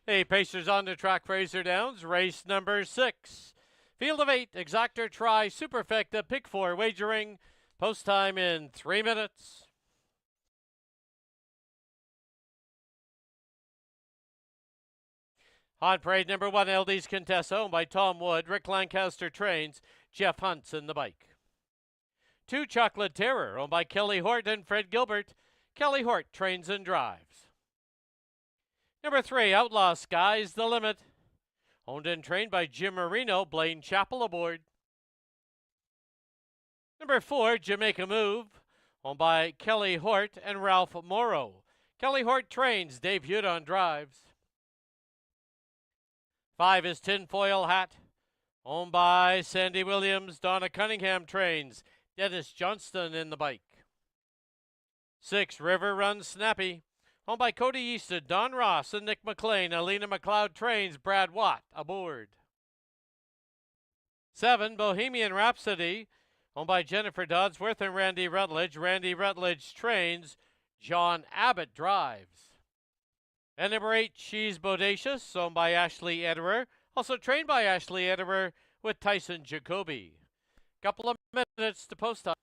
The Pacers on the track, Fraser Downs, race number 6. Field of 8, exactor try, superfecta, pick 4, wagering, post time in 3 minutes. On parade number 1, LD's Contessa, owned by Tom Wood, Rick Lancaster trains, Jeff Hunt's in the bike. 2, Chocolate Terror, owned by Kelly Hort and Fred Gilbert, Kelly Hort trains and drives. Number 3, Outlaw Sky's the Limit, owned and trained by Jim Marino, Blaine Chappell aboard. Number 4, Jamaica Move, owned by Kelly Hort and Ralph Morrow. Kelly Hort trains, Dave Hudon drives. 5 is Tinfoil Hat, owned by Sandy Williams, Donna Cunningham trains, Dennis Johnston in the bike. 6, River Run Snappy, owned by Cody Easton, Don Ross, and Nick McLean. Alina McLeod trains, Brad Watt aboard. 7, Bohemian Rhapsody, owned by Jennifer Dodsworth and Randy Rutledge. Randy Rutledge trains, John Abbott drives. And number 8, She's Bodacious, owned by Ashley Ederer, also trained by Ashley Ederer with Tyson Jacoby. Couple of minutes to post time.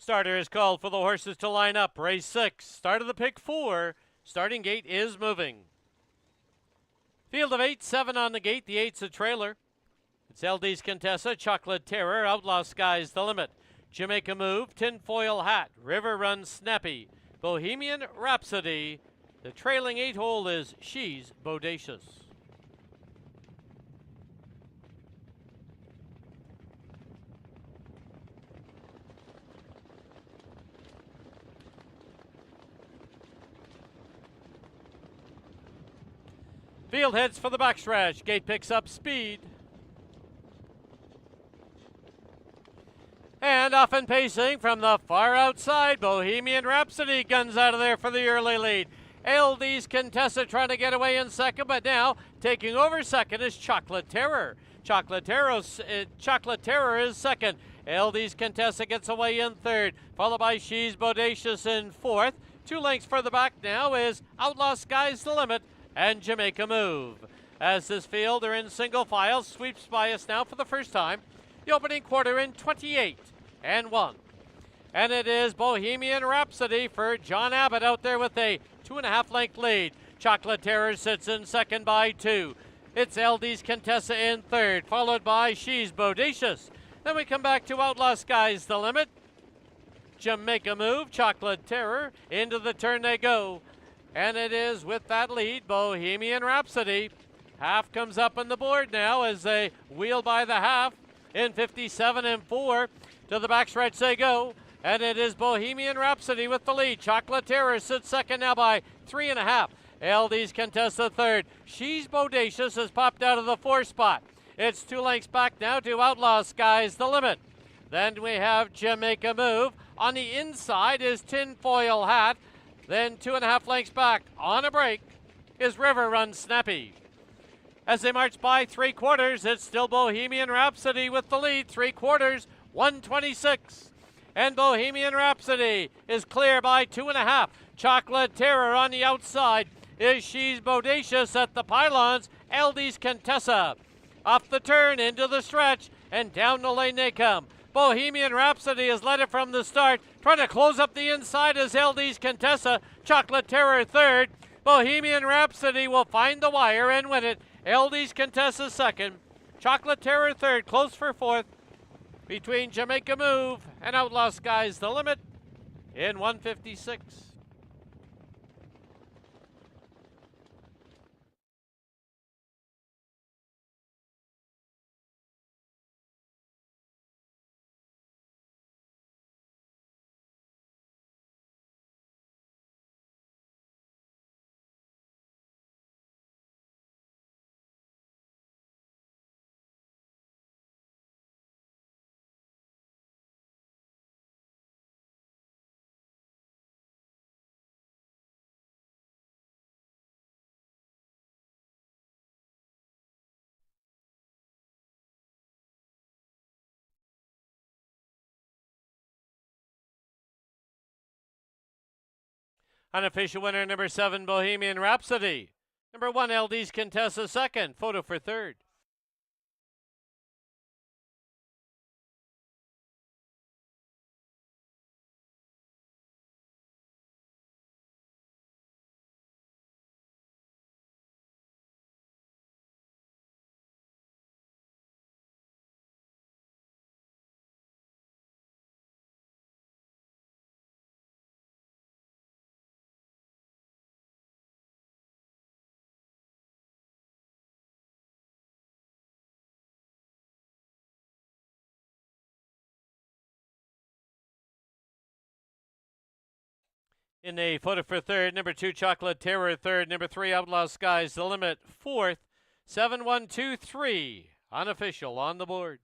Starter is called for the horses to line up. Race 6, start of the pick 4. Starting gate is moving. Field of 8, 7 on the gate. The 8's a trailer. It's LD's Contessa, Chocolate Terror, Outlaw Sky's the Limit, Jamaica Move, Tinfoil Hat, River Run Snappy, Bohemian Rhapsody. The trailing 8 hole is She's Bodacious. Field heads for the backstretch. Gate picks up speed. And off and pacing from the far outside, Bohemian Rhapsody guns out of there for the early lead. LD's Contessa trying to get away in second, but now taking over second is Chocolate Terror. Chocolate Terror is second. LD's Contessa gets away in third, followed by She's Bodacious in fourth. 2 lengths further back now is Outlaw Sky's the Limit and Jamaica Move. As this field are in single file, sweeps by us now for the first time. The opening quarter in 28 and 1. And it is Bohemian Rhapsody for John Abbott out there with a 2.5 length lead. Chocolate Terror sits in second by 2. It's LD's Contessa in third, followed by She's Bodacious. Then we come back to Outlaw Sky's the Limit. Jamaica Move, Chocolate Terror, into the turn they go. And it is with that lead, Bohemian Rhapsody. Half comes up on the board now as they wheel by the half in 57 and 4. To the backstretch they go. And it is Bohemian Rhapsody with the lead. Chocolate Terror sits second now by 3.5. LD's Contessa third. She's Bodacious has popped out of the 4 spot. It's 2 lengths back now to Outlaw Sky's the Limit. Then we have Jamaica Move. On the inside is Tinfoil Hat. Then 2.5 lengths back on a break is River Run Snappy. As they march by 3/4, it's still Bohemian Rhapsody with the lead. 3/4, 126. And Bohemian Rhapsody is clear by 2.5. Chocolate Terror on the outside is She's Bodacious at the pylons. LD's Contessa off the turn into the stretch and down the lane they come. Bohemian Rhapsody has led it from the start. Trying to close up the inside is LD's Contessa. Chocolate Terror third. Bohemian Rhapsody will find the wire and win it. LD's Contessa second. Chocolate Terror third. Close for fourth. Between Jamaica Move and Outlaw Sky's the Limit in 156. Unofficial winner number 7, Bohemian Rhapsody. Number 1, LD's Contessa second. Photo for third. In the photo for third, number 2, Chocolate Terror third, number 3, Outlaw Sky's the Limit fourth, 7-1-2-3, unofficial on the board.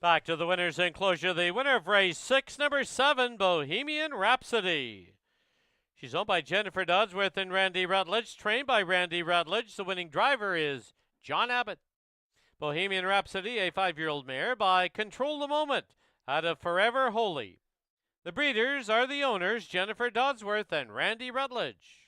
Back to the winner's enclosure. The winner of race 6, number 7, Bohemian Rhapsody. She's owned by Jennifer Dodsworth and Randy Rutledge, trained by Randy Rutledge. The winning driver is John Abbott. Bohemian Rhapsody, a 5-year-old mare by Control the Moment out of Forever Holy. The breeders are the owners, Jennifer Dodsworth and Randy Rutledge.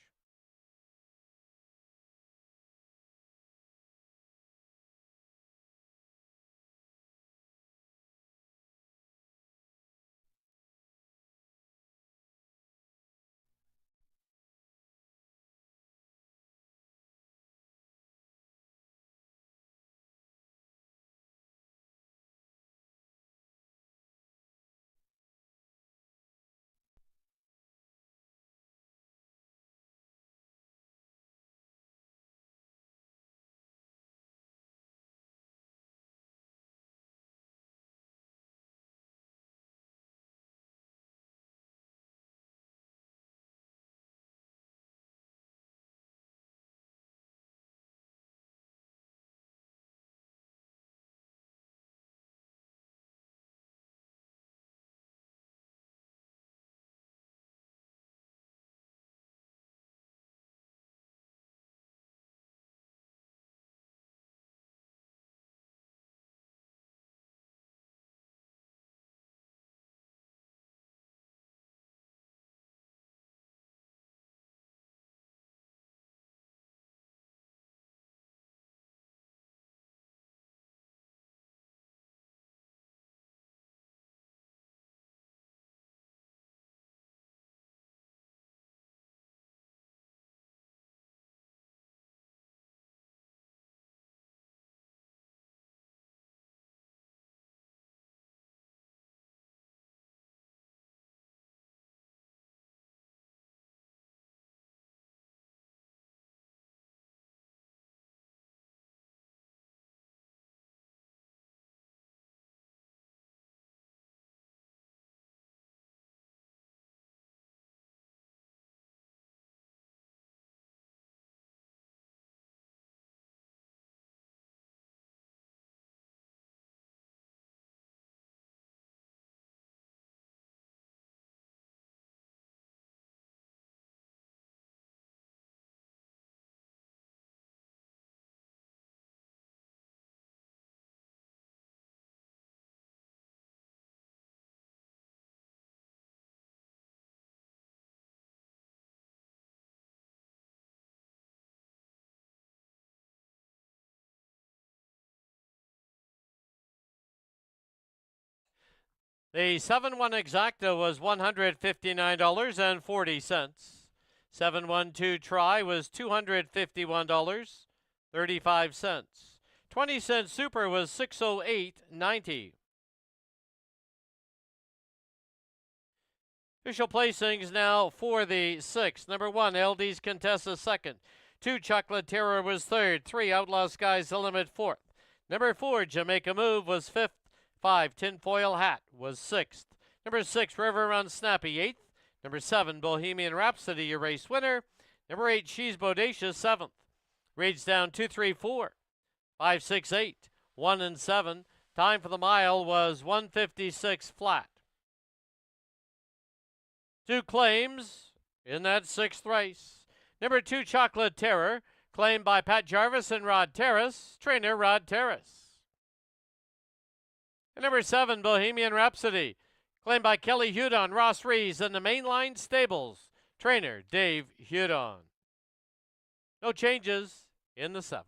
The 7-1 exacta was $159.40. 7-1-2 try was $251.35. 20-cent super was $608.90. Official placings now for the 6th. Number 1, LD's Contessa 2nd. 2, Chocolate Terror was 3rd. 3, Outlaw Sky's the Limit 4th. Number 4, Jamaica Move was 5th. 5, Tinfoil Hat was 6th. Number 6, River Run Snappy 8th. Number 7, Bohemian Rhapsody, your race winner. Number 8, She's Bodacious 7th. Rage down 2, 3, 4. 5, 6, 8. 1 and 7. Time for the mile was 1:56 flat. 2 claims in that 6th race. Number 2, Chocolate Terror, claimed by Pat Jarvis and Rod Terrace, trainer Rod Terrace. And number 7, Bohemian Rhapsody, claimed by Kelly Hudon, Ross Rees, and the Mainline Stables, trainer Dave Hudon. No changes in the 7th.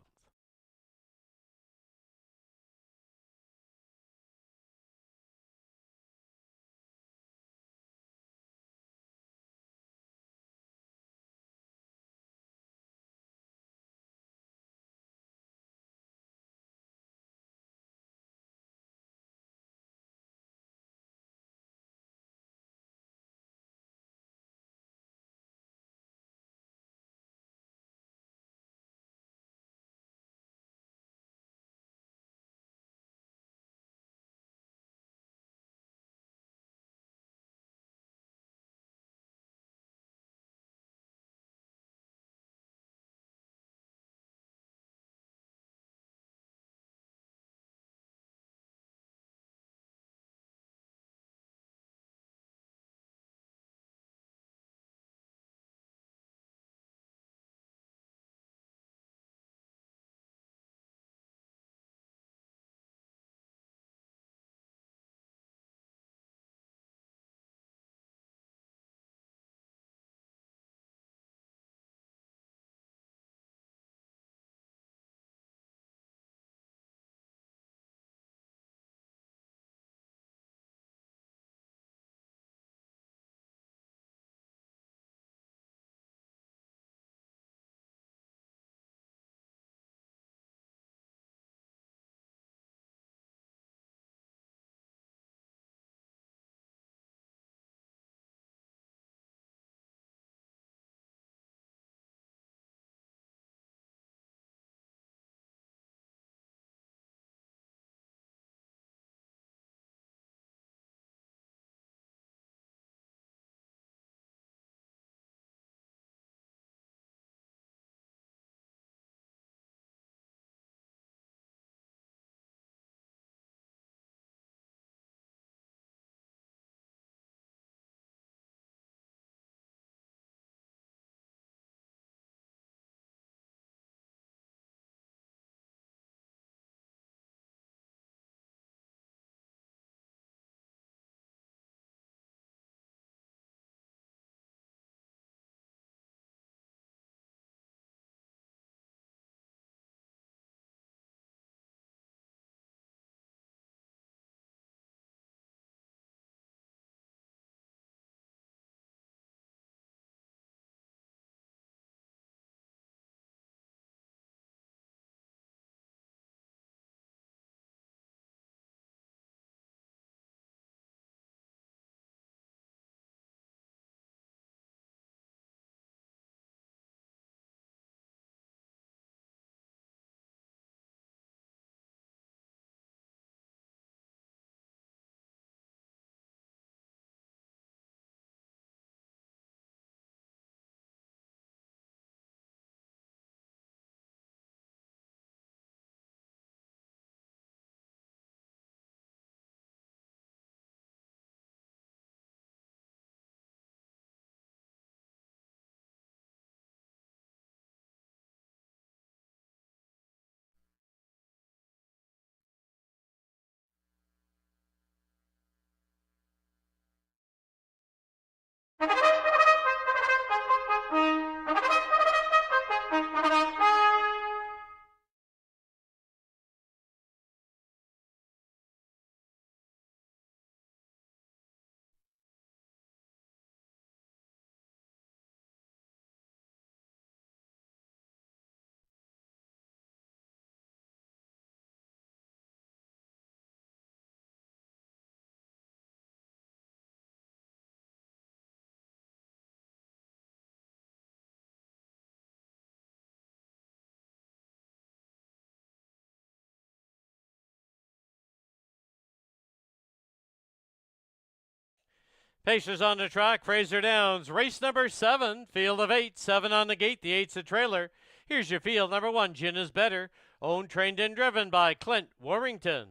Pacers on the track, Fraser Downs. Race number 7, field of 8. 7 on the gate, the 8's a trailer. Here's your field. Number 1, Gin is Better. Owned, trained, and driven by Clint Warrington.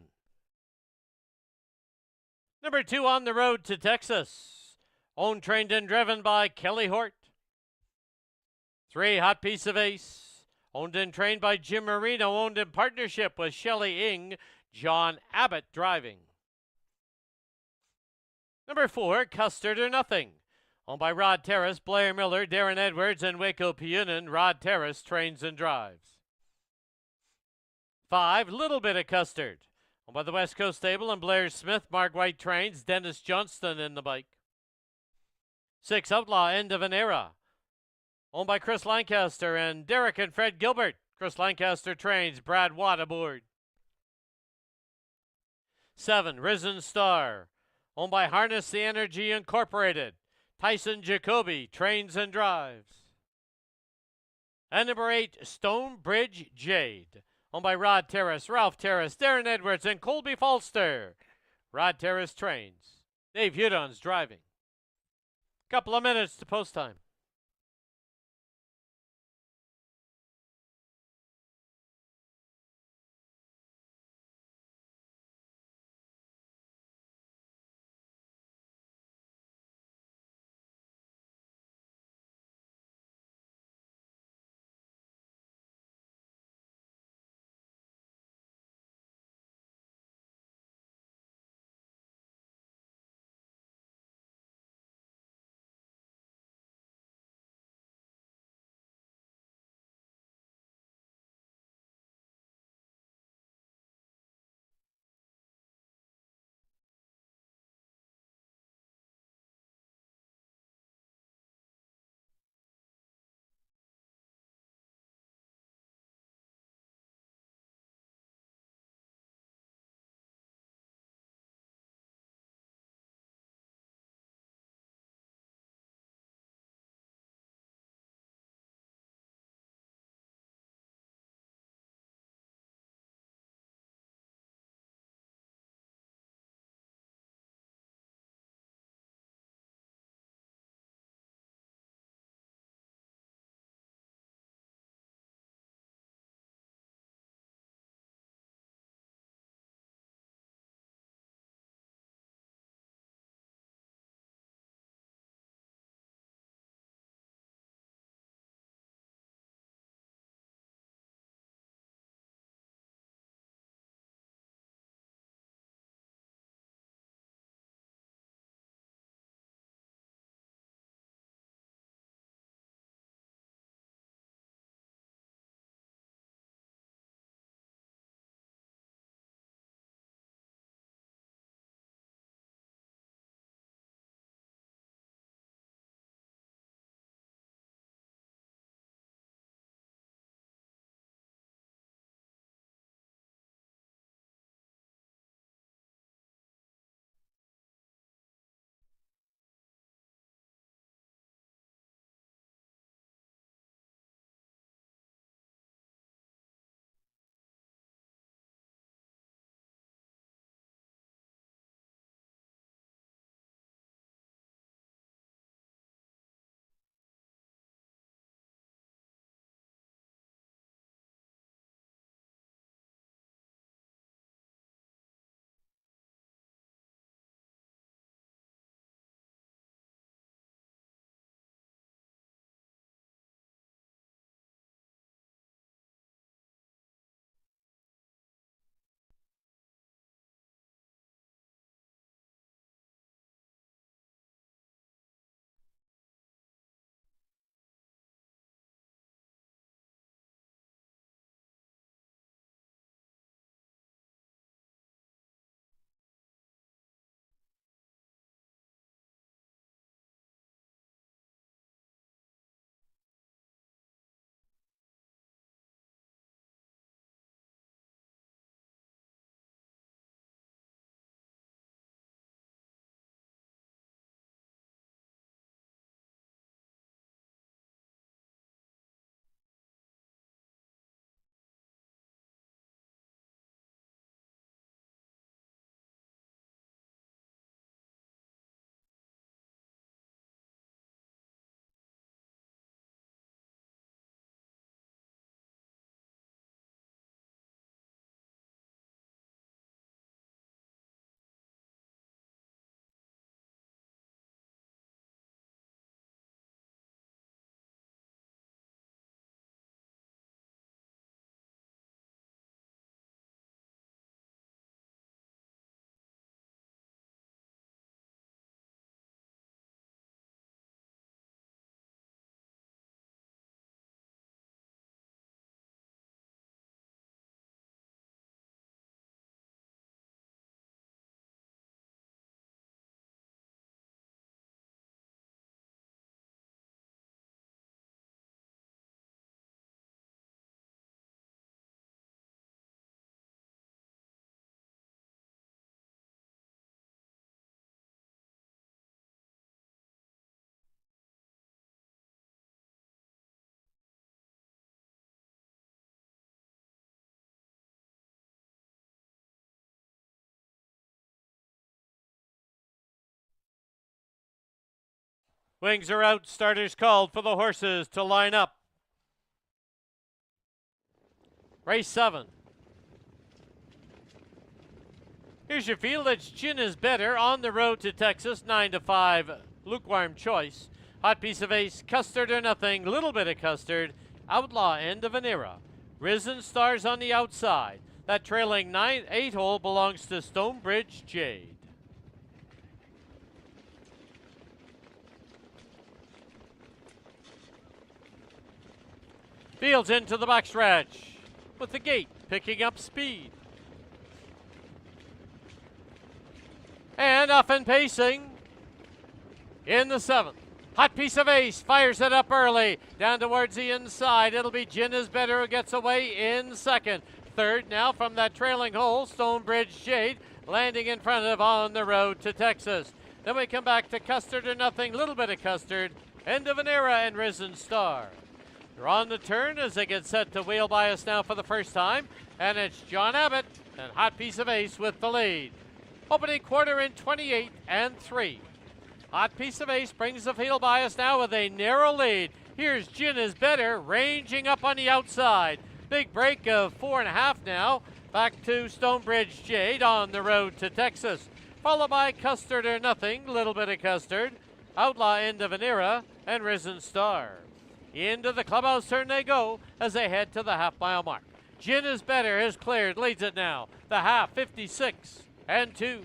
Number 2, On the Road to Texas. Owned, trained, and driven by Kelly Hort. 3, Hot Piece of Ace. Owned and trained by Jim Marino. Owned in partnership with Shelley Ing. John Abbott driving. Number 4, Custard or Nothing. Owned by Rod Terrace, Blair Miller, Darren Edwards, and Waco Punin. Rod Terrace trains and drives. 5, Little Bit of Custard. Owned by the West Coast Stable and Blair Smith. Mark White trains. Dennis Johnston in the bike. 6, Outlaw, End of an Era. Owned by Chris Lancaster and Derek and Fred Gilbert. Chris Lancaster trains. Brad Watt aboard. 7, Risen Star. Owned by Harness the Energy Incorporated. Tyson Jacoby trains and drives. And number 8, Stonebridge Jade. Owned by Rod Terrace, Ralph Terrace, Darren Edwards, and Colby Falster. Rod Terrace trains. Dave Hudon's driving. Couple of minutes to post time. Wings are out. Starters called for the horses to line up. Race 7. Here's your field. It's Gin is Better on the road to Texas. 9-5. Lukewarm Choice. Hot Piece of Ace. Custard or Nothing. Little Bit of Custard. Outlaw, End of an Era. Risen Stars on the outside. That trailing 8 hole belongs to Stonebridge Jade. Fields into the backstretch with the gate picking up speed. And off and pacing in the 7th. Hot Piece of Ace fires it up early. Down towards the inside. It'll be Gin is Better who gets away in 2nd. 3rd now from that trailing hole, Stonebridge Jade landing in front of On the Road to Texas. Then we come back to Custard or Nothing, Little Bit of Custard, End of an Era, and Risen Star. They're on the turn as they get set to wheel by us now for the first time. And it's John Abbott and Hot Piece of Ace with the lead. Opening quarter in 28-3. Hot Piece of Ace brings the field by us now with a narrow lead. Here's Gin is Better ranging up on the outside. Big break of 4.5 now. Back to Stonebridge Jade On the Road to Texas. Followed by Custard or Nothing, Little Bit of Custard, Outlaw, End of an Era, and Risen Star. Into the clubhouse turn they go as they head to the half-mile mark. Gin is Better has cleared, leads it now. The half, 56-2. To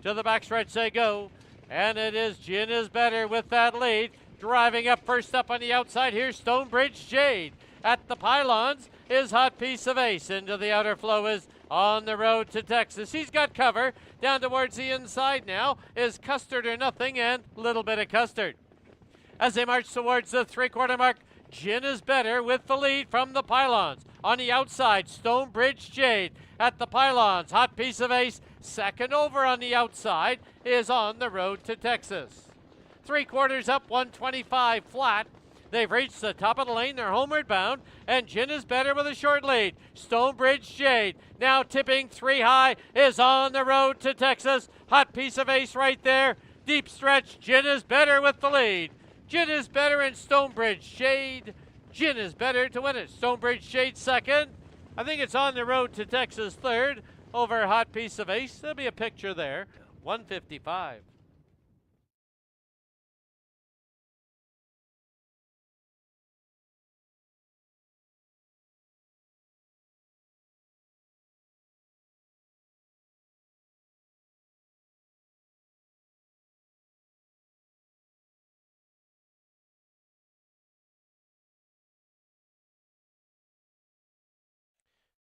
the backstretch they go, and it is Gin is Better with that lead. Driving up first up on the outside, here's Stonebridge Jade. At the pylons is Hot Piece of Ace. Into the outer flow is On the Road to Texas. He's got cover. Down towards the inside now is Custard or Nothing and Little Bit of Custard. As they march towards the 3/4 mark, Gin is Better with the lead from the pylons. On the outside, Stonebridge Jade. At the pylons, Hot Piece of Ace. 2nd over on the outside is On the Road to Texas. 3/4 up, 125 flat. They've reached the top of the lane. They're homeward bound, and Gin is Better with a short lead. Stonebridge Jade now tipping 3 high is On the Road to Texas. Hot Piece of Ace right there. Deep stretch, Gin is Better with the lead. Gin is Better and Stonebridge Jade. Gin is Better to win it. Stonebridge Jade 2nd. I think it's On the Road to Texas 3rd over Hot Piece of Ace. There'll be a picture there. 155.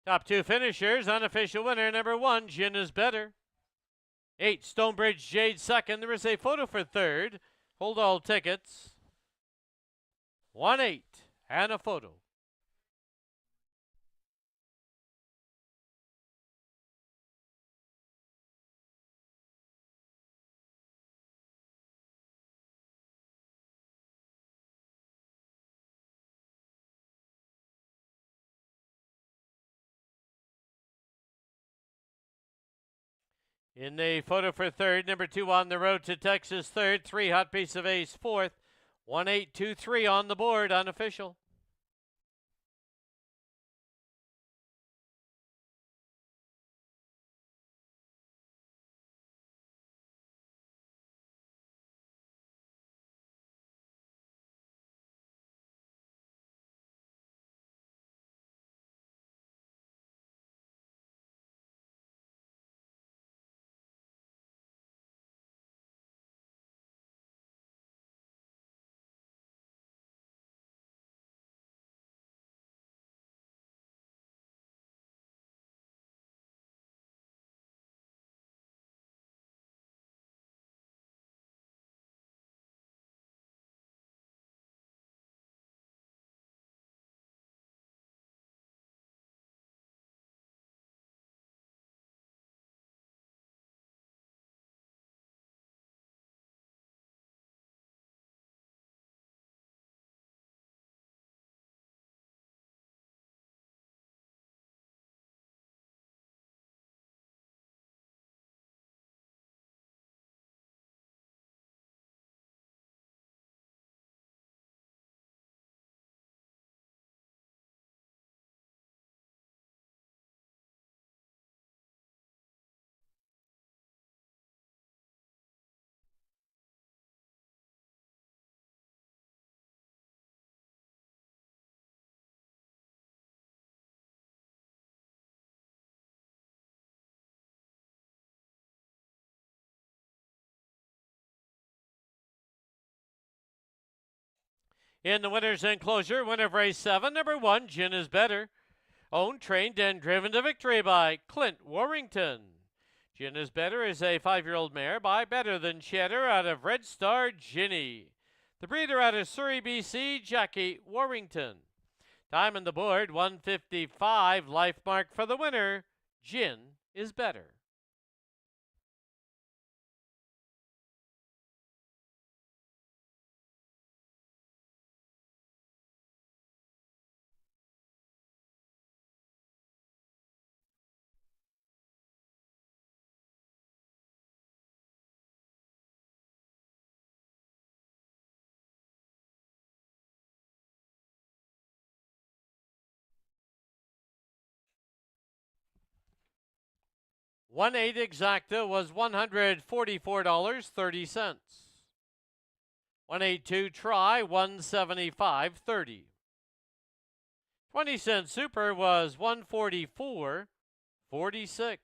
Top 2 finishers, unofficial winner, number 1, Gin is Better. 8, Stonebridge Jade 2nd. There is a photo for 3rd. Hold all tickets. 1-8 and a photo. In the photo for 3rd, number 2 On the Road to Texas 3rd, 3 Hot Piece of Ace 4th, 1-8-2-3 on the board, unofficial. In the winner's enclosure, winner of race 7, number 1, Gin is Better. Owned, trained, and driven to victory by Clint Warrington. Gin is Better is a 5-year-old mare by Better Than Cheddar out of Red Star Ginny. The breeder out of Surrey, BC, Jackie Warrington. Time on the board, 155. Life mark for the winner, Gin is Better. $1.8 exacta was $144.30. 182 try, $175.30. 20-cent super was $144.46.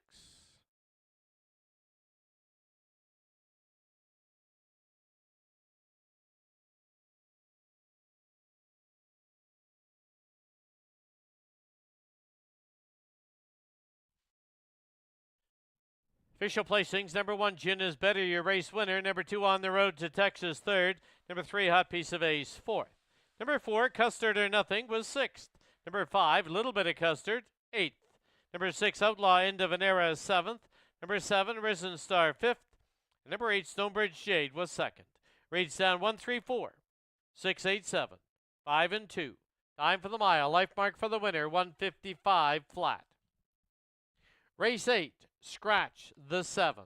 Official placings, number 1, Gin is Better, your race winner. Number 2, On the Road to Texas, 3rd. Number 3, Hot Piece of Ace, 4th. Number 4, Custard or Nothing, was 6th. Number 5, Little Bit of Custard, 8th. Number 6, Outlaw End of an Era, 7th. Number 7, Risen Star, 5th. And number 8, Stonebridge Jade, was 2nd. Reads down 1, 3, 4, 6, 8, 7, 5, and 2. Time for the mile. Life mark for the winner, 155 flat. Race 8, Scratch the 7.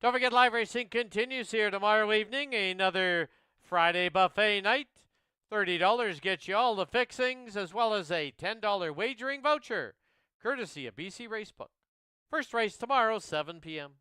Don't forget, live racing continues here tomorrow evening. Another Friday buffet night. $30 gets you all the fixings, as well as a $10 wagering voucher, courtesy of BC Racebook. First race tomorrow, 7 p.m.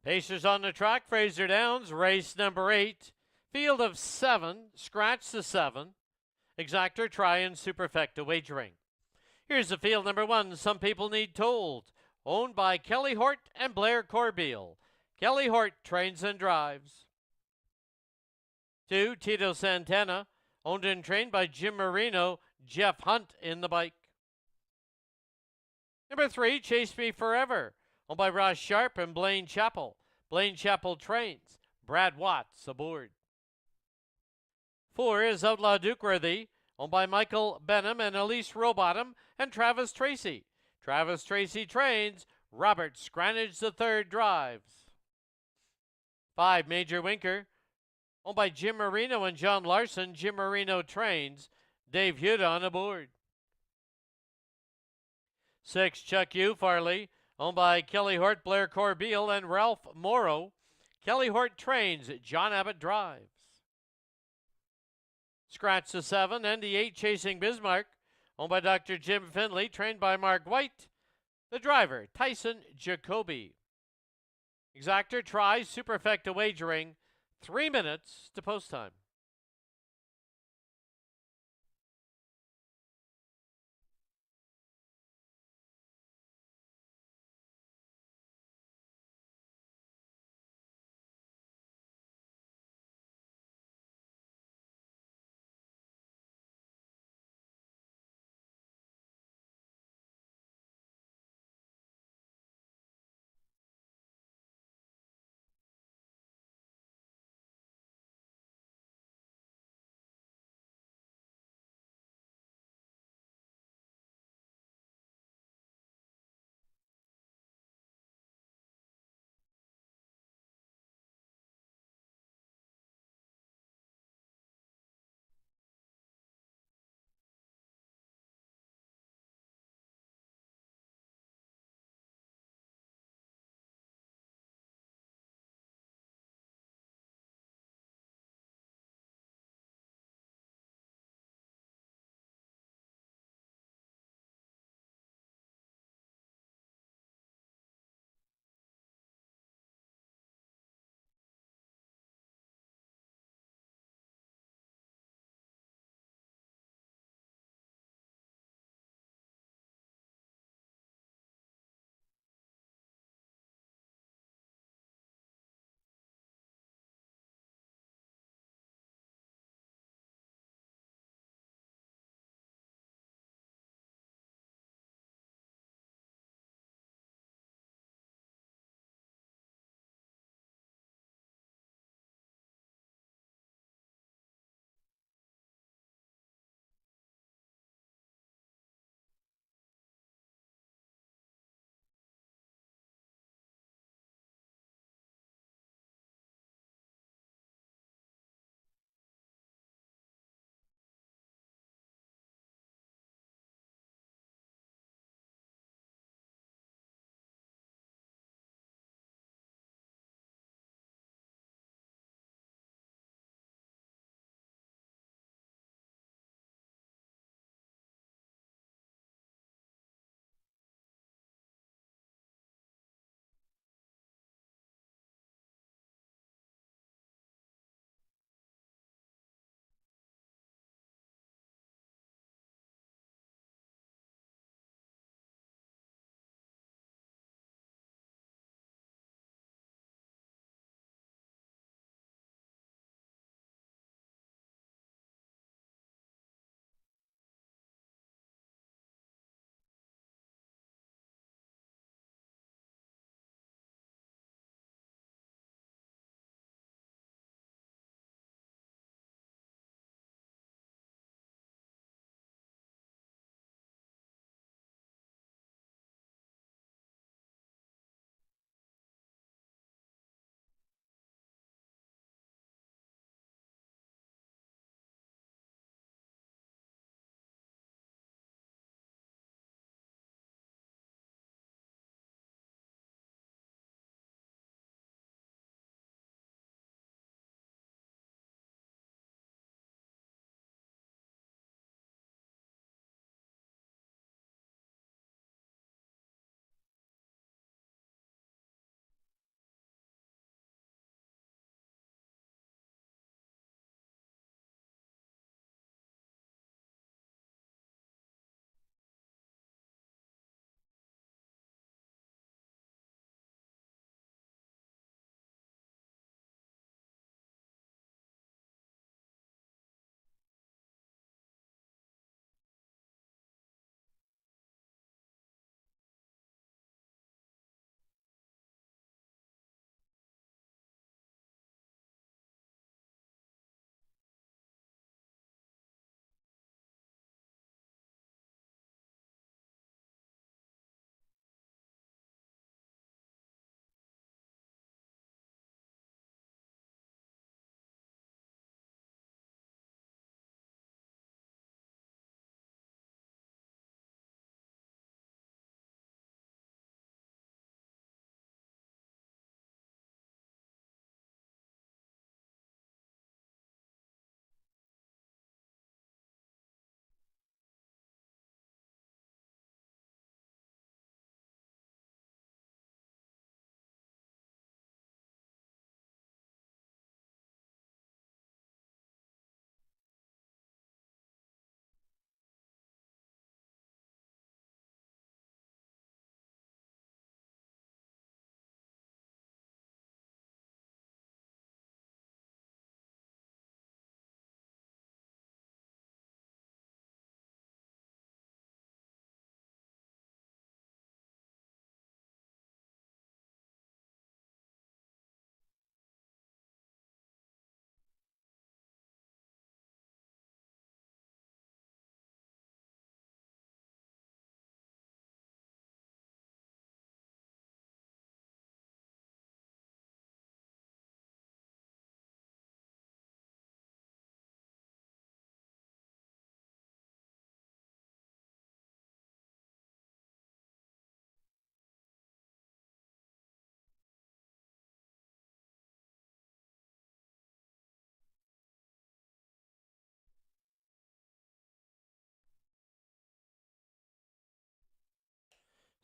Pacers on the track, Fraser Downs, race number 8. Field of 7, scratch the 7. Exactor, try, and superfecta wagering. Here's the field number 1, Some People Need Told, owned by Kelly Hort and Blair Corbeil. Kelly Hort trains and drives. 2, Tito Santana, owned and trained by Jim Marino, Jeff Hunt in the bike. Number 3, Chase Me Forever, owned by Ross Sharp and Blaine Chappell. Blaine Chappell trains, Brad Watts aboard. 4 is Outlaw Dukeworthy, owned by Michael Benham and Elise Rowbottom and Travis Tracy. Travis Tracy trains, Robert Scranage III drives. 5, Major Winker, owned by Jim Marino and John Larson. Jim Marino trains, Dave Hudon aboard. 6, Chuck U. Farley, owned by Kelly Hort, Blair Corbeil, and Ralph Morrow. Kelly Hort trains, John Abbott drives. Scratch the 7, and the 8, Chasing Bismarck, owned by Dr. Jim Finley, trained by Mark White. The driver, Tyson Jacoby. Exactor tries, superfecta wagering, 3 minutes to post time.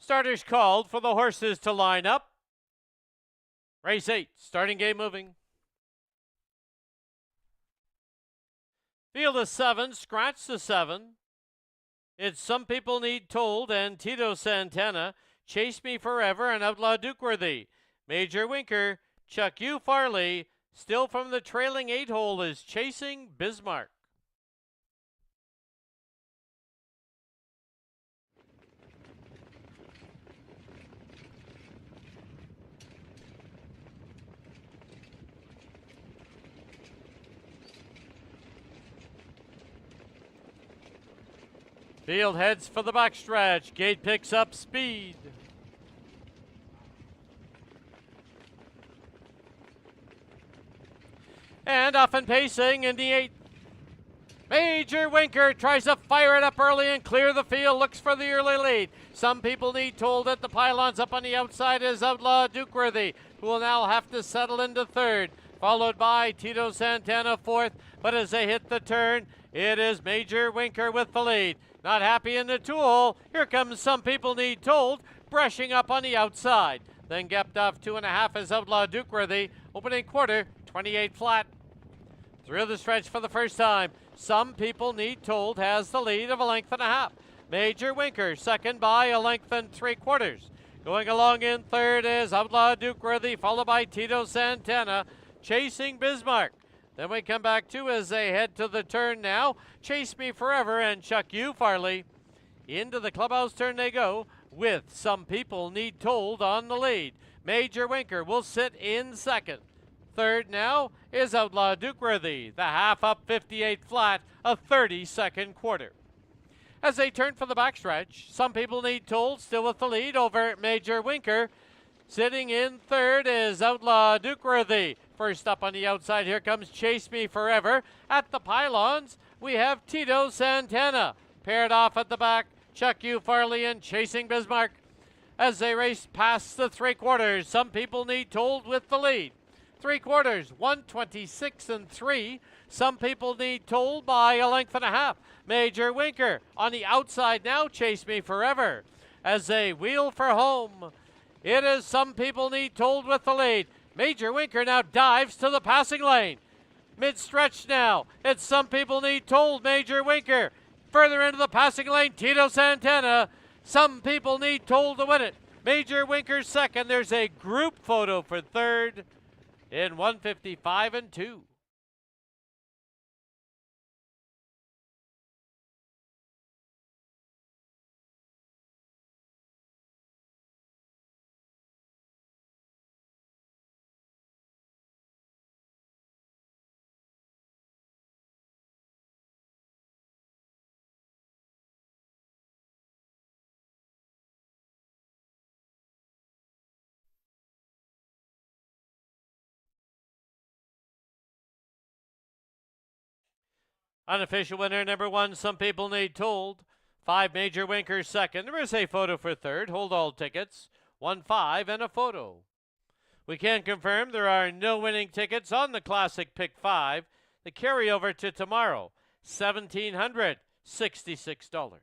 Starters called for the horses to line up. Race 8, starting game moving. Field of 7, scratch the 7. It's Some People Need Told and Tito Santana. Chase Me Forever and Outlaw Dukeworthy. Major Winker, Chuck U. Farley. Still from the trailing 8 hole is Chasing Bismarck. Field heads for the backstretch. Gate picks up speed. And off and pacing in the 8th. Major Winker tries to fire it up early and clear the field. Looks for the early lead. Some People Need Told at the pylons. Up on the outside is Outlaw Dukeworthy, who will now have to settle into 3rd. Followed by Tito Santana 4th. But as they hit the turn, it is Major Winker with the lead. Not happy in the 2 hole. Here comes Some People Need Told, brushing up on the outside. Then gapped off 2.5 is Outlaw Dukeworthy. Opening quarter, 28 flat. Through the stretch for the first time, Some People Need Told has the lead of 1.5 lengths. Major Winker second by 1 3/4 lengths. Going along in 3rd is Outlaw Dukeworthy, followed by Tito Santana, Chasing Bismarck. Then we come back to as they head to the turn now. Chase Me Forever and Chuck U. Farley. Into the clubhouse turn they go with Some People Need Told on the lead. Major Winker will sit in 2nd. 3rd now is Outlaw Dukeworthy. The half up 58 flat, a 32nd quarter. As they turn for the backstretch, Some People Need Told still with the lead over Major Winker. Sitting in 3rd is Outlaw Dukeworthy. First up on the outside, here comes Chase Me Forever. At the pylons, we have Tito Santana. Paired off at the back, Chuck U. Farley and Chasing Bismarck. As they race past the 3/4, Some People Need Told with the lead. 3/4, 1:26 3. Some People Need Told by 1.5 lengths. Major Winker on the outside now, Chase Me Forever. As they wheel for home, it is Some People Need Told with the lead. Major Winker now dives to the passing lane. Mid-stretch now. It's Some People Need Told, Major Winker. Further into the passing lane, Tito Santana. Some People Need Told to win it. Major Winker 2nd. There's a group photo for 3rd in 1:55 2. Unofficial winner number 1, Some People Need Told. 5, Major Winker 2nd. There is a photo for 3rd. Hold all tickets. 1-5 and a photo. We can confirm there are no winning tickets on the Classic Pick 5. The carryover to tomorrow, $1,766.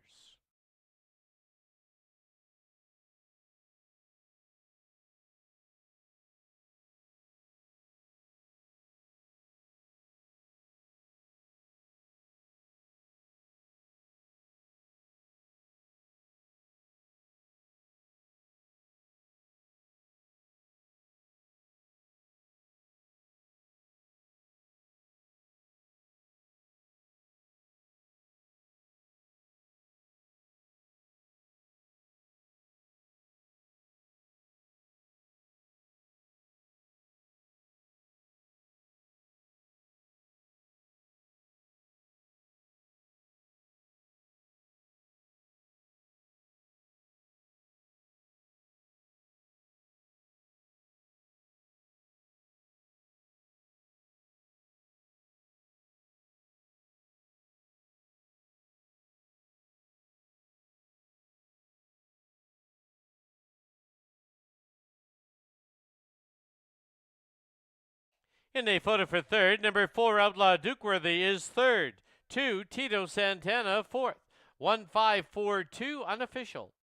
In a photo for 3rd, number 4, Outlaw Dukeworthy is 3rd. 2, Tito Santana 4th. 1-5-4-2, unofficial.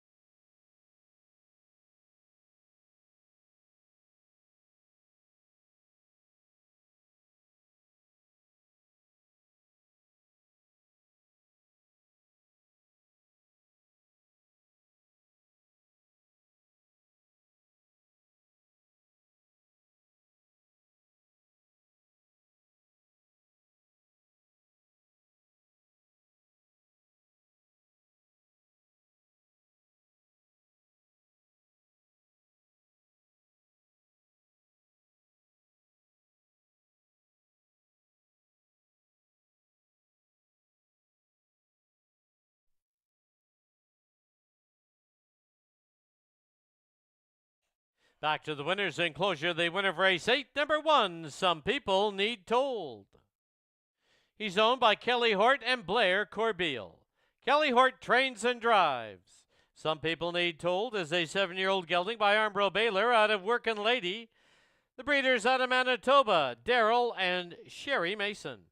Back to the winner's enclosure, the winner of race 8, number 1, Some People Need Told. He's owned by Kelly Hort and Blair Corbeil. Kelly Hort trains and drives. Some People Need Told is a 7-year-old gelding by Armbro Baylor out of Workin' Lady. The breeders out of Manitoba, Daryl and Sherry Mason.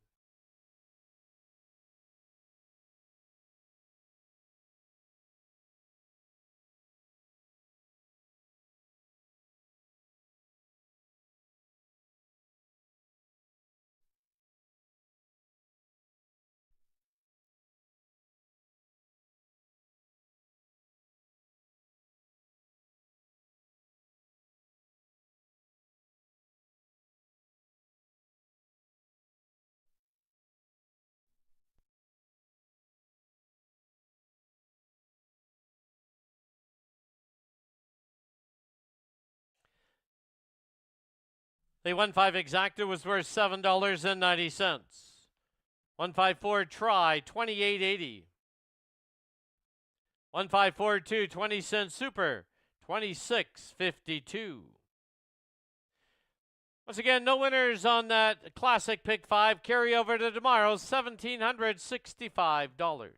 The 1-5 exacta was worth $7.90. 154 try, $28.80. 1542 20-cent super, $26.52. Once again, no winners on that classic pick 5. Carry over to tomorrow's $1,765.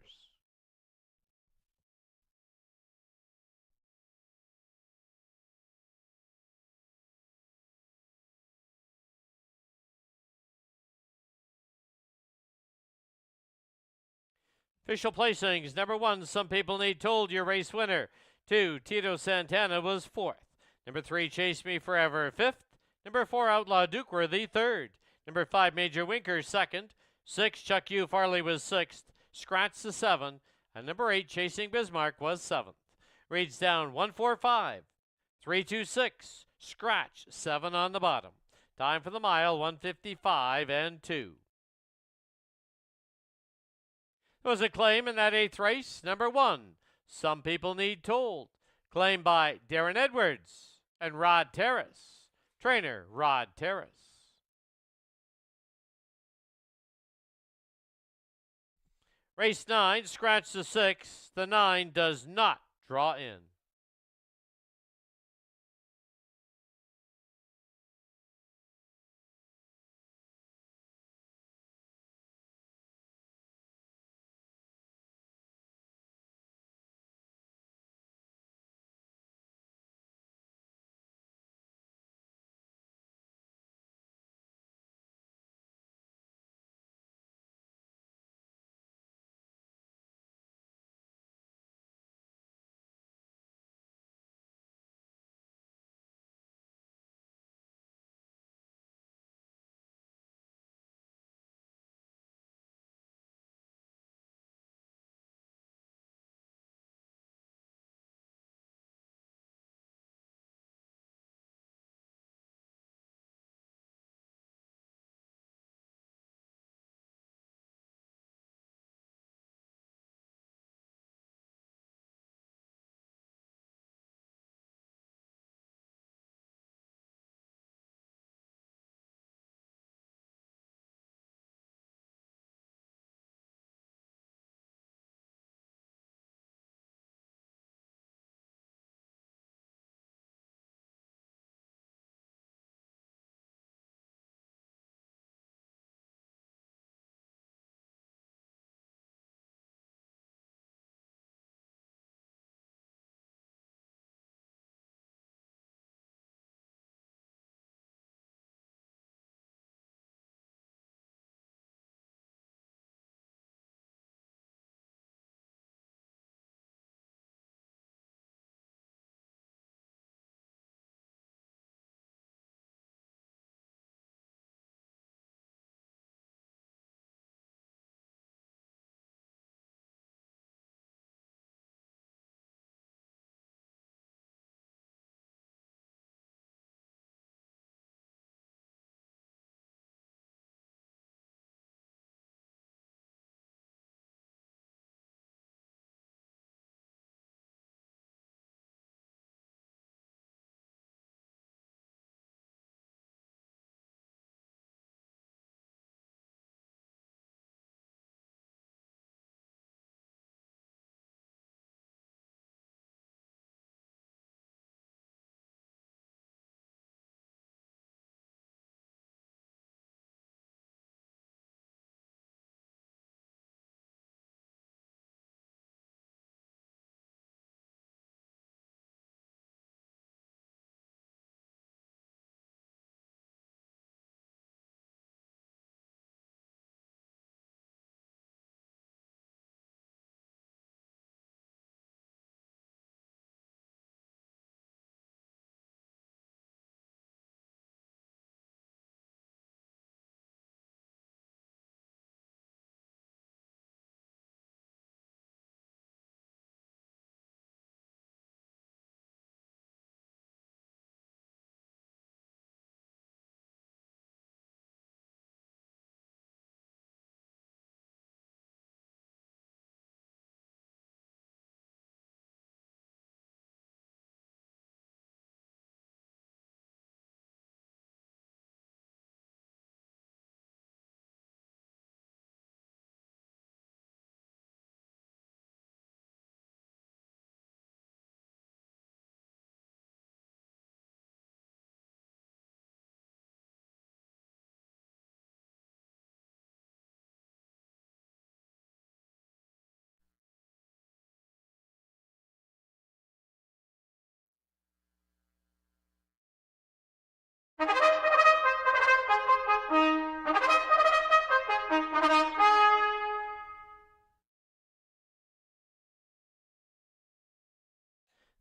Official placings. Number 1, Some People Need Told, your race winner. 2, Tito Santana was 4th. Number 3, Chase Me Forever, 5th. Number 4, Outlaw Dukeworthy, 3rd. Number 5, Major Winker, 2nd. 6, Chuck U. Farley was 6th. Scratch the 7. And number 8, Chasing Bismarck was 7th. Reads down 145, 326, scratch 7 on the bottom. Time for the mile, 155 and 2. There was a claim in that 8th race. Number 1, Some People Need Told. Claimed by Darren Edwards and Rod Terrace. Trainer, Rod Terrace. Race 9, scratch the 6. The 9 does not draw in.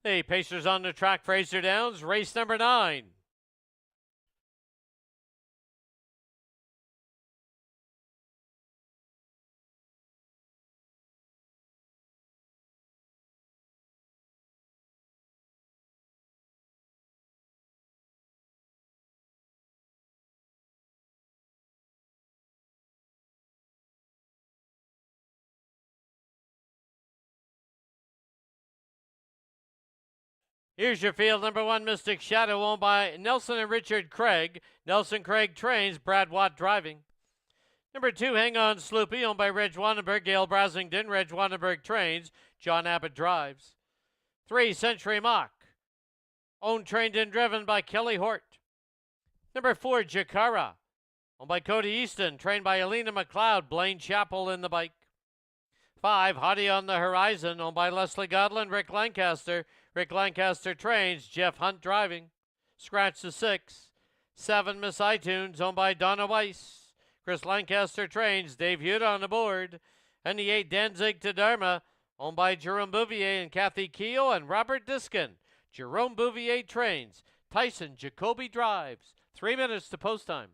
The Pacers on the track, Fraser Downs, race number 9. Here's your field. Number 1, Mystic Shadow, owned by Nelson and Richard Craig. Nelson Craig trains, Brad Watt driving. Number 2, Hang On Sloopy, owned by Reg Wandenberg, Gail Brasington. Reg Wandenberg trains, John Abbott drives. 3, Century Mock, owned, trained, and driven by Kelly Hort. Number 4, Jakara, owned by Cody Easton, trained by Alina McLeod, Blaine Chappell in the bike. 5, Hottie on the Horizon, owned by Leslie Godlin, Rick Lancaster. Rick Lancaster trains, Jeff Hunt driving. Scratch the 6. 7, Miss iTunes, owned by Donna Weiss. Chris Lancaster trains, Dave Hute on the board. And the 8, Danzig to Dharma, owned by Jerome Bouvier and Kathy Keogh and Robert Diskin. Jerome Bouvier trains, Tyson Jacoby drives. 3 minutes to post time.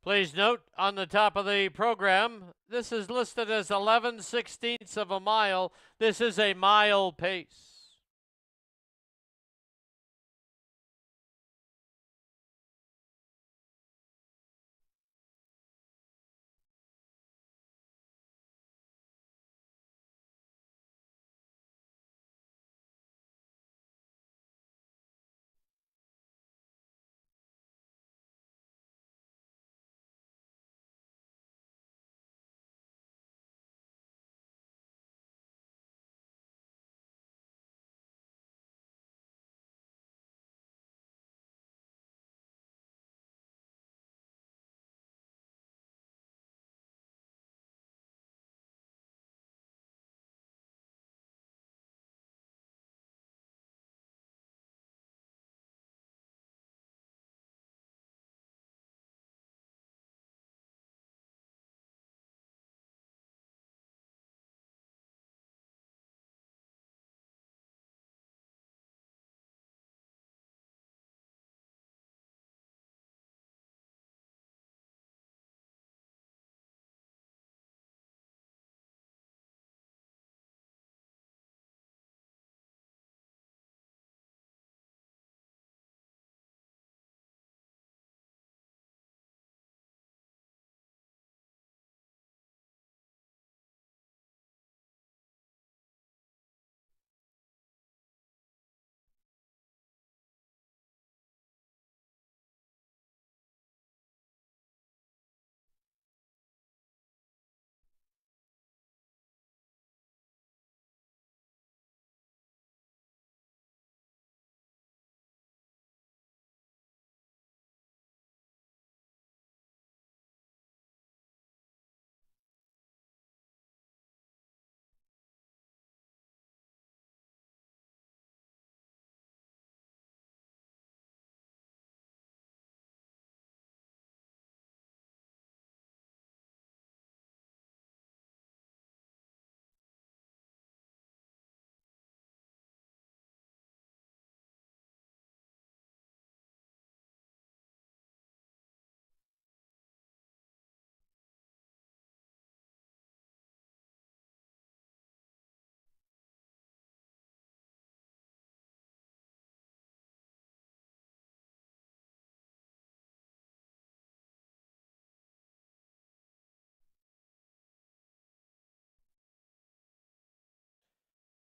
Please note, on the top of the program, this is listed as 11/16 of a mile. This is a mile pace.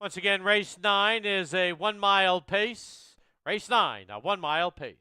Once again, race 9 is a 1 mile pace. Race 9, a 1 mile pace.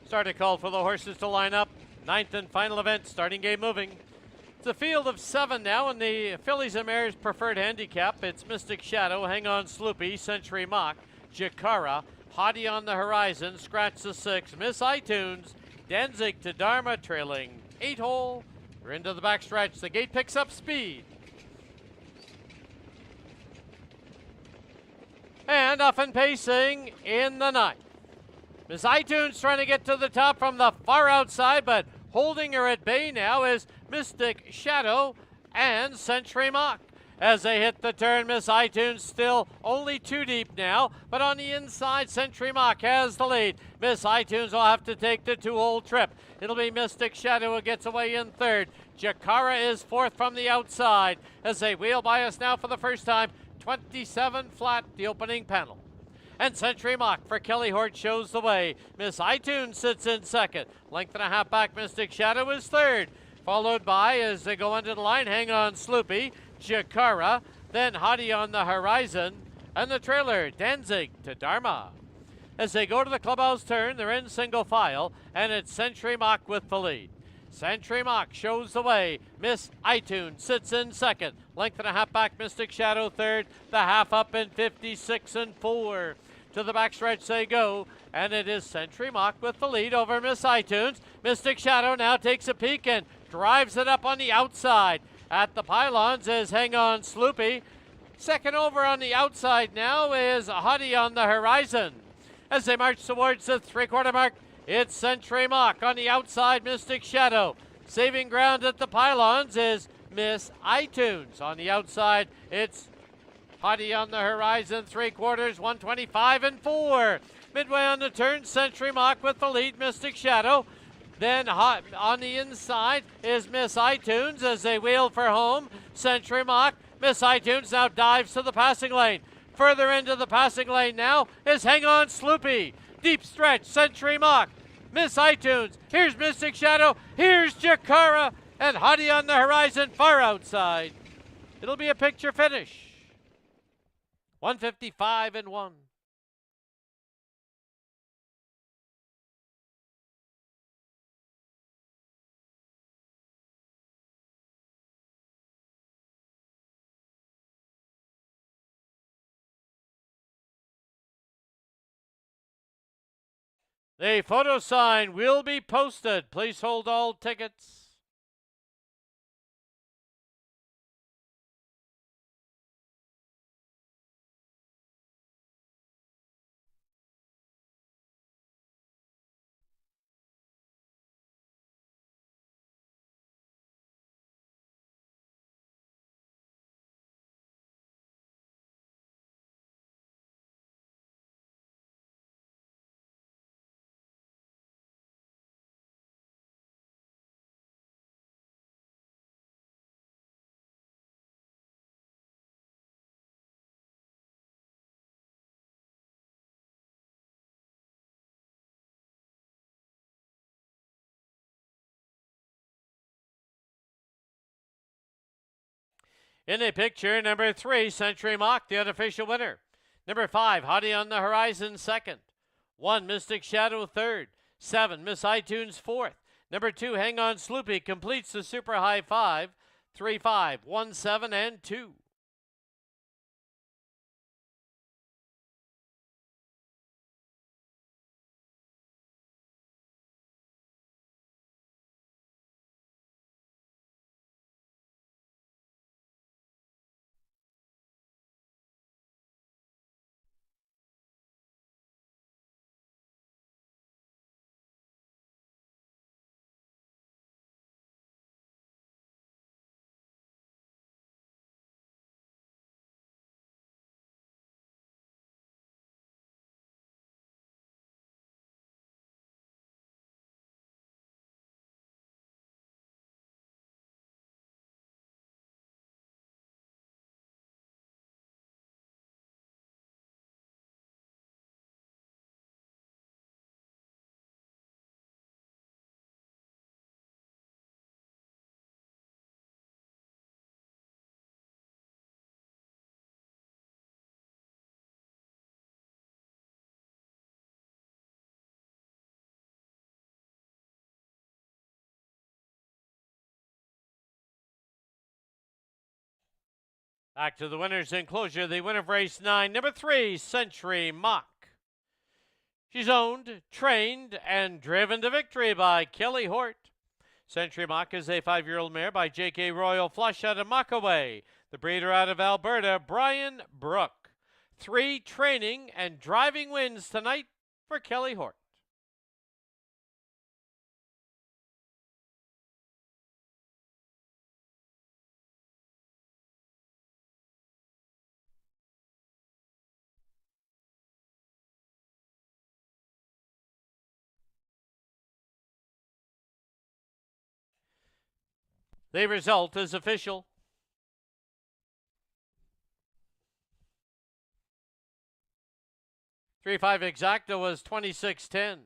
Starting call for the horses to line up. 9th and final event, starting game moving. It's a field of 7 now in the fillies and mares preferred handicap. It's Mystic Shadow, Hang On Sloopy, Century Mock, Jakara, Hottie on the Horizon, Scratch the 6, Miss iTunes, Danzig to Dharma, trailing 8 hole. We're into the backstretch. The gate picks up speed. And off and pacing in the 9th. Miss iTunes trying to get to the top from the far outside, but holding her at bay now is Mystic Shadow and Century Mock. As they hit the turn, Miss iTunes still only 2 deep now, but on the inside, Century Mock has the lead. Miss iTunes will have to take the 2-hole trip. It'll be Mystic Shadow who gets away in 3rd. Jakara is 4th from the outside as they wheel by us now for the first time. 27 flat, the opening panel. And Century Mock for Kelly Hort shows the way. Miss iTunes sits in 2nd. Length and a half back, Mystic Shadow is 3rd. Followed by, as they go into the line, Hang On Sloopy, Jakara, then Hottie on the Horizon, and the trailer, Danzig to Dharma. As they go to the clubhouse turn, they're in single file, and it's Century Mock with the lead. Century Mock shows the way. Miss iTunes sits in 2nd. Length and a half back, Mystic Shadow 3rd. The half up in 56 and 4. To the backstretch they go, and it is Century Mock with the lead over Miss iTunes. Mystic Shadow now takes a peek and drives it up on the outside. At the pylons is Hang On Sloopy. Second over on the outside now is Hottie on the Horizon. As they march towards the 3/4 mark, it's Century Mock on the outside, Mystic Shadow. Saving ground at the pylons is Miss iTunes. On the outside, it's Hottie on the Horizon, 3/4, 125 and 4. Midway on the turn, Century Mock with the lead, Mystic Shadow. Then hot on the inside is Miss iTunes as they wheel for home. Century Mock. Miss iTunes now dives to the passing lane. Further into the passing lane now is Hang On Sloopy. Deep stretch, Century Mock. Miss iTunes. Here's Mystic Shadow. Here's Jakara. And Hottie on the horizon, far outside. It'll be a picture finish. 155 and 1. The photo sign will be posted. Please hold all tickets. In the picture, number 3, Century Mock, the unofficial winner. Number 5, Hottie on the Horizon, second. 1, Mystic Shadow, third. 7, Miss iTunes, fourth. Number 2, Hang On Sloopy completes the super high 5. 3, 5, 1, 7, and 2. Back to the winner's enclosure, the winner of race 9, number 3, Century Mock. She's owned, trained, and driven to victory by Kelly Hort. Century Mock is a 5-year-old mare by J.K. Royal Flush out of Muckaway. The breeder out of Alberta, Brian Brook. 3 training and driving wins tonight for Kelly Hort. The result is official. Three five exacta was 26.10.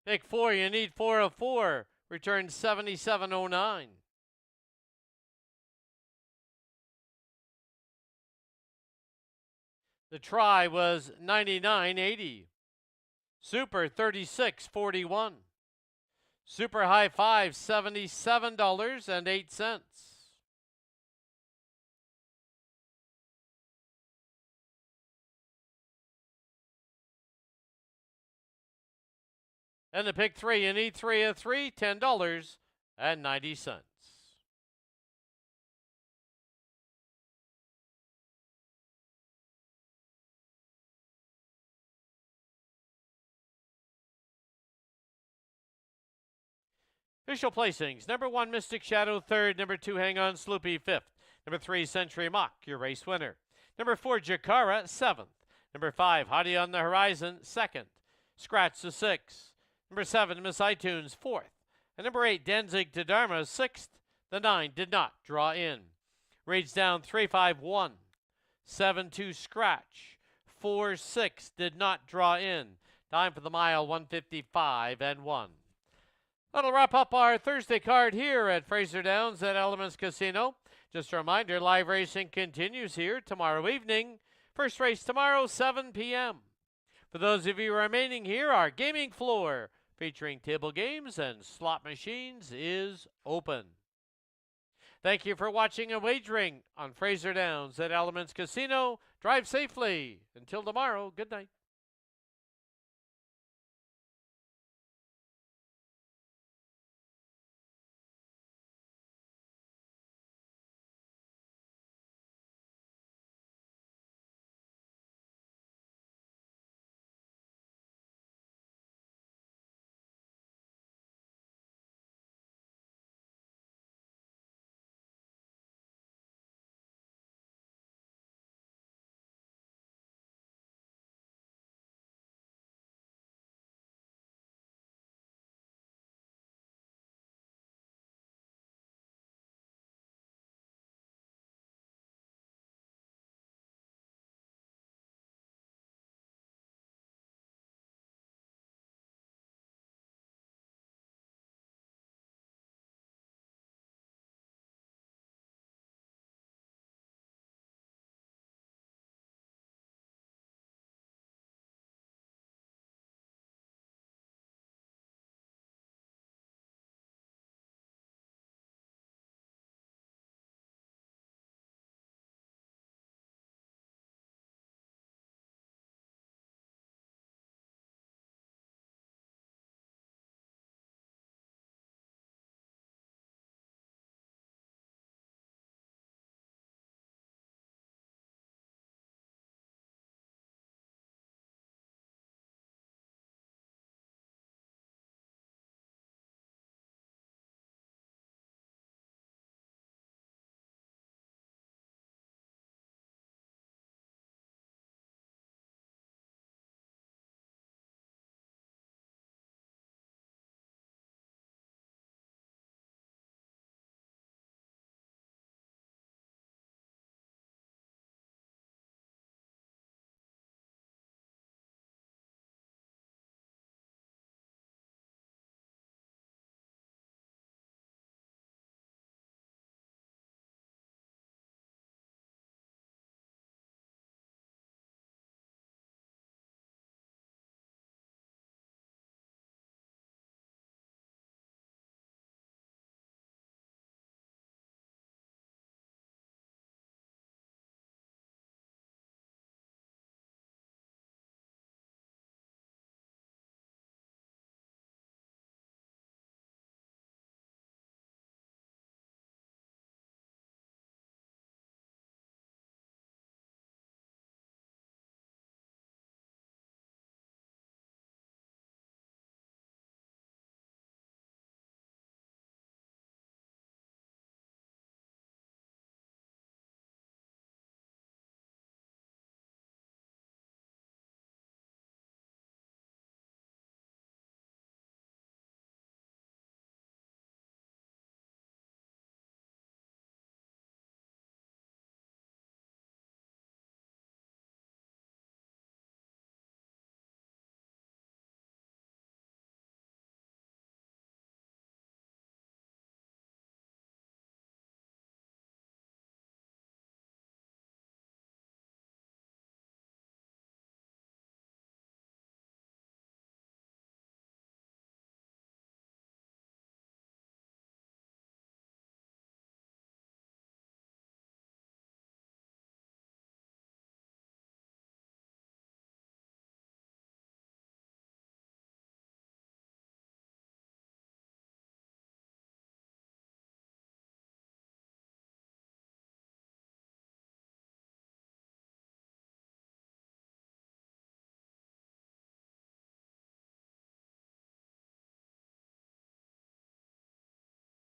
Pick 4, you need 4 of 4. Return 77.09. The try was 99.80. Super 36.41. Super high 5, $77.08. And the pick 3, you need 3 of 3, $10.90. Official placings. Number 1, Mystic Shadow, third. Number 2, Hang On Sloopy, fifth. Number 3, Century Mock, your race winner. Number 4, Jakara, seventh. Number 5, Hottie on the Horizon, second. Scratch the 6. Number 7, Miss iTunes, 4th. And number 8, Danzig to Dharma, 6th. The 9 did not draw in. Rates down 3-5-1. 7-2 scratch. 4-6 did not draw in. Time for the mile, 155 and 1. That'll wrap up our Thursday card here at Fraser Downs at Elements Casino. Just a reminder, live racing continues here tomorrow evening. First race tomorrow, 7 p.m. For those of you remaining here, our gaming floor featuring table games and slot machines is open. Thank you for watching and wagering on Fraser Downs at Elements Casino. Drive safely. Until tomorrow, good night.